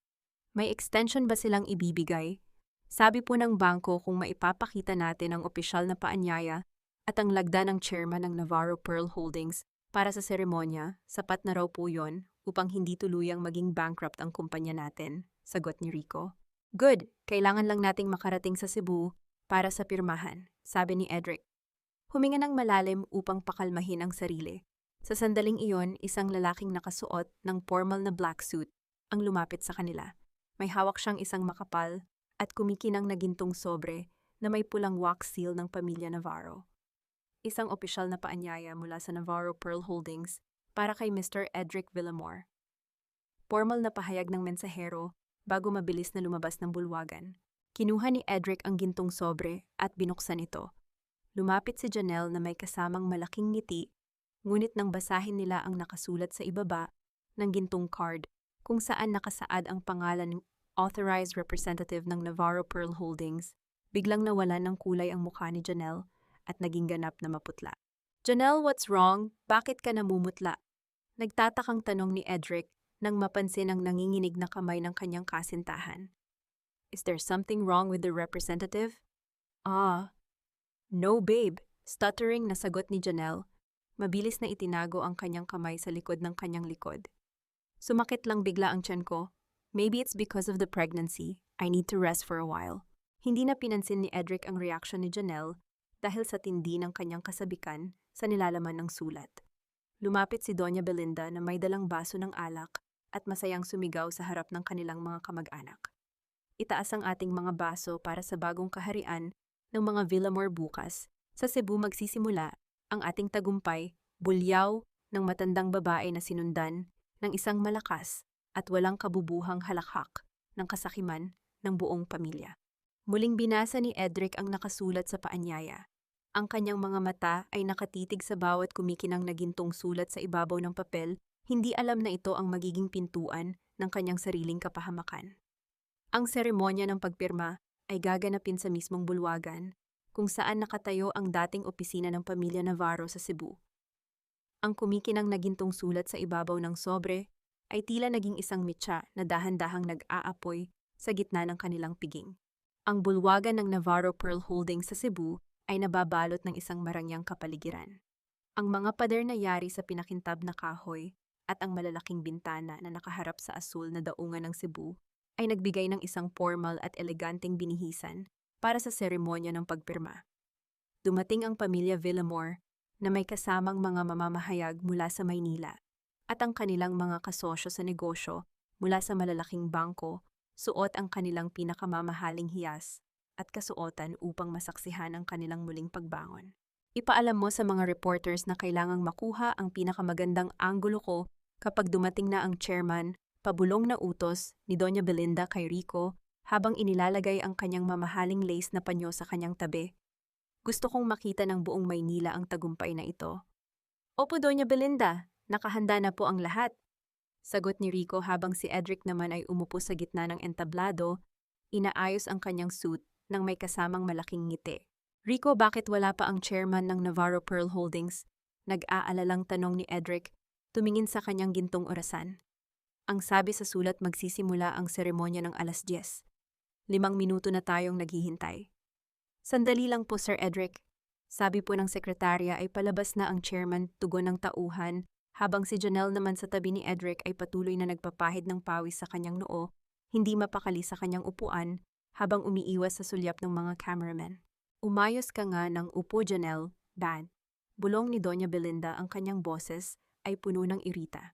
May extension ba silang ibibigay? Sabi po ng bangko kung maipapakita natin ang opisyal na paanyaya at ang lagda ng chairman ng Navarro Pearl Holdings para sa seremonya, sapat na raw po yon upang hindi tuluyang maging bankrupt ang kumpanya natin, sagot ni Rico. Good, kailangan lang nating makarating sa Cebu para sa pirmahan, sabi ni Edric. Huminga ng malalim upang pakalmahin ang sarili. Sa sandaling iyon, isang lalaking nakasuot ng formal na black suit ang lumapit sa kanila. May hawak siyang isang makapal at kumikinang na gintong sobre na may pulang wax seal ng pamilya Navarro. Isang opisyal na paanyaya mula sa Navarro Pearl Holdings para kay Mr. Edric Villamor. Formal na pahayag ng mensahero bago mabilis na lumabas ng bulwagan. Kinuha ni Edric ang gintong sobre at binuksan ito. Lumapit si Janelle na may kasamang malaking ngiti, ngunit nang basahin nila ang nakasulat sa ibaba ng gintong card kung saan nakasaad ang pangalan ng Authorized Representative ng Navarro Pearl Holdings, biglang nawalan ng kulay ang mukha ni Janelle at naging ganap na maputla. Janelle, what's wrong? Bakit ka namumutla? Nagtatakang tanong ni Edric nang mapansin ang nanginginig na kamay ng kanyang kasintahan. Is there something wrong with the representative? No babe, stuttering na sagot ni Janelle. Mabilis na itinago ang kanyang kamay sa likod ng kanyang likod. Sumakit lang bigla ang tiyan ko. Maybe it's because of the pregnancy. I need to rest for a while. Hindi na pinansin ni Edric ang reaksyon ni Janelle dahil sa tindi ng kanyang kasabikan sa nilalaman ng sulat. Lumapit si Doña Belinda na may dalang baso ng alak at masayang sumigaw sa harap ng kanilang mga kamag-anak. Itaas ang ating mga baso para sa bagong kaharian ng mga Villamor bukas. Sa Cebu magsisimula ang ating tagumpay, bulyaw ng matandang babae na sinundan ng isang malakas at walang kabubuhang halakhak ng kasakiman ng buong pamilya. Muling binasa ni Edric ang nakasulat sa paanyaya. Ang kanyang mga mata ay nakatitig sa bawat kumikinang na gintong sulat sa ibabaw ng papel, hindi alam na ito ang magiging pintuan ng kanyang sariling kapahamakan. Ang seremonya ng pagpirma ay gaganapin sa mismong bulwagan, kung saan nakatayo ang dating opisina ng pamilya Navarro sa Cebu. Ang kumikinang na gintong sulat sa ibabaw ng sobre ay tila naging isang mitsa na dahan-dahang nag-aapoy sa gitna ng kanilang piging. Ang bulwagan ng Navarro Pearl Holdings sa Cebu ay nababalot ng isang marangyang kapaligiran. Ang mga pader na yari sa pinakintab na kahoy at ang malalaking bintana na nakaharap sa asul na daungan ng Cebu ay nagbigay ng isang formal at eleganteng binihisan para sa seremonya ng pagpirma. Dumating ang pamilya Villamor na may kasamang mga mamamahayag mula sa Maynila at ang kanilang mga kasosyo sa negosyo mula sa malalaking bangko, suot ang kanilang pinakamamahaling hiyas at kasuotan upang masaksihan ang kanilang muling pagbangon. Ipaalam mo sa mga reporters na kailangang makuha ang pinakamagandang anggulo ko kapag dumating na ang chairman, pabulong na utos ni Doña Belinda kay Rico habang inilalagay ang kanyang mamahaling lace na panyo sa kanyang tabi. Gusto kong makita ng buong Maynila ang tagumpay na ito. Opo, Doña Belinda, nakahanda na po ang lahat. Sagot ni Rico habang si Edric naman ay umupo sa gitna ng entablado, inaayos ang kanyang suit nang may kasamang malaking ngiti. Rico, bakit wala pa ang chairman ng Navarro Pearl Holdings? Nag-aalalang tanong ni Edric, tumingin sa kanyang gintong orasan. Ang sabi sa sulat, magsisimula ang seremonya ng 10:00. 5 minuto na tayong naghihintay. Sandali lang po, Sir Edric. Sabi po ng sekretarya ay palabas na ang chairman, tugon ng tauhan, habang si Janelle naman sa tabi ni Edric ay patuloy na nagpapahid ng pawis sa kanyang noo, hindi mapakali sa kanyang upuan habang umiiwas sa sulyap ng mga cameramen. Umayos ka nga ng upo, Janelle, bad. Bulong ni Doña Belinda, ang kanyang boses ay puno ng irita.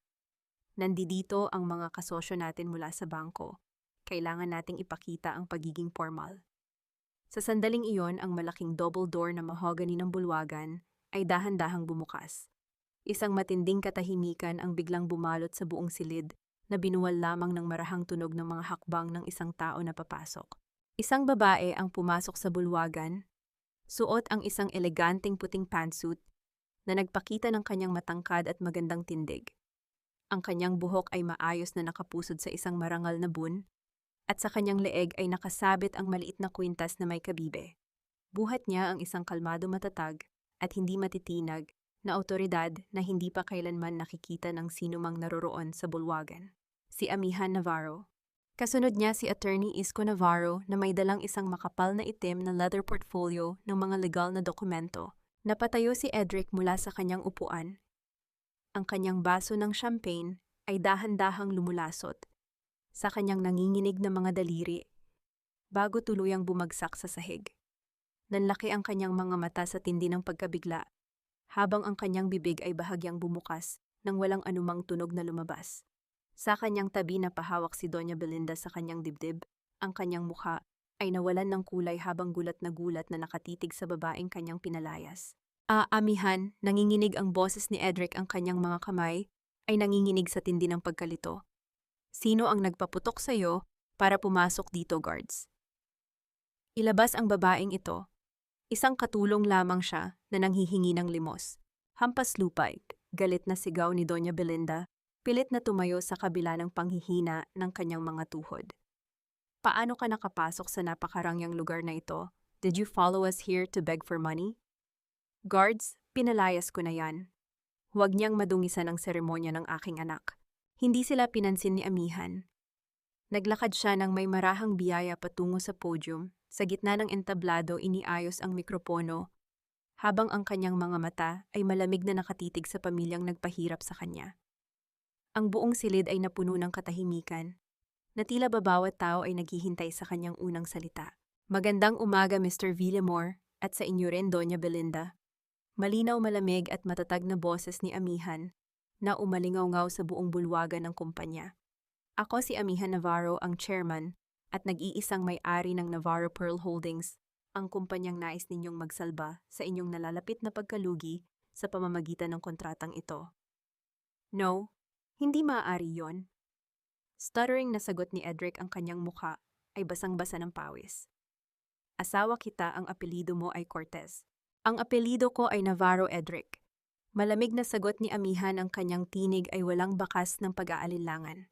Nandito ang mga kasosyo natin mula sa bangko. Kailangan nating ipakita ang pagiging formal. Sa sandaling iyon, ang malaking double door na mahogany ng bulwagan ay dahan-dahang bumukas. Isang matinding katahimikan ang biglang bumalot sa buong silid na binuwal lamang ng marahang tunog ng mga hakbang ng isang tao na papasok. Isang babae ang pumasok sa bulwagan, suot ang isang eleganteng puting pantsuit na nagpakita ng kanyang matangkad at magandang tindig. Ang kanyang buhok ay maayos na nakapusod sa isang marangal na bun, at sa kanyang leeg ay nakasabit ang maliit na kwintas na may kabibe. Buhat niya ang isang kalmado matatag at hindi matitinag na awtoridad na hindi pa kailanman nakikita ng sinumang naroroon sa bulwagan. Si Amihan Navarro. Kasunod niya si Attorney Isko Navarro na may dalang isang makapal na itim na leather portfolio ng mga legal na dokumento. Napatayo si Edric mula sa kanyang upuan. Ang kanyang baso ng champagne ay dahan-dahang lumulasot sa kanyang nanginginig na mga daliri bago tuluyang bumagsak sa sahig. Nanlaki ang kanyang mga mata sa tindi ng pagkabigla, habang ang kanyang bibig ay bahagyang bumukas nang walang anumang tunog na lumabas. Sa kanyang tabi na pahawak si Doña Belinda sa kanyang dibdib, ang kanyang mukha ay nawalan ng kulay habang gulat na nakatitig sa babaeng kanyang pinalayas. Amihan, nanginginig ang boses ni Edric, ang kanyang mga kamay ay nanginginig sa tindi ng pagkalito. Sino ang nagpaputok sa iyo para pumasok dito, guards? Ilabas ang babaeng ito. Isang katulong lamang siya na nanghihingi ng limos. Hampas lupay, galit na sigaw ni Doña Belinda, pilit na tumayo sa kabila ng panghihina ng kanyang mga tuhod. Paano ka nakapasok sa napakarangyang lugar na ito? Did you follow us here to beg for money? Guards, pinalayas ko na yan. Huwag niyang madungisan ang seremonya ng aking anak. Hindi sila pinansin ni Amihan. Naglakad siya ng may marahang biyaya patungo sa podium. Sa gitna ng entablado, iniayos ang mikropono, habang ang kanyang mga mata ay malamig na nakatitig sa pamilyang nagpahirap sa kanya. Ang buong silid ay napuno ng katahimikan, na tila ba bawat tao ay naghihintay sa kanyang unang salita. Magandang umaga, Mr. Villamor, at sa inyo rin, Doña Belinda. Malinaw, malamig at matatag na boses ni Amihan na umalingaw-ngaw sa buong bulwagan ng kumpanya. Ako si Amihan Navarro, ang chairman at nag-iisang may-ari ng Navarro Pearl Holdings, ang kumpanyang nais ninyong magsalba sa inyong nalalapit na pagkalugi sa pamamagitan ng kontratang ito. No, hindi maaari yon. Stuttering na sagot ni Edric, ang kanyang mukha ay basang-basa ng pawis. Asawa kita, ang apelido mo ay Cortez. Ang apelido ko ay Navarro, Edric. Malamig na sagot ni Amihan, ang kanyang tinig ay walang bakas ng pag-aalinlangan.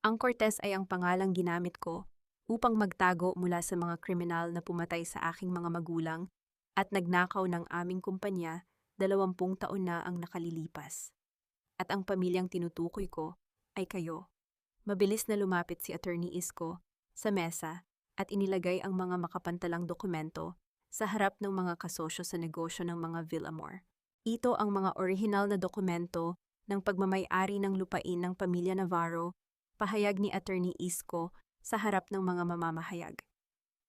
Ang Cortez ay ang pangalang ginamit ko upang magtago mula sa mga kriminal na pumatay sa aking mga magulang at nagnakaw ng aming kumpanya 20 taon na ang nakalilipas. At ang pamilyang tinutukoy ko ay kayo. Mabilis na lumapit si Attorney Isko sa mesa at inilagay ang mga makapantalang dokumento sa harap ng mga kasosyo sa negosyo ng mga Villamor. Ito ang mga orihinal na dokumento ng pagmamay-ari ng lupain ng pamilya Navarro, pahayag ni Attorney Isko sa harap ng mga mamamahayag.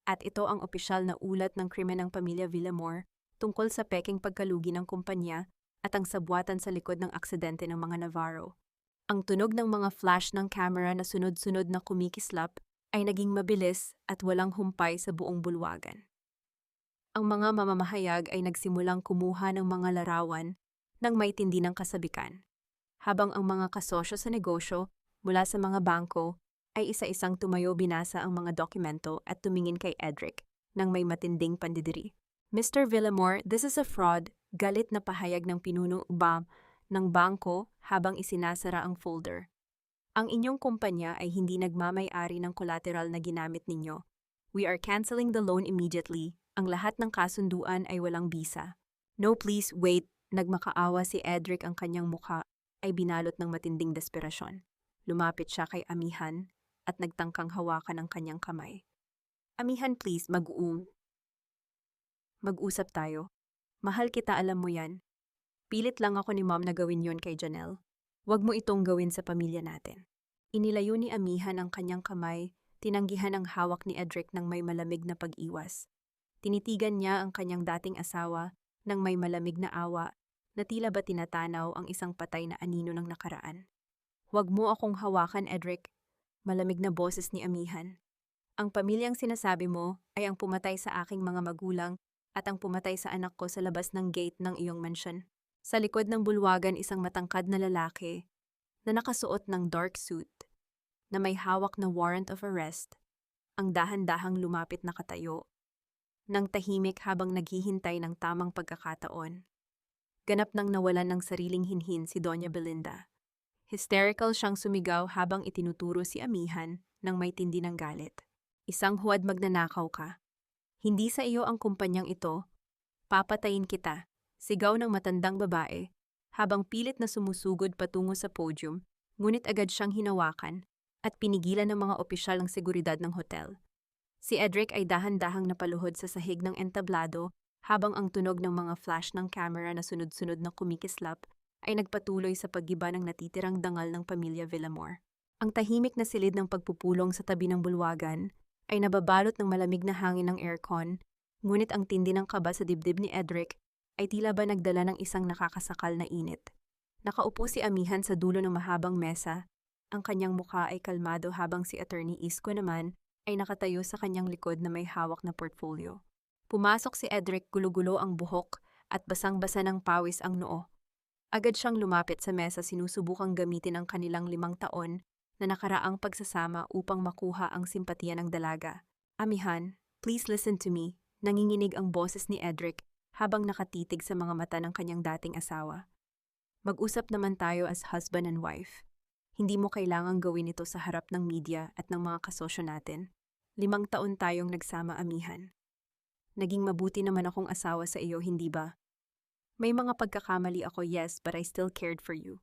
At ito ang opisyal na ulat ng krimen ng pamilya Villamor tungkol sa peking pagkalugi ng kumpanya at ang sabwatan sa likod ng aksidente ng mga Navarro. Ang tunog ng mga flash ng camera na sunod-sunod na kumikislap ay naging mabilis at walang humpay sa buong bulwagan. Ang mga mamamahayag ay nagsimulang kumuha ng mga larawan ng may tindi ng kasabikan, habang ang mga kasosyo sa negosyo mula sa mga bangko ay isa-isang tumayo, binasa ang mga dokumento at tumingin kay Edric nang may matinding pandidiri. Mr. Villamor, this is a fraud, galit na pahayag ng pinuno ng bangko habang isinasara ang folder. Ang inyong kumpanya ay hindi nagmamay-ari ng collateral na ginamit ninyo. We are canceling the loan immediately. Ang lahat ng kasunduan ay walang bisa. No, please, wait. Nagmakaawa si Edric, ang kanyang mukha ay binalot ng matinding desperasyon. Lumapit siya kay Amihan at nagtangkang hawakan ang kanyang kamay. Amihan, please, mag-usap tayo. Mahal kita, alam mo yan. Pilit lang ako ni Mom na gawin yon kay Janelle. Huwag mo itong gawin sa pamilya natin. Inilayo ni Amihan ang kanyang kamay, tinanggihan ang hawak ni Edric ng may malamig na pag-iwas. Tinitigan niya ang kanyang dating asawa ng may malamig na awa na tila ba tinatanaw ang isang patay na anino ng nakaraan. Huwag mo akong hawakan, Edric. Malamig na boses ni amihan. Ang pamilyang sinasabi mo ay ang pumatay sa aking mga magulang at ang pumatay sa anak ko sa labas ng gate ng iyong mansyon. Sa likod ng bulwagan isang matangkad na lalaki na nakasuot ng dark suit na may hawak na warrant of arrest ang dahan-dahang lumapit na katayo nang tahimik habang naghihintay ng tamang pagkakataon. Ganap nang nawalan ng sariling hinhin si Doña Belinda. Hysterical siyang sumigaw habang itinuturo si amihan ng may tindi ng galit. Isang huwad magnanakaw ka. Hindi sa iyo ang kumpanyang ito. Papatayin kita. Sigaw ng matandang babae habang pilit na sumusugod patungo sa podium, ngunit agad siyang hinawakan at pinigilan ng mga opisyal ng seguridad ng hotel. Si Edric ay dahan-dahang napaluhod sa sahig ng entablado habang ang tunog ng mga flash ng camera na sunod-sunod na kumikislap ay nagpatuloy sa paggiba ng natitirang dangal ng pamilya Villamor. Ang tahimik na silid ng pagpupulong sa tabi ng bulwagan ay nababalot ng malamig na hangin ng aircon, ngunit ang tindi ng kaba sa dibdib ni Edric ay tila ba nagdala ng isang nakakasakal na init. Nakaupo si amihan sa dulo ng mahabang mesa, ang kanyang mukha ay kalmado habang si Attorney Isko naman ay nakatayo sa kanyang likod na may hawak na portfolio. Pumasok si Edric, gulo-gulo ang buhok at basang-basa ng pawis ang noo. Agad siyang lumapit sa mesa, sinusubukang gamitin ang kanilang 5 taon na nakaraang pagsasama upang makuha ang simpatiya ng dalaga. Amihan, please listen to me, nanginginig ang boses ni Edric habang nakatitig sa mga mata ng kanyang dating asawa. Mag-usap naman tayo as husband and wife. Hindi mo kailangang gawin ito sa harap ng media at ng mga kasosyo natin. 5 taon tayong nagsama, amihan. Naging mabuti naman akong asawa sa iyo, hindi ba? May mga pagkakamali ako, yes, but I still cared for you.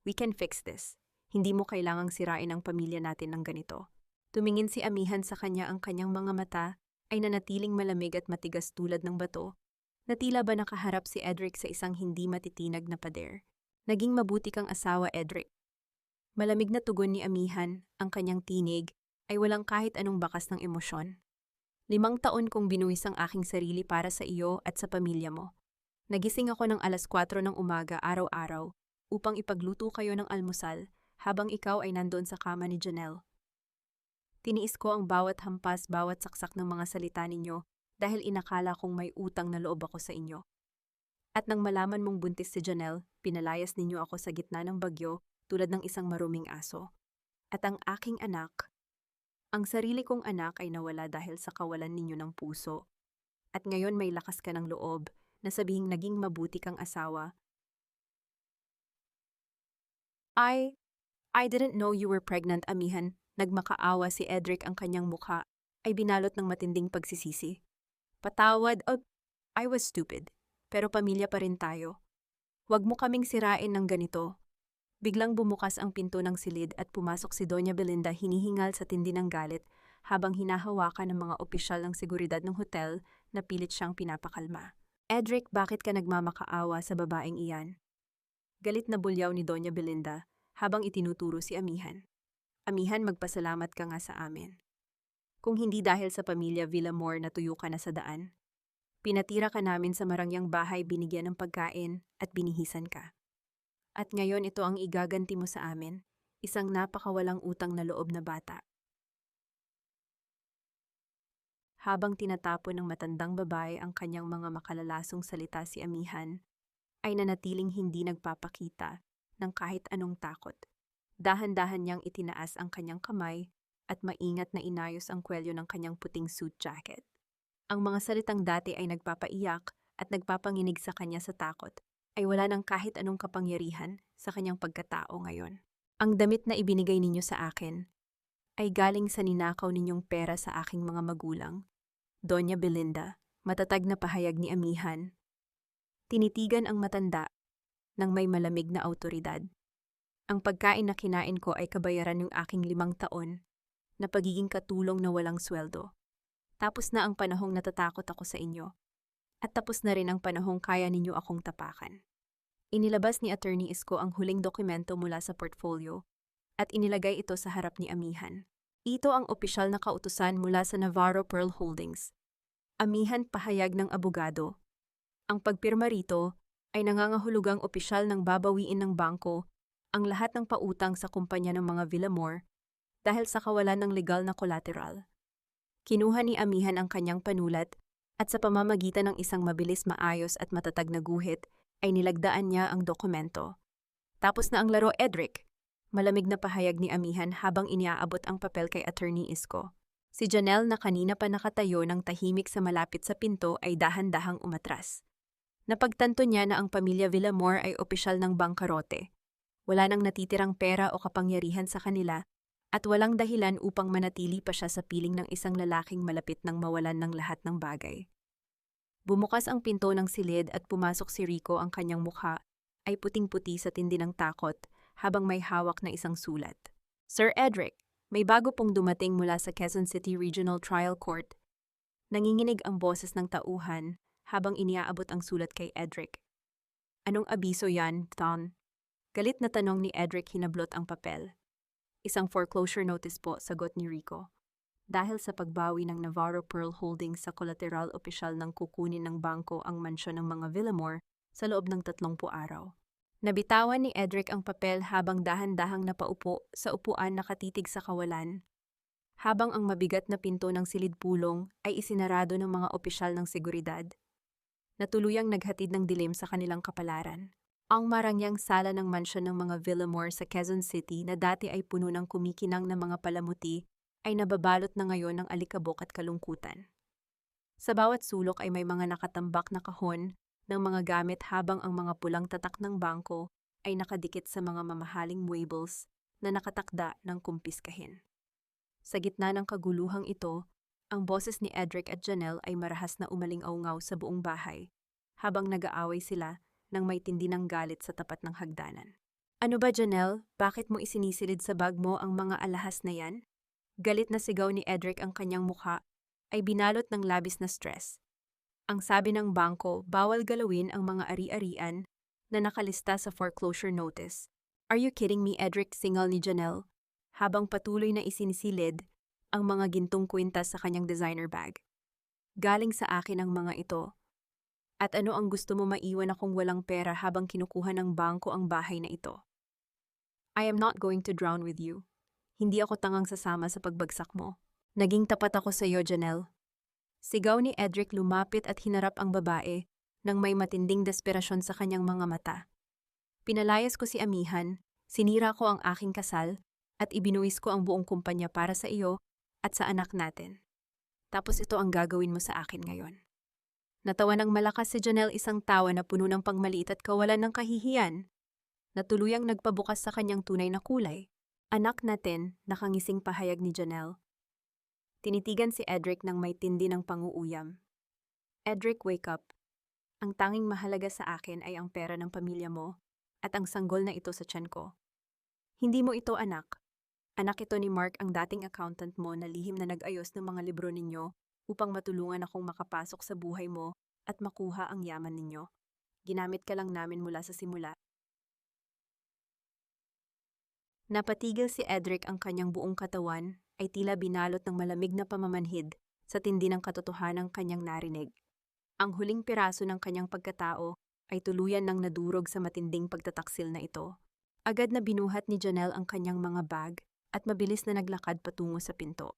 We can fix this. Hindi mo kailangang sirain ang pamilya natin ng ganito. Tumingin si amihan sa kanya, ang kanyang mga mata ay nanatiling malamig at matigas tulad ng bato, na tila ba nakaharap si Edric sa isang hindi matitinag na pader. Naging mabuti kang asawa, Edric. Malamig na tugon ni amihan, ang kanyang tinig ay walang kahit anong bakas ng emosyon. 5 taon kong binuwis ang aking sarili para sa iyo at sa pamilya mo. Nagising ako ng 4:00 ng umaga araw-araw upang ipagluto kayo ng almusal habang ikaw ay nandoon sa kama ni Janelle. Tiniis ko ang bawat hampas, bawat saksak ng mga salita ninyo dahil inakala kong may utang na loob ako sa inyo. At nang malaman mong buntis si Janelle, pinalayas ninyo ako sa gitna ng bagyo tulad ng isang maruming aso. At ang aking anak, ang sarili kong anak ay nawala dahil sa kawalan ninyo ng puso. At ngayon may lakas ka ng loob na sabihing naging mabuti kang asawa. I didn't know you were pregnant, amihan. Nagmakaawa si Edric, ang kanyang mukha ay binalot ng matinding pagsisisi. Patawad, I was stupid. Pero pamilya pa rin tayo. Huwag mo kaming sirain ng ganito. Biglang bumukas ang pinto ng silid at pumasok si Doña Belinda, hinihingal sa tindi ng galit habang hinahawakan ng mga opisyal ng seguridad ng hotel na pilit siyang pinapakalma. Edric, bakit ka nagmamakaawa sa babaeng iyan? Galit na bulyaw ni Doña Belinda habang itinuturo si amihan. Amihan, magpasalamat ka nga sa amin. Kung hindi dahil sa pamilya Villamor na tuyo ka na sa daan, pinatira ka namin sa marangyang bahay, binigyan ng pagkain at binihisan ka. At ngayon ito ang igaganti mo sa amin, isang napakawalang utang na loob na bata. Habang tinatapon ng matandang babae ang kanyang mga makalalasong salita, si amihan ay nanatiling hindi nagpapakita ng kahit anong takot. Dahan-dahan niyang itinaas ang kanyang kamay at maingat na inayos ang kwelyo ng kanyang puting suit jacket. Ang mga salitang dati ay nagpapaiyak at nagpapanginig sa kanya sa takot ay wala ng kahit anong kapangyarihan sa kanyang pagkatao ngayon. Ang damit na ibinigay ninyo sa akin ay galing sa ninakaw ninyong pera sa aking mga magulang. Doña Belinda, matatag na pahayag ni amihan. Tinitigan ang matanda ng may malamig na awtoridad. Ang pagkain na kinain ko ay kabayaran ng aking 5 taon na pagiging katulong na walang sweldo. Tapos na ang panahong natatakot ako sa inyo. At tapos na rin ang panahong kaya ninyo akong tapakan. Inilabas ni Attorney Isko ang huling dokumento mula sa portfolio at inilagay ito sa harap ni amihan. Ito ang opisyal na kautusan mula sa Navarro Pearl Holdings. Amihan, pahayag ng abogado. Ang pagpirma rito ay nangangahulugang opisyal ng babawiin ng bangko ang lahat ng pautang sa kumpanya ng mga Villamor dahil sa kawalan ng legal na collateral. Kinuha ni amihan ang kanyang panulat at sa pamamagitan ng isang mabilis, maayos at matatag na guhit ay nilagdaan niya ang dokumento. Tapos na ang laro, Edric. Malamig na pahayag ni amihan habang iniaabot ang papel kay Attorney Isko. Si Janelle na kanina pa nakatayo ng tahimik sa malapit sa pinto ay dahan-dahang umatras. Napagtanto niya na ang pamilya Villamor ay opisyal ng bangkarote. Wala nang natitirang pera o kapangyarihan sa kanila at walang dahilan upang manatili pa siya sa piling ng isang lalaking malapit nang mawalan ng lahat ng bagay. Bumukas ang pinto ng silid at pumasok si Rico. Ang kanyang mukha ay puting-puti sa tindi ng takot habang may hawak na isang sulat. Sir Edric, may bago pong dumating mula sa Quezon City Regional Trial Court. Nanginginig ang boses ng tauhan habang iniaabot ang sulat kay Edric. Anong abiso yan, Tom? Galit na tanong ni Edric, hinablot ang papel. Isang foreclosure notice po, sagot ni Rico. Dahil sa pagbawi ng Navarro Pearl Holdings sa collateral, opisyal ng kukunin ng bangko ang mansyon ng mga Villamor sa loob ng 30 araw. Nabitawan ni Edric ang papel habang dahan-dahang napaupo sa upuan nakatitig sa kawalan. Habang ang mabigat na pinto ng silid-pulong ay isinarado ng mga opisyal ng seguridad. Natuluyang naghatid ng dilim sa kanilang kapalaran. Ang marangyang sala ng mansyon ng mga Villamor sa Quezon City na dati ay puno ng kumikinang na mga palamuti ay nababalot na ngayon ng alikabok at kalungkutan. Sa bawat sulok ay may mga nakatambak na kahon ng mga gamit habang ang mga pulang tatak ng bangko ay nakadikit sa mga mamahaling muebles na nakatakda ng kumpiskahin. Sa gitna ng kaguluhang ito, ang boses ni Edric at Janelle ay marahas na umaling-aungaw sa buong bahay habang nag-aaway sila nang may tindi ng galit sa tapat ng hagdanan. Ano ba, Janelle? Bakit mo isinisilid sa bag mo ang mga alahas na yan? Galit na sigaw ni Edric. Ang kanyang mukha ay binalot ng labis na stress. Ang sabi ng bangko, bawal galawin ang mga ari-arian na nakalista sa foreclosure notice. Are you kidding me, Edric? Singal ni Janelle habang patuloy na isinisilid ang mga gintong kwintas sa kanyang designer bag. Galing sa akin ang mga ito. At ano ang gusto mo maiwan akong walang pera habang kinukuha ng bangko ang bahay na ito? I am not going to drown with you. Hindi ako tangang sasama sa pagbagsak mo. Naging tapat ako sa iyo, Janelle. Sigaw ni Edric, lumapit at hinarap ang babae nang may matinding desperasyon sa kanyang mga mata. Pinalayas ko si amihan, sinira ko ang aking kasal, at ibinuwis ko ang buong kumpanya para sa iyo at sa anak natin. Tapos ito ang gagawin mo sa akin ngayon. Natawa ng malakas si Janelle, isang tawa na puno ng pangmaliit at kawalan ng kahihiyan, na tuluyang nagpabukas sa kanyang tunay na kulay. Anak natin, nakangising pahayag ni Janelle. Tinitigan si Edric ng may tindi ng panguuyam. Edric, wake up. Ang tanging mahalaga sa akin ay ang pera ng pamilya mo at ang sanggol na ito sa tiyan ko. Hindi mo ito anak. Anak ito ni Mark, ang dating accountant mo na lihim na nag-ayos ng mga libro ninyo upang matulungan akong makapasok sa buhay mo at makuha ang yaman ninyo. Ginamit ka lang namin mula sa simula. Napatigil si Edric, ang kanyang buong katawan ay tila binalot ng malamig na pamamanhid sa tindi ng katotohanang kanyang narinig. Ang huling piraso ng kanyang pagkatao ay tuluyan ng nadurog sa matinding pagtataksil na ito. Agad na binuhat ni Janelle ang kanyang mga bag at mabilis na naglakad patungo sa pinto.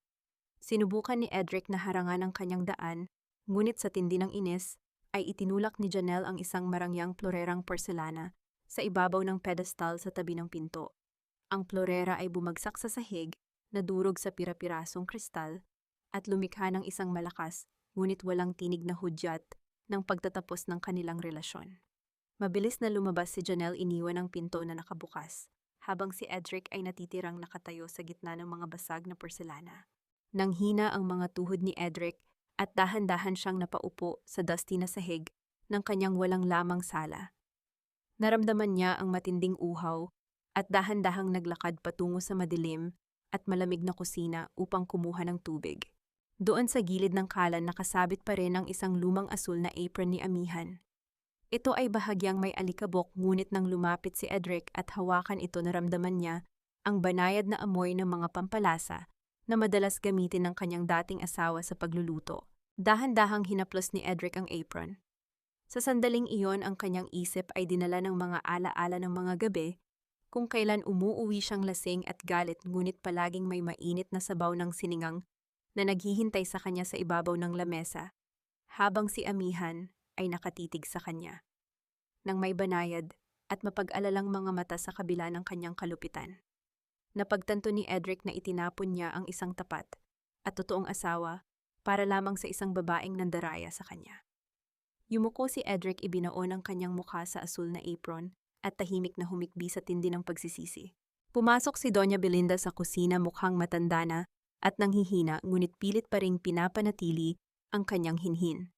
Sinubukan ni Edric na harangan ang kanyang daan, ngunit sa tindi ng inis ay itinulak ni Janelle ang isang marangyang plorerang porselana sa ibabaw ng pedestal sa tabi ng pinto. Ang plorera ay bumagsak sa sahig, nadurog sa pira-pirasong kristal, at lumikha ng isang malakas ngunit walang tinig na hudyat ng pagtatapos ng kanilang relasyon. Mabilis na lumabas si Janelle, iniwan ang pinto na nakabukas, habang si Edric ay natitirang nakatayo sa gitna ng mga basag na porselana. Nanghina ang mga tuhod ni Edric at dahan-dahan siyang napaupo sa dusty na sahig ng kanyang walang lamang sala. Naramdaman niya ang matinding uhaw at dahan-dahang naglakad patungo sa madilim at malamig na kusina upang kumuha ng tubig. Doon sa gilid ng kalan nakasabit pa rin ang isang lumang asul na apron ni amihan. Ito ay bahagyang may alikabok, ngunit nang lumapit si Edric at hawakan ito, naramdaman niya ang banayad na amoy ng mga pampalasa na madalas gamitin ng kanyang dating asawa sa pagluluto. Dahan-dahang hinaplos ni Edric ang apron. Sa sandaling iyon, ang kanyang isip ay dinala ng mga alaala ng mga gabi Kung kailan umuuwi siyang lasing at galit ngunit palaging may mainit na sabaw ng sinigang na naghihintay sa kanya sa ibabaw ng lamesa, habang si Amihan ay nakatitig sa kanya. Nang may banayad at mapag-alalang mga mata sa kabila ng kanyang kalupitan. Napagtanto ni Edric na itinapon niya ang isang tapat at totoong asawa para lamang sa isang babaeng nandaraya sa kanya. Yumuko si Edric, ibinaon ang kanyang mukha sa asul na apron at tahimik na humikbi sa tindi ng pagsisisi. Pumasok si Doña Belinda sa kusina, mukhang matanda na at nanghihina, ngunit pilit pa ring pinapanatili ang kanyang hinhin.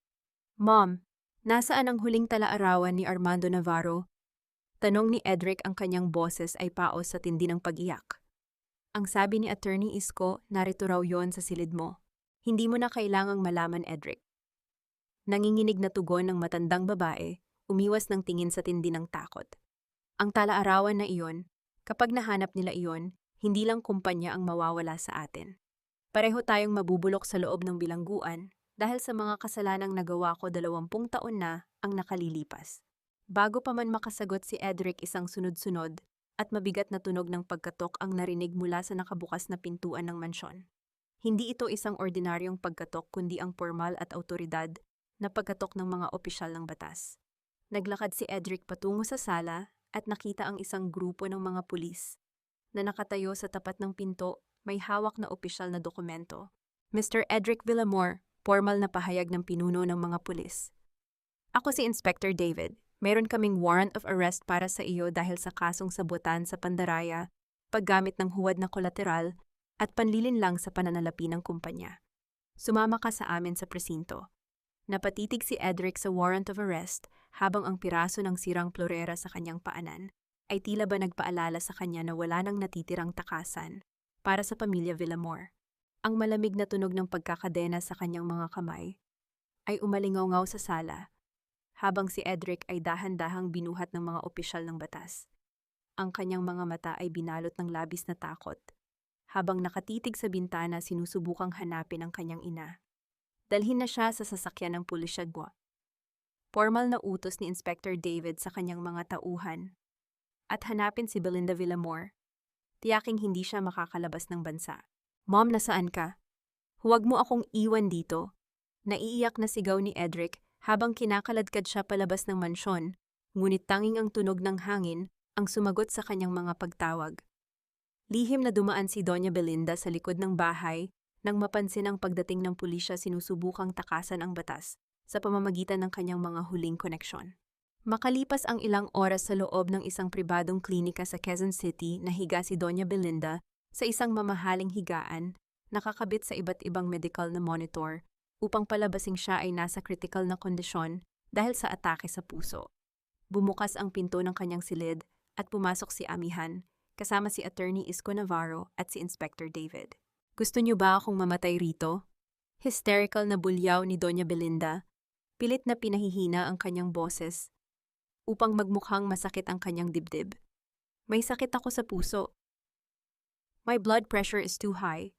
"Mom, nasaan ang huling talaarawan ni Armando Navarro?" Tanong ni Edric, ang kanyang boses ay paos sa tindi ng pag-iyak. "Ang sabi ni Attorney Isko, narito raw yon sa silid mo. Hindi mo na kailangang malaman, Edric." Nanginginig na tugon ng matandang babae, umiwas ng tingin sa tindi ng takot. "Ang talaarawan na iyon, kapag nahanap nila iyon, hindi lang kumpanya ang mawawala sa atin. Pareho tayong mabubulok sa loob ng bilangguan dahil sa mga kasalanang nagawa ko 20 taon na ang nakalilipas." Bago pa man makasagot si Edric, isang sunod-sunod at mabigat na tunog ng pagkatok ang narinig mula sa nakabukas na pintuan ng mansyon. Hindi ito isang ordinaryong pagkatok kundi ang formal at awtoridad na pagkatok ng mga opisyal ng batas. Naglakad si Edric patungo sa sala at nakita ang isang grupo ng mga pulis na nakatayo sa tapat ng pinto, may hawak na opisyal na dokumento. "Mr. Edric Villamor," formal na pahayag ng pinuno ng mga pulis. "Ako si Inspector David. Meron kaming warrant of arrest para sa iyo dahil sa kasong sabotan sa pandaraya, paggamit ng huwad na kolateral, at panlilinlang sa pananalapi ng kumpanya. Sumama ka sa amin sa presinto." Napatitig si Edric sa warrant of arrest habang ang piraso ng sirang plorera sa kanyang paanan ay tila ba nagpaalala sa kanya na wala nang natitirang takasan para sa pamilya Villamor. Ang malamig na tunog ng pagkakadena sa kanyang mga kamay ay umalingaw-ngaw sa sala habang si Edric ay dahan-dahang binuhat ng mga opisyal ng batas. Ang kanyang mga mata ay binalot ng labis na takot habang nakatitig sa bintana, sinusubukang hanapin ang kanyang ina. Dalhin na siya sa sasakyan ng pulisya. Formal na utos ni Inspector David sa kanyang mga tauhan. At hanapin si Belinda Villamor. Tiyaking hindi siya makakalabas ng bansa. "Mom, nasaan ka? Huwag mo akong iwan dito." Naiiyak na sigaw ni Edric habang kinakaladkad siya palabas ng mansyon, ngunit tanging ang tunog ng hangin ang sumagot sa kanyang mga pagtawag. Lihim na dumaan si Doña Belinda sa likod ng bahay nang mapansin ang pagdating ng pulisya, sinusubukang takasan ang batas sa pamamagitan ng kanyang mga huling koneksyon. Makalipas ang ilang oras sa loob ng isang pribadong klinika sa Quezon City, nahiga si Doña Belinda sa isang mamahaling higaan, nakakabit sa iba't ibang medical na monitor upang palabasing siya ay nasa critical na kondisyon dahil sa atake sa puso. Bumukas ang pinto ng kanyang silid at pumasok si Amihan kasama si Attorney Isko Navarro at si Inspector David. "Gusto niyo ba akong mamatay rito?" Hysterical na bulyaw ni Doña Belinda. Pilit na pinahihina ang kanyang boses upang magmukhang masakit ang kanyang dibdib. "May sakit ako sa puso. My blood pressure is too high.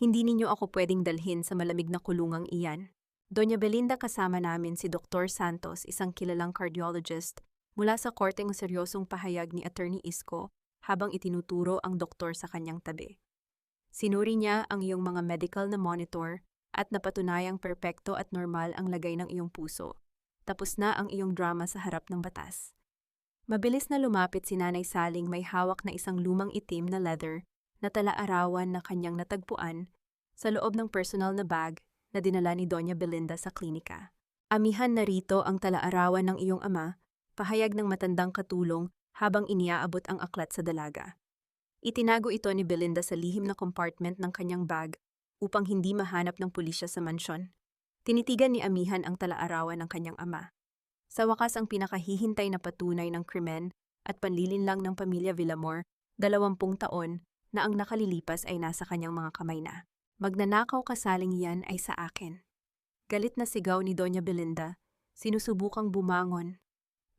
Hindi ninyo ako pwedeng dalhin sa malamig na kulungang iyan." Doña Belinda, kasama namin si Dr. Santos, isang kilalang cardiologist, mula sa korteng seryosong pahayag ni Attorney Isko habang itinuturo ang doktor sa kanyang tabi. "Sinuri niya ang iyong mga medical na monitor at napatunayang perpekto at normal ang lagay ng iyong puso. Tapos na ang iyong drama sa harap ng batas." Mabilis na lumapit si Nanay Saling, may hawak na isang lumang itim na leather na tala-arawan na kanyang natagpuan sa loob ng personal na bag na dinala ni Doña Belinda sa klinika. "Amihan, narito ang tala-arawan ng iyong ama," pahayag ng matandang katulong habang iniaabot ang aklat sa dalaga. Itinago ito ni Belinda sa lihim na compartment ng kanyang bag upang hindi mahanap ng pulisya sa mansyon. Tinitigan ni Amihan ang tala-arawan ng kanyang ama. Sa wakas, ang pinakahihintay na patunay ng krimen at panlilinlang ng pamilya Villamor, 20 taon na ang nakalilipas, ay nasa kanyang mga kamay na. "Magnanakaw ka, Saling, yan ay sa akin." Galit na sigaw ni Doña Belinda, sinusubukang bumangon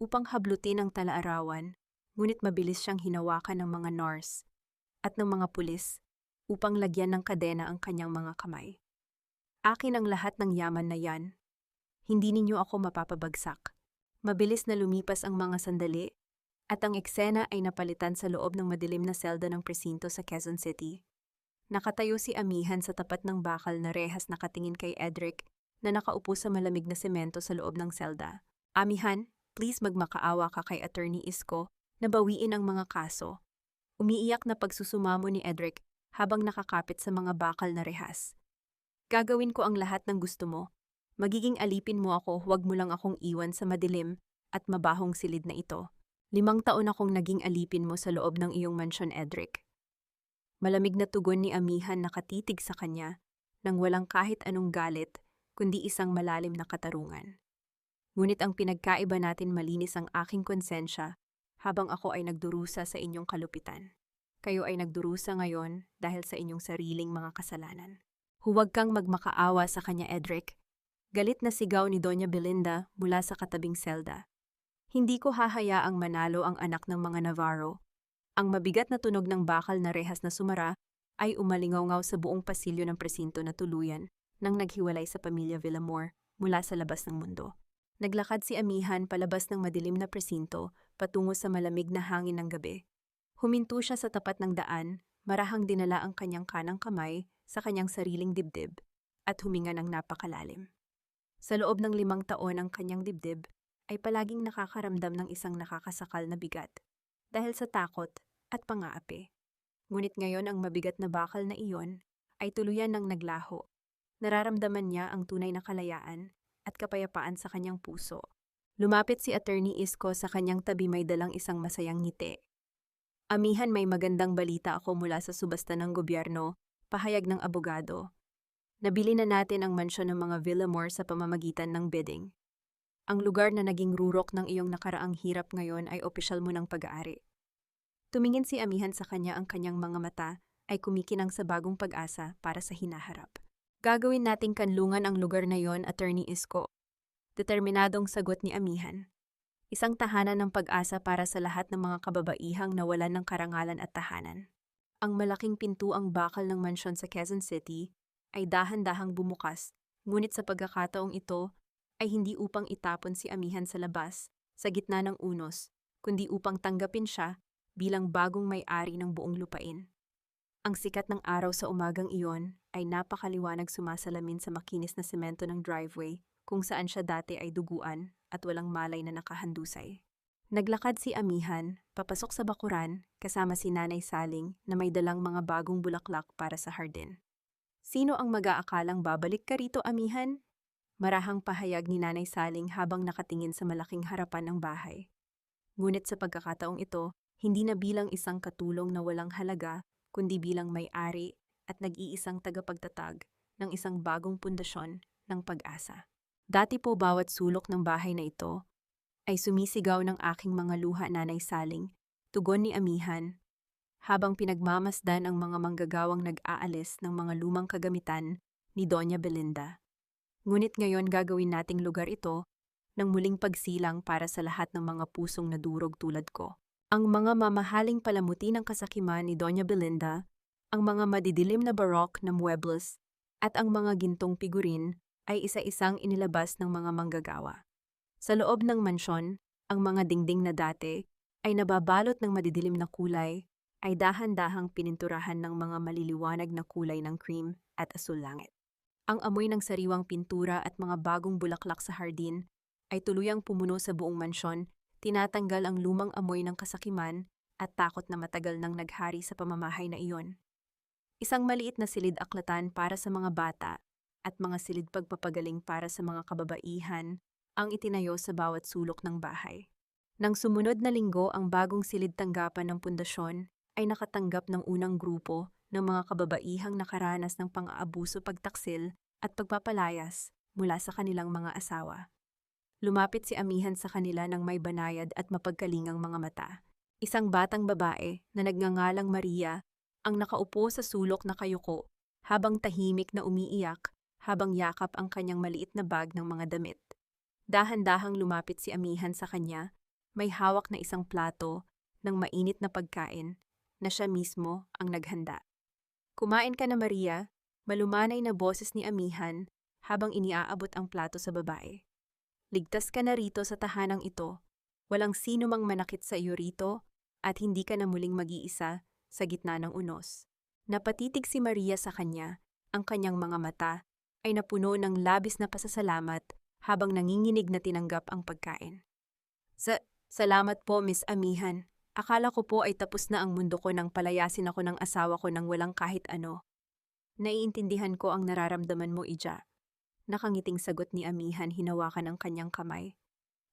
upang hablutin ang tala-arawan, ngunit mabilis siyang hinawakan ng mga nurse at ng mga pulis upang lagyan ng kadena ang kanyang mga kamay. "Akin ang lahat ng yaman na yan. Hindi ninyo ako mapapabagsak." Mabilis na lumipas ang mga sandali At ang eksena ay napalitan sa loob ng madilim na selda ng presinto sa Quezon City. Nakatayo si Amihan sa tapat ng bakal na rehas nakatingin kay Edric na nakaupo sa malamig na semento sa loob ng selda. Amihan, please magmakaawa ka kay Attorney Isko na bawiin ang mga kaso. Umiiyak na pagsusumamo ni Edric habang nakakapit sa mga bakal na rehas. Gagawin ko ang lahat ng gusto mo. Magiging alipin mo ako, huwag mo lang akong iwan sa madilim at mabahong silid na ito. 5 taon akong naging alipin mo sa loob ng iyong mansyon, Edric. Malamig na tugon ni Amihan nakatitig sa kanya nang walang kahit anong galit kundi isang malalim na katarungan. Ngunit ang pinagkaiba natin malinis ang aking konsensya habang ako ay nagdurusa sa inyong kalupitan. Kayo ay nagdurusa ngayon dahil sa inyong sariling mga kasalanan. Huwag kang magmakaawa sa kanya, Edric. Galit na sigaw ni Doña Belinda mula sa katabing selda. Hindi ko hahayaang manalo ang anak ng mga Navarro. Ang mabigat na tunog ng bakal na rehas na sumara ay umalingaw-ngaw sa buong pasilyo ng presinto na tuluyan nang naghiwalay sa pamilya Villamor mula sa labas ng mundo. Naglakad si Amihan palabas ng madilim na presinto patungo sa malamig na hangin ng gabi. Huminto siya sa tapat ng daan, marahang dinala ang kanyang kanang kamay sa kanyang sariling dibdib at huminga ng napakalalim. Sa loob ng 5 taon ang kanyang dibdib ay palaging nakakaramdam ng isang nakakasakal na bigat dahil sa takot at pang-aapi. Ngunit ngayon ang mabigat na bakal na iyon ay tuluyan ng naglaho. Nararamdaman niya ang tunay na kalayaan at kapayapaan sa kanyang puso. Lumapit si Attorney Isko sa kanyang tabi, may dalang isang masayang ngiti. Amihan, may magandang balita ako mula sa subasta ng gobyerno, pahayag ng abogado. Nabili na natin ang mansyon ng mga Villamor sa pamamagitan ng bidding. Ang lugar na naging rurok ng iyong nakaraang hirap ngayon ay opisyal mo ng pag-aari. Tumingin si Amihan sa kanya, ang kanyang mga mata ay kumikinang sa bagong pag-asa para sa hinaharap. Gagawin nating kanlungan ang lugar na yon, Attorney Isko. Determinadong sagot ni Amihan. Isang tahanan ng pag-asa para sa lahat ng mga kababaihang nawalan ng karangalan at tahanan. Ang malaking pintuang bakal ng mansyon sa Quezon City ay dahan-dahang bumukas, ngunit sa pagkakataong ito ay hindi upang itapon si Amihan sa labas, sa gitna ng unos, kundi upang tanggapin siya bilang bagong may-ari ng buong lupain. Ang sikat ng araw sa umagang iyon ay napakaliwanag, sumasalamin sa makinis na semento ng driveway kung saan siya dati ay duguan at walang malay na nakahandusay. Naglakad si Amihan papasok sa bakuran kasama si Nanay Saling na may dalang mga bagong bulaklak para sa hardin. Sino ang mag-aakalang babalik ka rito, Amihan? Marahang pahayag ni Nanay Saling habang nakatingin sa malaking harapan ng bahay. Ngunit sa pagkakataong ito, hindi na bilang isang katulong na walang halaga, kundi bilang may-ari at nag-iisang tagapagtatag ng isang bagong pundasyon ng pag-asa. Dati po bawat sulok ng bahay na ito ay sumisigaw ng aking mga luha, Nanay Saling, tugon ni Amihan, habang pinagmamasdan ang mga manggagawang nag-aalis ng mga lumang kagamitan ni Doña Belinda. Ngunit ngayon gagawin nating lugar ito ng muling pagsilang para sa lahat ng mga pusong nadurog tulad ko. Ang mga mamahaling palamuti ng kasakiman ni Doña Belinda, ang mga madidilim na barok na muebles, at ang mga gintong figurin ay isa-isang inilabas ng mga manggagawa. Sa loob ng mansyon, ang mga dingding na dati ay nababalot ng madidilim na kulay ay dahan-dahang pininturahan ng mga maliliwanag na kulay ng cream at asul langit. Ang amoy ng sariwang pintura at mga bagong bulaklak sa hardin ay tuluyang pumuno sa buong mansyon, tinatanggal ang lumang amoy ng kasakiman at takot na matagal nang naghari sa pamamahay na iyon. Isang maliit na silid aklatan para sa mga bata at mga silid pagpapagaling para sa mga kababaihan ang itinayo sa bawat sulok ng bahay. Nang sumunod na linggo, ang bagong silid tanggapan ng pundasyon ay nakatanggap ng unang grupo ng mga kababaihang nakaranas ng pang-aabuso, pagtaksil at pagpapalayas mula sa kanilang mga asawa. Lumapit si Amihan sa kanila ng may banayad at mapagkalingang mga mata. Isang batang babae na nagngangalang Maria ang nakaupo sa sulok na kayuko habang tahimik na umiiyak habang yakap ang kanyang maliit na bag ng mga damit. Dahan-dahang lumapit si Amihan sa kanya, may hawak na isang plato ng mainit na pagkain na siya mismo ang naghanda. "Kumain ka na, Maria," malumanay na boses ni Amihan habang iniaabot ang plato sa babae. "Ligtas ka na rito sa tahanang ito. Walang sino mang manakit sa iyo rito at hindi ka na muling mag-iisa sa gitna ng unos. Napatitig si Maria sa kanya, ang kanyang mga mata ay napuno ng labis na pasasalamat habang nanginginig na tinanggap ang pagkain. Salamat po, Miss Amihan. Akala ko po ay tapos na ang mundo ko nang palayasin ako ng asawa ko nang walang kahit ano. Naiintindihan ko ang nararamdaman mo, Ija. Nakangiting sagot ni Amihan, hinawakan ang kanyang kamay.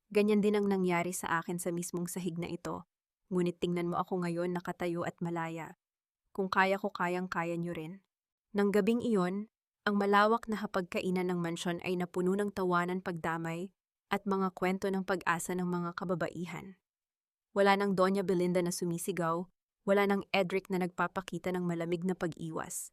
Ganyan din ang nangyari sa akin sa mismong sahig na ito. Ngunit tingnan mo ako ngayon nakatayo at malaya. Kung kaya ko, kayang-kaya niyo rin. Nang gabing iyon, ang malawak na hapagkainan ng mansyon ay napuno ng tawanan, pagdamay at mga kwento ng pag-asa ng mga kababaihan. Wala nang Doña Belinda na sumisigaw, wala nang Edric na nagpapakita ng malamig na pag-iwas.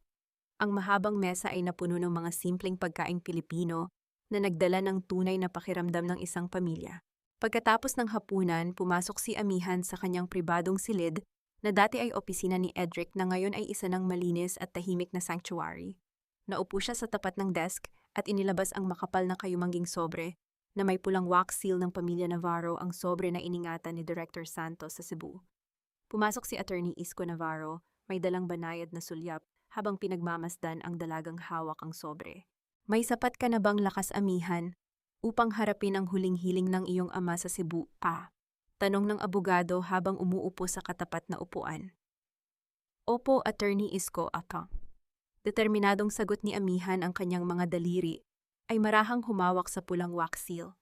Ang mahabang mesa ay napuno ng mga simpleng pagkaing Pilipino na nagdala ng tunay na pakiramdam ng isang pamilya. Pagkatapos ng hapunan, pumasok si Amihan sa kanyang pribadong silid na dati ay opisina ni Edric na ngayon ay isa ng malinis at tahimik na sanctuary. Naupo siya sa tapat ng desk at inilabas ang makapal na kayumangging sobre na may pulang wax seal ng pamilya Navarro, ang sobre na iningatan ni Director Santos sa Cebu. Pumasok si Attorney Isko Navarro, may dalang banayad na sulyap habang pinagmamasdan ang dalagang hawak ang sobre. May sapat ka na bang lakas, Amihan, upang harapin ang huling hiling ng iyong ama sa Cebu, pa? Tanong ng abogado habang umuupo sa katapat na upuan. Opo, Attorney Isko, aka. Determinadong sagot ni Amihan, ang kanyang mga daliri ay marahang humawak sa pulang wax seal.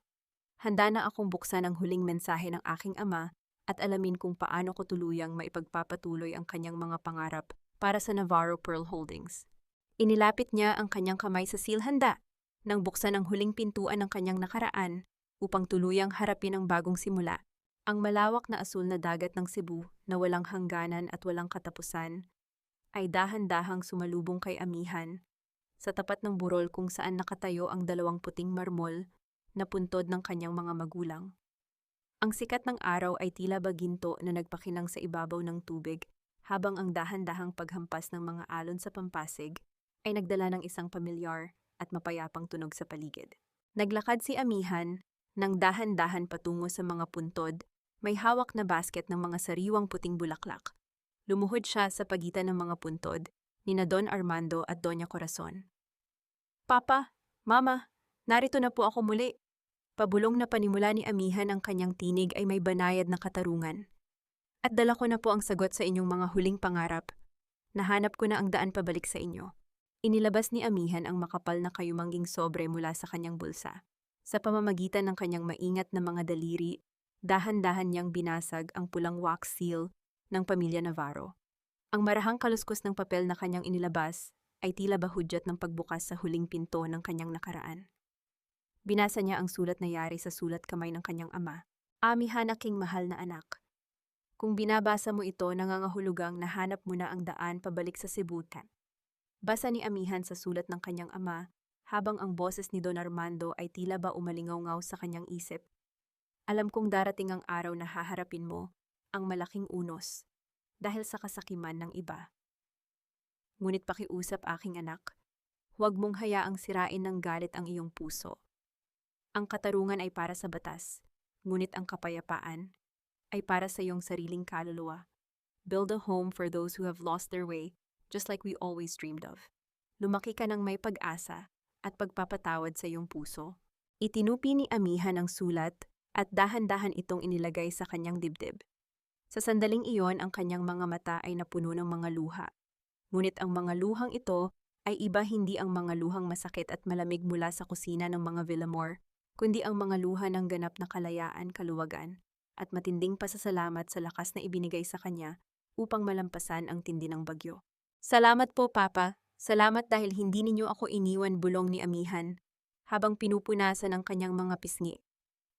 Handa na akong buksan ang huling mensahe ng aking ama at alamin kung paano ko tuluyang maipagpapatuloy ang kanyang mga pangarap para sa Navarro Pearl Holdings. Inilapit niya ang kanyang kamay sa seal, handa nang buksan ang huling pintuan ng kanyang nakaraan upang tuluyang harapin ang bagong simula. Ang malawak na asul na dagat ng Cebu na walang hangganan at walang katapusan ay dahan-dahang sumalubong kay Amihan sa tapat ng burol kung saan nakatayo ang dalawang puting marmol na puntod ng kanyang mga magulang. Ang sikat ng araw ay tila baginto na nagpakinang sa ibabaw ng tubig, habang ang dahan-dahang paghampas ng mga alon sa pampasig ay nagdala ng isang pamilyar at mapayapang tunog sa paligid. Naglakad si Amihan nang dahan-dahan patungo sa mga puntod, may hawak na basket ng mga sariwang puting bulaklak. Lumuhod siya sa pagitan ng mga puntod ni na Don Armando at Doña Corazon. Papa, Mama, narito na po ako muli. Pabulong na panimula ni Amihan, ang kanyang tinig ay may banayad na katarungan. At dala ko na po ang sagot sa inyong mga huling pangarap. Nahanap ko na ang daan pabalik sa inyo. Inilabas ni Amihan ang makapal na kayumangging sobre mula sa kanyang bulsa. Sa pamamagitan ng kanyang maingat na mga daliri, dahan-dahan niyang binasag ang pulang wax seal ng pamilya Navarro. Ang marahang kaluskos ng papel na kanyang inilabas ay tila bahudyat ng pagbukas sa huling pinto ng kanyang nakaraan. Binasa niya ang sulat na yari sa sulat kamay ng kanyang ama. Amihan, aking mahal na anak. Kung binabasa mo ito, nangangahulugang nahanap mo na ang daan pabalik sa Cebu. Basa ni Amihan sa sulat ng kanyang ama, habang ang boses ni Don Armando ay tila ba umalingaw-ngaw sa kanyang isip. Alam kong darating ang araw na haharapin mo ang malaking unos dahil sa kasakiman ng iba. Ngunit pakiusap, aking anak, huwag mong hayaang sirain ng galit ang iyong puso. Ang katarungan ay para sa batas, ngunit ang kapayapaan ay para sa iyong sariling kaluluwa. Build a home for those who have lost their way, just like we always dreamed of. Lumaki ka ng may pag-asa at pagpapatawad sa iyong puso. Itinupi ni Amihan ang sulat at dahan-dahan itong inilagay sa kanyang dibdib. Sa sandaling iyon, ang kanyang mga mata ay napuno ng mga luha. Ngunit ang mga luhang ito ay iba, hindi ang mga luhang masakit at malamig mula sa kusina ng mga Villamor, kundi ang mga luha ng ganap na kalayaan, kaluwagan, at matinding pasasalamat sa lakas na ibinigay sa kanya upang malampasan ang tindi ng bagyo. Salamat po, Papa. Salamat dahil hindi ninyo ako iniwan, bulong ni Amihan, habang pinupunasan ang kanyang mga pisngi.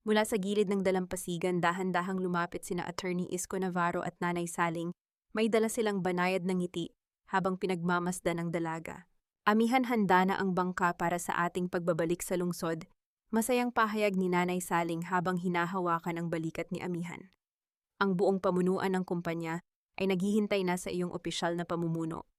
Mula sa gilid ng dalampasigan, dahan-dahang lumapit sina Attorney Isko Navarro at Nanay Saling, may dala silang banayad ng ngiti habang pinagmamasdan ang dalaga. Amihan, handa na ang bangka para sa ating pagbabalik sa lungsod. Masayang pahayag ni Nanay Saling habang hinahawakan ang balikat ni Amihan. Ang buong pamunuan ng kumpanya ay naghihintay na sa iyong opisyal na pamumuno.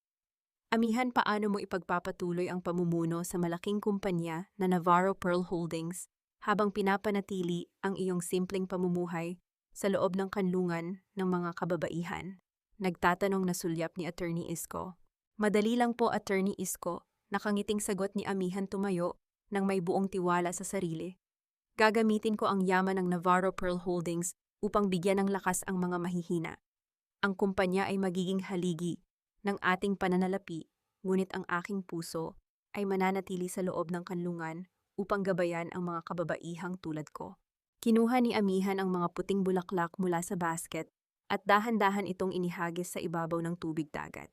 Amihan, paano mo ipagpapatuloy ang pamumuno sa malaking kumpanya na Navarro Pearl Holdings habang pinapanatili ang iyong simpleng pamumuhay sa loob ng kanlungan ng mga kababaihan. Nagtatanong na sulyap ni Attorney Isko. Madali lang po, Attorney Isko, nakangiting sagot ni Amihan tumayo nang may buong tiwala sa sarili. Gagamitin ko ang yaman ng Navarro Pearl Holdings upang bigyan ng lakas ang mga mahihina. Ang kumpanya ay magiging haligi ng ating pananalapi, ngunit ang aking puso ay mananatili sa loob ng kanlungan upang gabayan ang mga kababaihang tulad ko. Kinuha ni Amihan ang mga puting bulaklak mula sa basket at dahan-dahan itong inihagis sa ibabaw ng tubig dagat.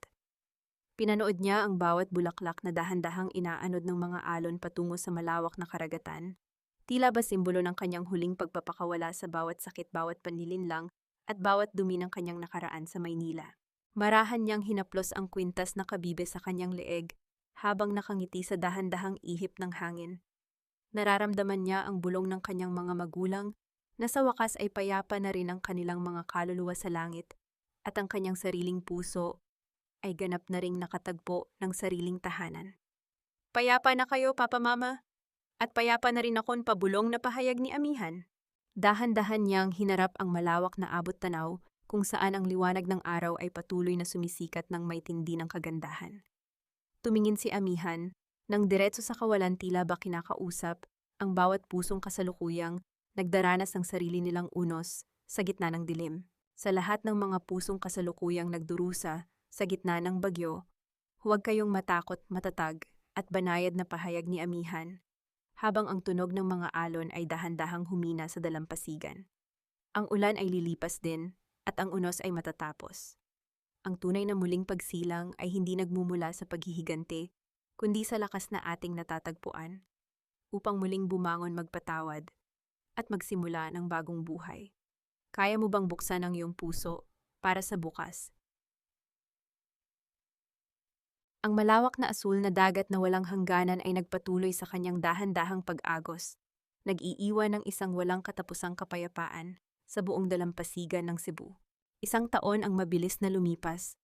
Pinanood niya ang bawat bulaklak na dahan-dahang inaanod ng mga alon patungo sa malawak na karagatan. Tila ba simbolo ng kanyang huling pagpapakawala sa bawat sakit, bawat panlilinlang at bawat dumi ng kanyang nakaraan sa Maynila. Marahan niyang hinaplos ang kwintas na kabibe sa kanyang leeg habang nakangiti sa dahan-dahang ihip ng hangin. Nararamdaman niya ang bulong ng kanyang mga magulang na sa wakas ay payapa na rin ang kanilang mga kaluluwa sa langit at ang kanyang sariling puso ay ganap na ring nakatagpo ng sariling tahanan. Payapa na kayo, Papa Mama, at payapa na rin akong pabulong na pahayag ni Amihan. Dahan-dahan niyang hinarap ang malawak na abot tanaw kung saan ang liwanag ng araw ay patuloy na sumisikat ng may tindi ng kagandahan. Tumingin si Amihan nang diretso sa kawalan, tila ba kinakausap ang bawat pusong kasalukuyang nagdaranas ng sarili nilang unos sa gitna ng dilim. Sa lahat ng mga pusong kasalukuyang nagdurusa sa gitna ng bagyo, huwag kayong matakot, matatag at banayad na pahayag ni Amihan, habang ang tunog ng mga alon ay dahan-dahang humina sa dalampasigan. Ang ulan ay lilipas din at ang unos ay matatapos. Ang tunay na muling pagsilang ay hindi nagmumula sa paghihigante, kundi sa lakas na ating natatagpuan, upang muling bumangon, magpatawad at magsimula ng bagong buhay. Kaya mo bang buksan ang iyong puso para sa bukas? Ang malawak na asul na dagat na walang hangganan ay nagpatuloy sa kanyang dahan-dahang pag-agos, nag-iiwan ng isang walang katapusang kapayapaan sa buong dalampasigan ng Cebu. Isang taon ang mabilis na lumipas,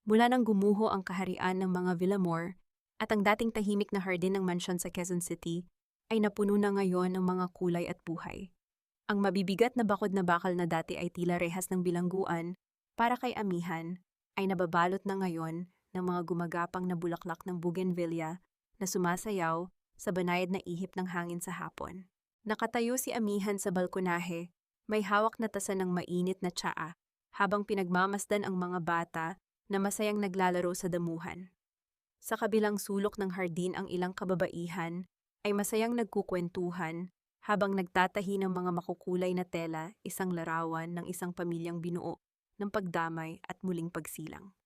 mula nang gumuho ang kaharian ng mga Villamor at ang dating tahimik na hardin ng mansyon sa Quezon City ay napuno na ngayon ng mga kulay at buhay. Ang mabibigat na bakod na bakal na dati ay tila rehas ng bilangguan para kay Amihan ay nababalot na ngayon ng mga gumagapang na bulaklak ng bougainvillea na sumasayaw sa banayad na ihip ng hangin sa hapon. Nakatayo si Amihan sa balkonahe, may hawak na tasa ng mainit na tsaa, habang pinagmamasdan ang mga bata na masayang naglalaro sa damuhan. Sa kabilang sulok ng hardin, ang ilang kababaihan ay masayang nagkukwentuhan habang nagtatahi ng mga makukulay na tela, isang larawan ng isang pamilyang binuo ng pagdamay at muling pagsilang.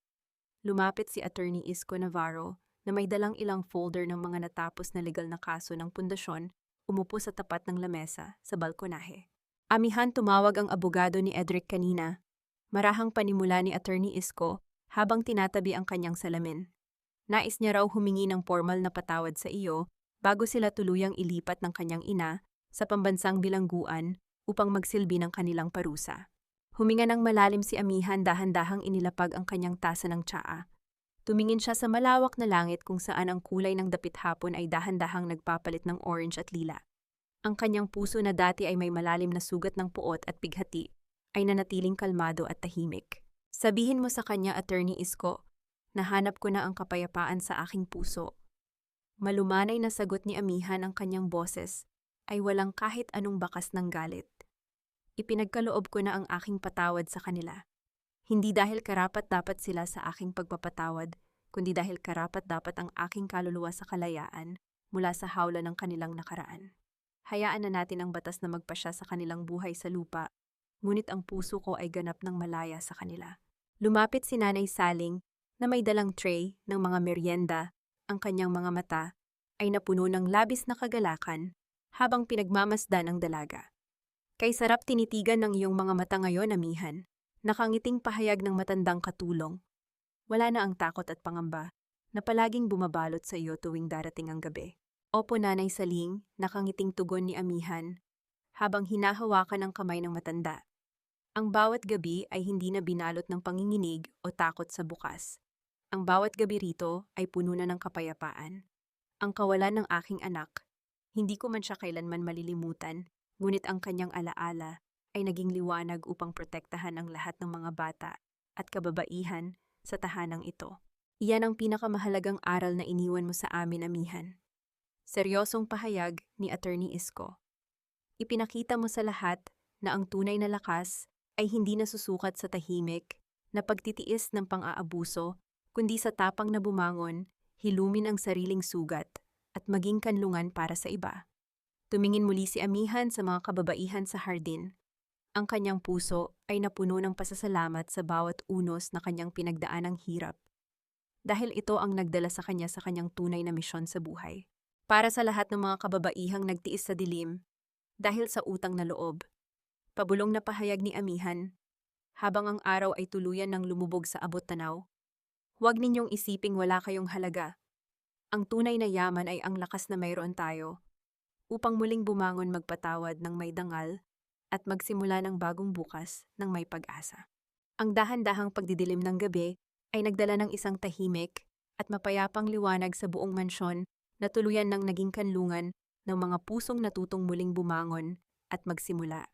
Lumapit si Attorney Isko Navarro na may dalang ilang folder ng mga natapos na legal na kaso ng pundasyon, umupo sa tapat ng lamesa sa balkonahe. Amihan, tumawag ang abogado ni Edric kanina. Marahang panimula ni Attorney Isko habang tinatabi ang kanyang salamin. Nais niya raw humingi ng formal na patawad sa iyo bago sila tuluyang ilipat ng kanyang ina sa pambansang bilangguan upang magsilbi ng kanilang parusa. Huminga ng malalim si Amihan, dahan-dahang inilapag ang kanyang tasa ng tsaa. Tumingin siya sa malawak na langit kung saan ang kulay ng dapit hapon ay dahan-dahang nagpapalit ng orange at lila. Ang kanyang puso na dati ay may malalim na sugat ng puot at pighati ay nanatiling kalmado at tahimik. Sabihin mo sa kanya, Attorney Isko, nahanap ko na ang kapayapaan sa aking puso. Malumanay na sagot ni Amihan, ang kanyang boses ay walang kahit anong bakas ng galit. Ipinagkaloob ko na ang aking patawad sa kanila. Hindi dahil karapat-dapat sila sa aking pagpapatawad, kundi dahil karapat-dapat ang aking kaluluwa sa kalayaan mula sa hawla ng kanilang nakaraan. Hayaan na natin ang batas na magpasya sa kanilang buhay sa lupa, ngunit ang puso ko ay ganap ng malaya sa kanila. Lumapit si Nanay Saling na may dalang tray ng mga merienda, ang kanyang mga mata ay napuno ng labis na kagalakan habang pinagmamasdan ang dalaga. Kay sarap tinitigan ng iyong mga mata ngayon, Amihan. Nakangiting pahayag ng matandang katulong. Wala na ang takot at pangamba na palaging bumabalot sa iyo tuwing darating ang gabi. Opo, Nanay Saling, nakangiting tugon ni Amihan habang hinahawakan ang kamay ng matanda. Ang bawat gabi ay hindi na binalot ng panginginig o takot sa bukas. Ang bawat gabi rito ay puno na ng kapayapaan. Ang kawalan ng aking anak, hindi ko man siya kailanman malilimutan, ngunit ang kanyang alaala ay naging liwanag upang protektahan ang lahat ng mga bata at kababaihan sa tahanang ito. Iyan ang pinakamahalagang aral na iniwan mo sa amin, amihan. Seryosong pahayag ni Attorney Isko. Ipinakita mo sa lahat na ang tunay na lakas ay hindi nasusukat sa tahimik na pagtitiis ng pang-aabuso, kundi sa tapang na bumangon, hilumin ang sariling sugat, at maging kanlungan para sa iba. Tumingin muli si amihan sa mga kababaihan sa hardin. Ang kanyang puso ay napuno ng pasasalamat sa bawat unos na kanyang pinagdaanang hirap. Dahil ito ang nagdala sa kanyang tunay na misyon sa buhay. Para sa lahat ng mga kababaihang nagtiis sa dilim, dahil sa utang na loob, pabulong na pahayag ni amihan, habang ang araw ay tuluyan ng lumubog sa abot-tanaw, huwag ninyong isiping wala kayong halaga. Ang tunay na yaman ay ang lakas na mayroon tayo, upang muling bumangon magpatawad ng may dangal at magsimula ng bagong bukas ng may pag-asa. Ang dahan-dahang pagdidilim ng gabi ay nagdala ng isang tahimik at mapayapang liwanag sa buong mansyon na tuluyan ng naging kanlungan ng mga pusong natutong muling bumangon at magsimula.